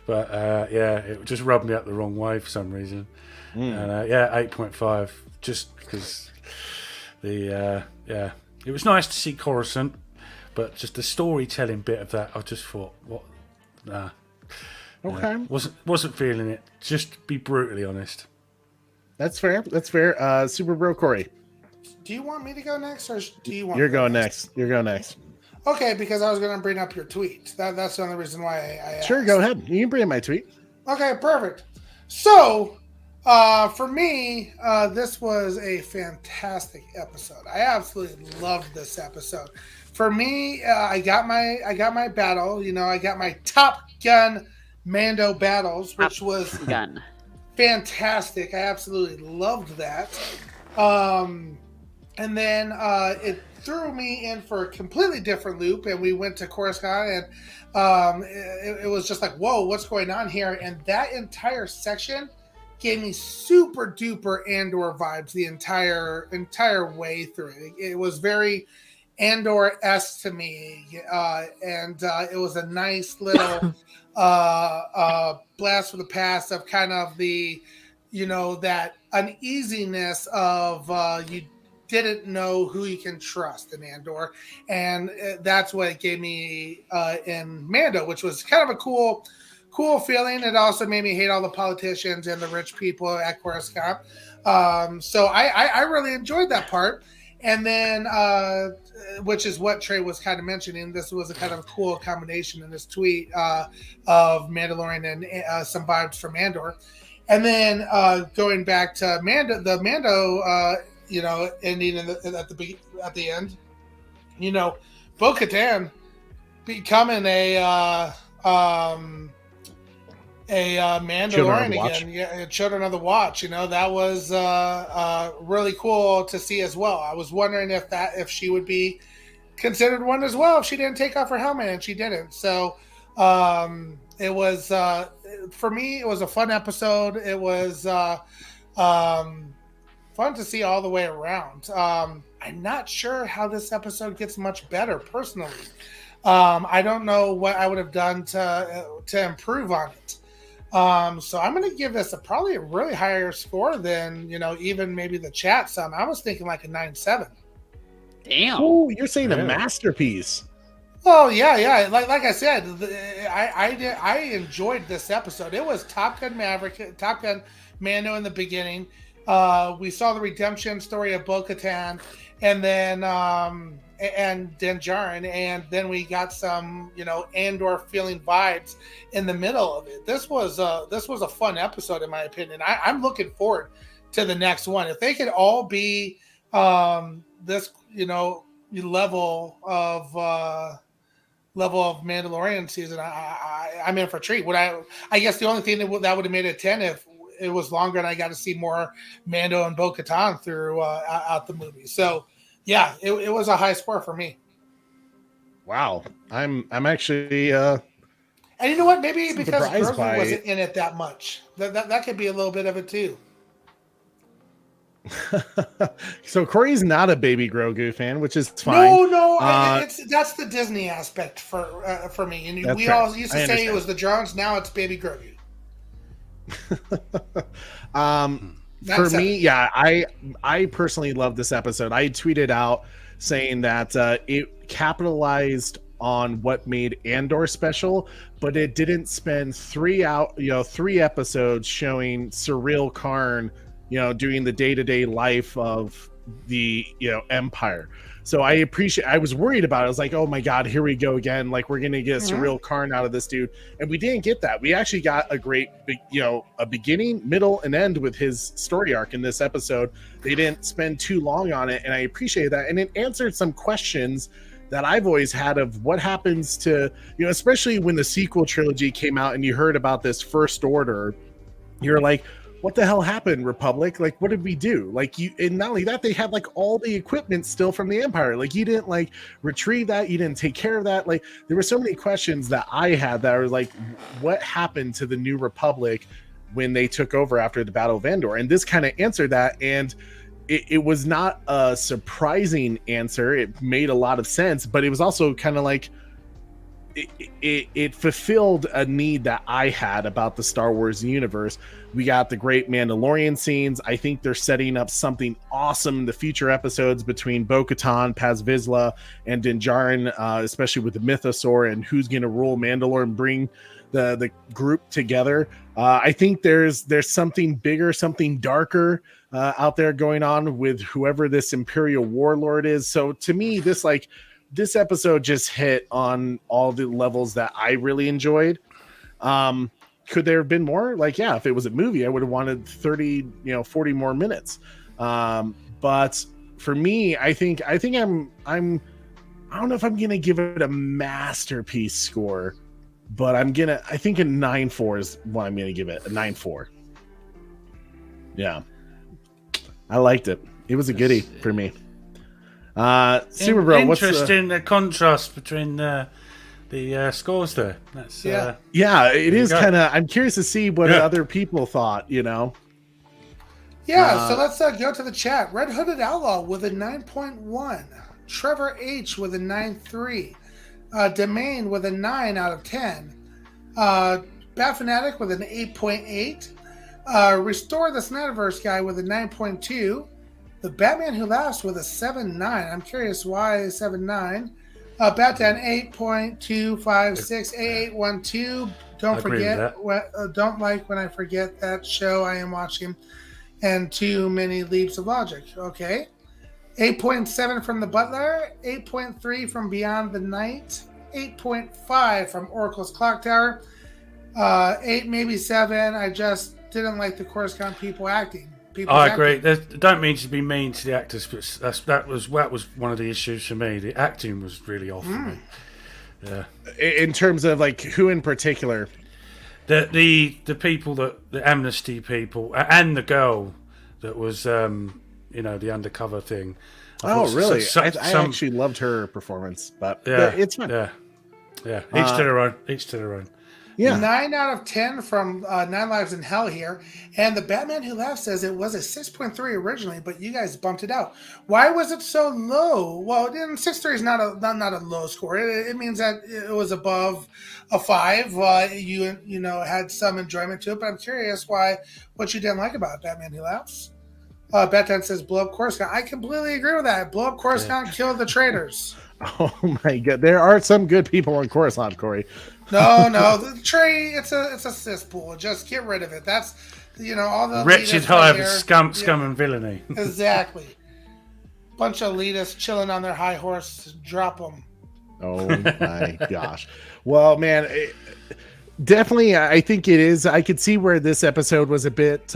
but it just rubbed me up the wrong way for some reason. And 8.5, just because the It was nice to see Coruscant, but just the storytelling bit of that, I just thought, what? Nah. Okay. Wasn't feeling it. Just be brutally honest. That's fair. That's fair. Super Bro Corey. Do you want me to go next, or do you want? You're going next. You're going next. Okay, because I was going to bring up your tweet. That's the only reason why I asked. Sure, go ahead. You can bring up my tweet. Okay, perfect. So, for me, this was a fantastic episode. I absolutely loved this episode. For me, I got my battle. You know, I got my Top Gun Mando battles, which was fantastic. I absolutely loved that. And then it threw me in for a completely different loop, and we went to Coruscant, and it was just like, whoa, what's going on here? And that entire section gave me super duper Andor vibes the entire way through it. It was very Andor-esque to me, and it was a nice little blast from the past of kind of the, you know, that uneasiness of you didn't know who you can trust in Andor, and that's what it gave me in Mando, which was kind of a cool feeling. It also made me hate all the politicians and the rich people at Coruscant. So I really enjoyed that part. And then, which is what Trey was kind of mentioning, this was a kind of cool combination in this tweet of Mandalorian and some vibes from Andor. And then going back to Mando, you know, ending at the end, you know, Bo-Katan becoming a Mandalorian again, yeah, Children of the Watch. You know, that was really cool to see as well. I was wondering if she would be considered one as well if she didn't take off her helmet, and she didn't. So it was for me, it was a fun episode. It was fun to see all the way around. I'm not sure how this episode gets much better personally. I don't know what I would have done to improve on it. So I'm going to give this probably a really higher score than, you know, even maybe the chat. Some I was thinking like a 9.7. Damn. Oh, you're saying a masterpiece. Oh yeah. Like I said, I enjoyed this episode. It was Top Gun Maverick, Top Gun Mando in the beginning. We saw the redemption story of Bo-Katan, and then and Din Djarin, and then we got some, you know, Andor feeling vibes in the middle of it. This was a fun episode in my opinion. I'm looking forward to the next one. If they could all be this, you know, level of Mandalorian season, I'm in for a treat. I guess the only thing that would have made it 10 if it was longer and I got to see more Mando and Bo-Katan throughout the movie. So yeah, it was a high score for me. Wow. I'm actually and you know what? Maybe because Grogu wasn't in it that much. That could be a little bit of it too. So Corey's not a baby Grogu fan, which is fine. No, that's the Disney aspect for me. And we all used to say it was the drones. Now it's baby Grogu. For me, yeah, I personally love this episode. I tweeted out saying that it capitalized on what made Andor special, but it didn't spend 3 episodes showing Surreal Karn, you know, doing the day-to-day life of the, you know, Empire. So I was worried about it. I was like, oh my God, here we go again. Like, we're going to get Surreal Karn out of this dude. And we didn't get that. We actually got a great, you know, a beginning, middle, and end with his story arc in this episode. They didn't spend too long on it. And I appreciate that. And it answered some questions that I've always had of what happens to, you know, especially when the sequel trilogy came out and you heard about this First Order, you're like, what the hell happened, Republic? Like, what did we do? Like, and not only that, they had like all the equipment still from the Empire. Like, you didn't like retrieve that. You didn't take care of that. Like, there were so many questions that I had that were like, what happened to the New Republic when they took over after the Battle of Endor? And this kind of answered that. And it was not a surprising answer. It made a lot of sense, but it was also kind of like, it fulfilled a need that I had about the Star Wars universe. We got the great Mandalorian scenes. I think they're setting up something awesome in the future episodes between Bo-Katan, Paz Vizsla, and Din Djarin, especially with the Mythosaur and who's going to rule Mandalore and bring the group together. I think there's something bigger, something darker out there going on with whoever this Imperial warlord is. So to me, this episode just hit on all the levels that I really enjoyed. Could there have been more? Like, yeah, if it was a movie, I would have wanted 30, 40 more minutes. But for me, I think I don't know if I'm going to give it a masterpiece score, but I think a 9.4 is what I'm going to give it, a 9.4. Yeah. I liked it. It was a goodie for me. Super Bro, interesting the contrast between the scores there. That's it is kind of. I'm curious to see what other people thought. Yeah, so let's go to the chat. Red Hooded Outlaw with a 9.1. Trevor H with a 9.3. Domain with a 9 out of 10. Bat Fanatic with an 8.8. Restore the Snyderverse guy with a 9.2. The Batman Who Laughs with a 7.9. I'm curious why 7.9. Batman 8.256. A812. Don't forget. Don't like when I forget that show I am watching. And too many leaps of logic. Okay. 8.7 from The Butler. 8.3 from Beyond the Night. 8.5 from Oracle's Clock Tower. 8, maybe 7. I just didn't like the Coruscant people acting. I agree. Don't mean to be mean to the actors, but that was one of the issues for me. The acting was really off for me. Yeah. In terms of like who in particular, the people the Amnesty people and the girl that was the undercover thing. Really? I actually loved her performance, but it's fine. Yeah. Each to their own. Yeah. 9 out of 10 from 9 Lives in Hell here. And the Batman Who Laughs says it was a 6.3 originally, but you guys bumped it out. Why was it so low? Well, 6.3 is not a low score. It means that it was above a 5. You had some enjoyment to it, but I'm curious what you didn't like about Batman Who Laughs. Batman says blow up Coruscant. I completely agree with that. Blow up Coruscant, kill the traitors. Oh my God. There are some good people on Coruscant, Corey. No, the tree, it's a cesspool. Just get rid of it. That's, all the wretched hive of scum and villainy. Exactly. Bunch of elitists chilling on their high horse. Drop them. Oh my gosh. Well, man, definitely, I think it is. I could see where this episode was a bit,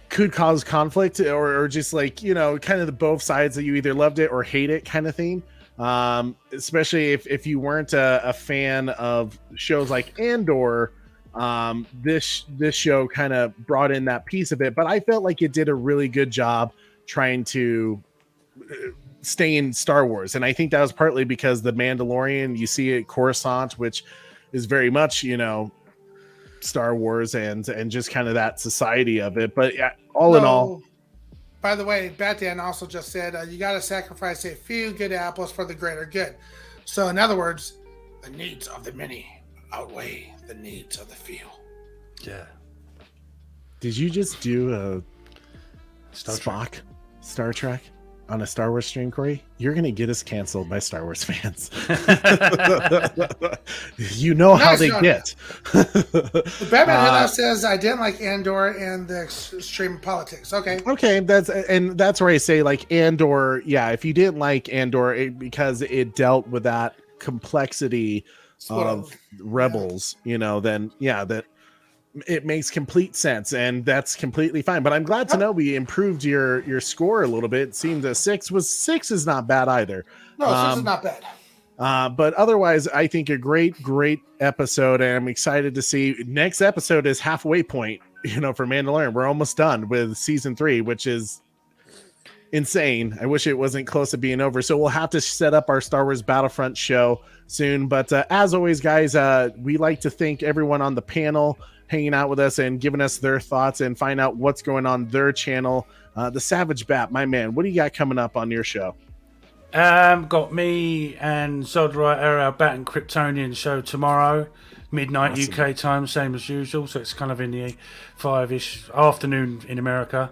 could cause conflict or just like, kind of the both sides that you either loved it or hate it kind of thing. Especially if you weren't a fan of shows like Andor, this show kind of brought in that piece of it, but I felt like it did a really good job trying to stay in Star Wars. And I think that was partly because the Mandalorian, you see it Coruscant, which is very much, Star Wars and just kind of that society of it. But all in all, by the way, Batman also just said you got to sacrifice a few good apples for the greater good. So, in other words, the needs of the many outweigh the needs of the few. Yeah. Did you just do a Star Trek on a Star Wars stream, Corey? You're going to get us canceled by Star Wars fans. You know how they get. The Batman Who says, I didn't like Andor and the extreme politics. Okay, that's where I say, like, Andor, if you didn't like Andor because it dealt with that complexity of rebels, then that it makes complete sense, and that's completely fine. But I'm glad to know we improved your score a little bit. It seemed a 6 is not bad either. No, 6 is not bad. But otherwise, I think a great episode, and I'm excited to see next episode is halfway point, for Mandalorian. We're almost done with season 3, which is insane. I wish it wasn't close to being over. So we'll have to set up our Star Wars Battlefront show soon. But as always, guys, we like to thank everyone on the panel hanging out with us and giving us their thoughts and find out what's going on their channel. The Savage Bat, my man, what do you got coming up on your show? Got me and Zodwriter, our Bat and Kryptonian show tomorrow, midnight UK time, same as usual. So it's kind of in the 5-ish afternoon in America.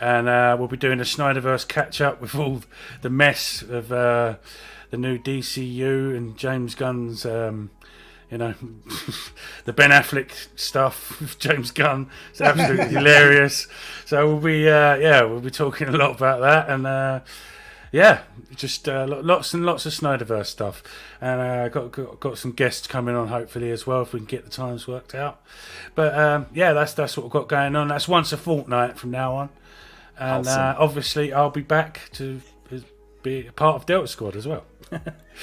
And we'll be doing a Snyderverse catch-up with all the mess of the new DCU and James Gunn's, the Ben Affleck stuff with James Gunn. It's absolutely hilarious. So we'll be talking a lot about that. And just lots and lots of Snyderverse stuff. And got some guests coming on hopefully as well if we can get the times worked out. But that's what we've got going on. That's once a fortnight from now on. And obviously, I'll be back to be a part of Delta Squad as well.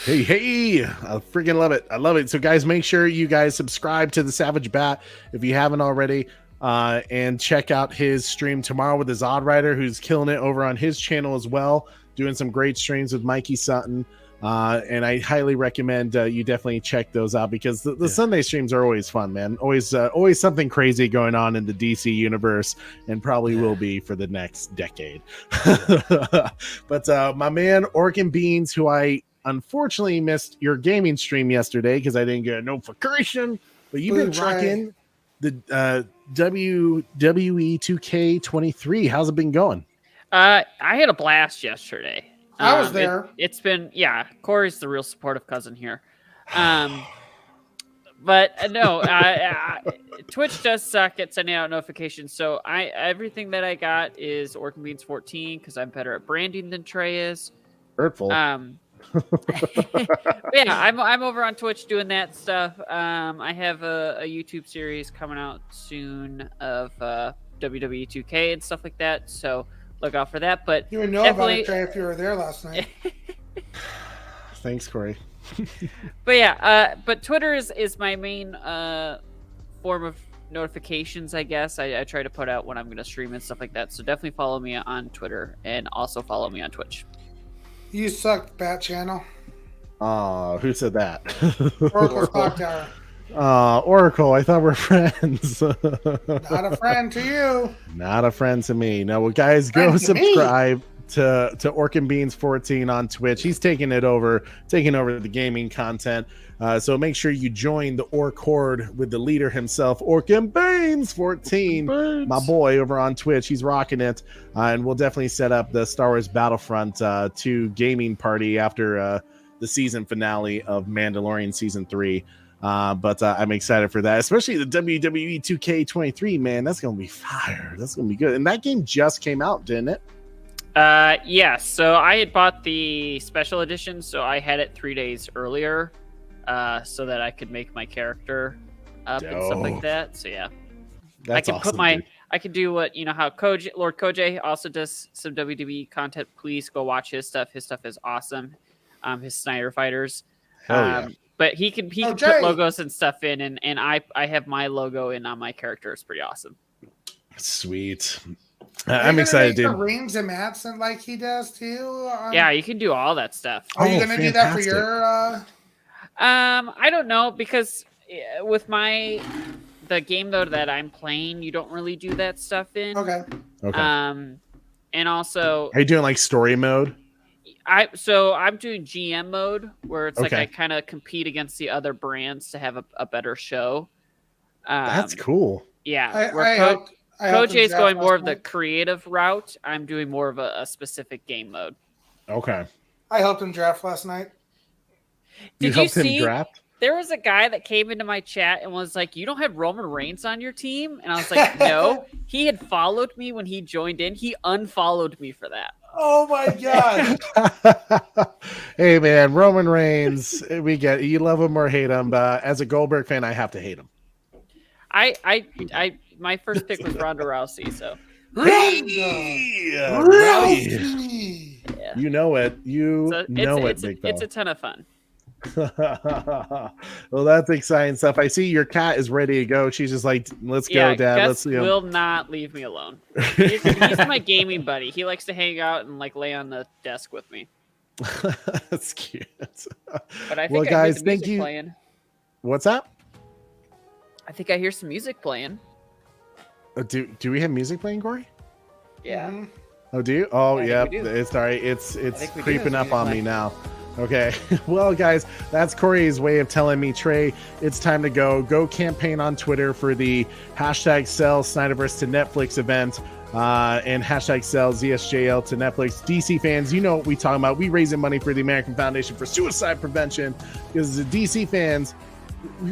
Hey, I freaking love it. I love it. So, guys, make sure you guys subscribe to the Savage Bat if you haven't already. And check out his stream tomorrow with his Oddwriter, who's killing it over on his channel as well, doing some great streams with Mikey Sutton. And I highly recommend you definitely check those out because the Sunday streams are always fun, man. Always something crazy going on in the DC universe, and probably will be for the next decade. But my man Orc and Beans, who I unfortunately missed your gaming stream yesterday because I didn't get a notification, but you've been rocking the WWE 2K23. How's it been going? I had a blast yesterday. I was there. It's been, Corey's the real supportive cousin here. But no, Twitch does suck at sending out notifications. So everything that I got is Orc and Beans 14 because I'm better at branding than Trey is. Hurtful. I'm over on Twitch doing that stuff. I have a YouTube series coming out soon of WWE 2K and stuff like that. So look out for that. But you would know about it, Trey, if you were there last night. Thanks, Corey. But but Twitter is my main form of notifications, I guess. I try to put out when I'm going to stream and stuff like that. So definitely follow me on Twitter and also follow me on Twitch. You suck, Bat Channel. Who said that? Oracle Clock Tower. Oracle, I thought we're friends. Not a friend to you. Not a friend to me. No, well, guys, go subscribe to Orc and Beans 14 on Twitch. He's taking over the gaming content. So make sure you join the Orc Horde with the leader himself, Orc and Beans 14, my boy over on Twitch. He's rocking it. And we'll definitely set up the Star Wars Battlefront 2 gaming party after the season finale of Mandalorian Season 3. But I'm excited for that, especially the WWE 2K23, man. That's going to be fire. That's going to be good. And that game just came out, didn't it? Yes. So I had bought the special edition, so I had it 3 days earlier, so that I could make my character up and stuff like that. So yeah, that's I can awesome, put I can do what, how Lord Koj also does some WWE content. Please go watch his stuff. His stuff is awesome. His Snyder Fighters. But he can put logos and stuff in, and I have my logo in on my character. It's pretty awesome. Sweet. I'm excited, dude. The rings and mats and like he does too. Yeah, you can do all that stuff. Are you gonna do that for your? I don't know, because with the game though that I'm playing, you don't really do that stuff in. Okay. And also, are you doing like story mode? I'm doing GM mode where it's like I kind of compete against the other brands to have a better show. That's cool. Yeah. Koj is going more of the creative route. I'm doing more of a specific game mode. Okay. I helped him draft last night. Did you see him draft? There was a guy that came into my chat and was like, "You don't have Roman Reigns on your team?" And I was like, "No." He had followed me when he joined in. He unfollowed me for that. Oh my god! Hey man, Roman Reigns, we get it. You love him or hate him, but as a Goldberg fan, I have to hate him. My first pick was Ronda Rousey, so. Rousey. Yeah. You know it. It's a ton of fun. Well, that's exciting stuff. I see your cat is ready to go. She's just like, "Let's go, Dad." Gus will not leave me alone. He's my gaming buddy. He likes to hang out and like lay on the desk with me. That's cute. But I think I hear the music playing. What's that? I think I hear some music playing. Do we have music playing, Corey? Yeah. Oh, do you? Oh, Yeah, I yeah. think we do. It's all right. It's think we do. creeping up on Like- me now. Okay. Well, guys, that's Corey's way of telling me, Trey, it's time to go. Go campaign on Twitter for the hashtag sell Snyderverse to Netflix event. And hashtag sell ZSJL to Netflix. DC fans, you know what we talking about. We raising money for the American Foundation for Suicide Prevention because the DC fans,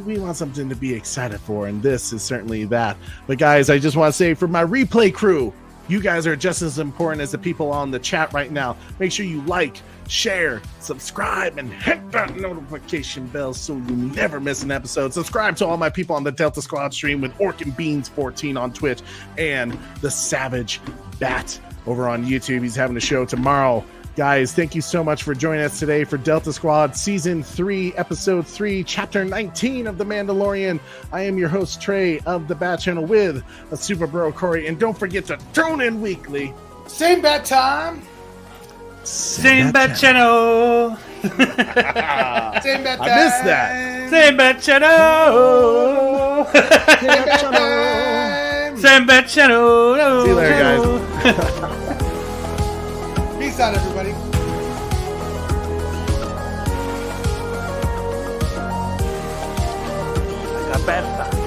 we want something to be excited for, and this is certainly that. But guys, I just want to say for my replay crew, you guys are just as important as the people on the chat right now. Make sure you like, share, subscribe, and hit that notification bell so you never miss an episode. Subscribe to all my people on the Delta Squad stream with Orc and Beans 14 on Twitch and the Savage Bat over on YouTube. He's having a show tomorrow. Guys, thank you so much for joining us today for Delta Squad Season 3, Episode 3, Chapter 19 of The Mandalorian. I am your host, Trey, of the Bat Channel with a Super Bro Corey. And don't forget to tune in weekly. Same bat time. Same Bat Channel. Same bat time. I missed that. Same Bat Channel. Same bat time. Same Bat Channel. See you later, guys. Peace out, everybody. I got bad thoughts.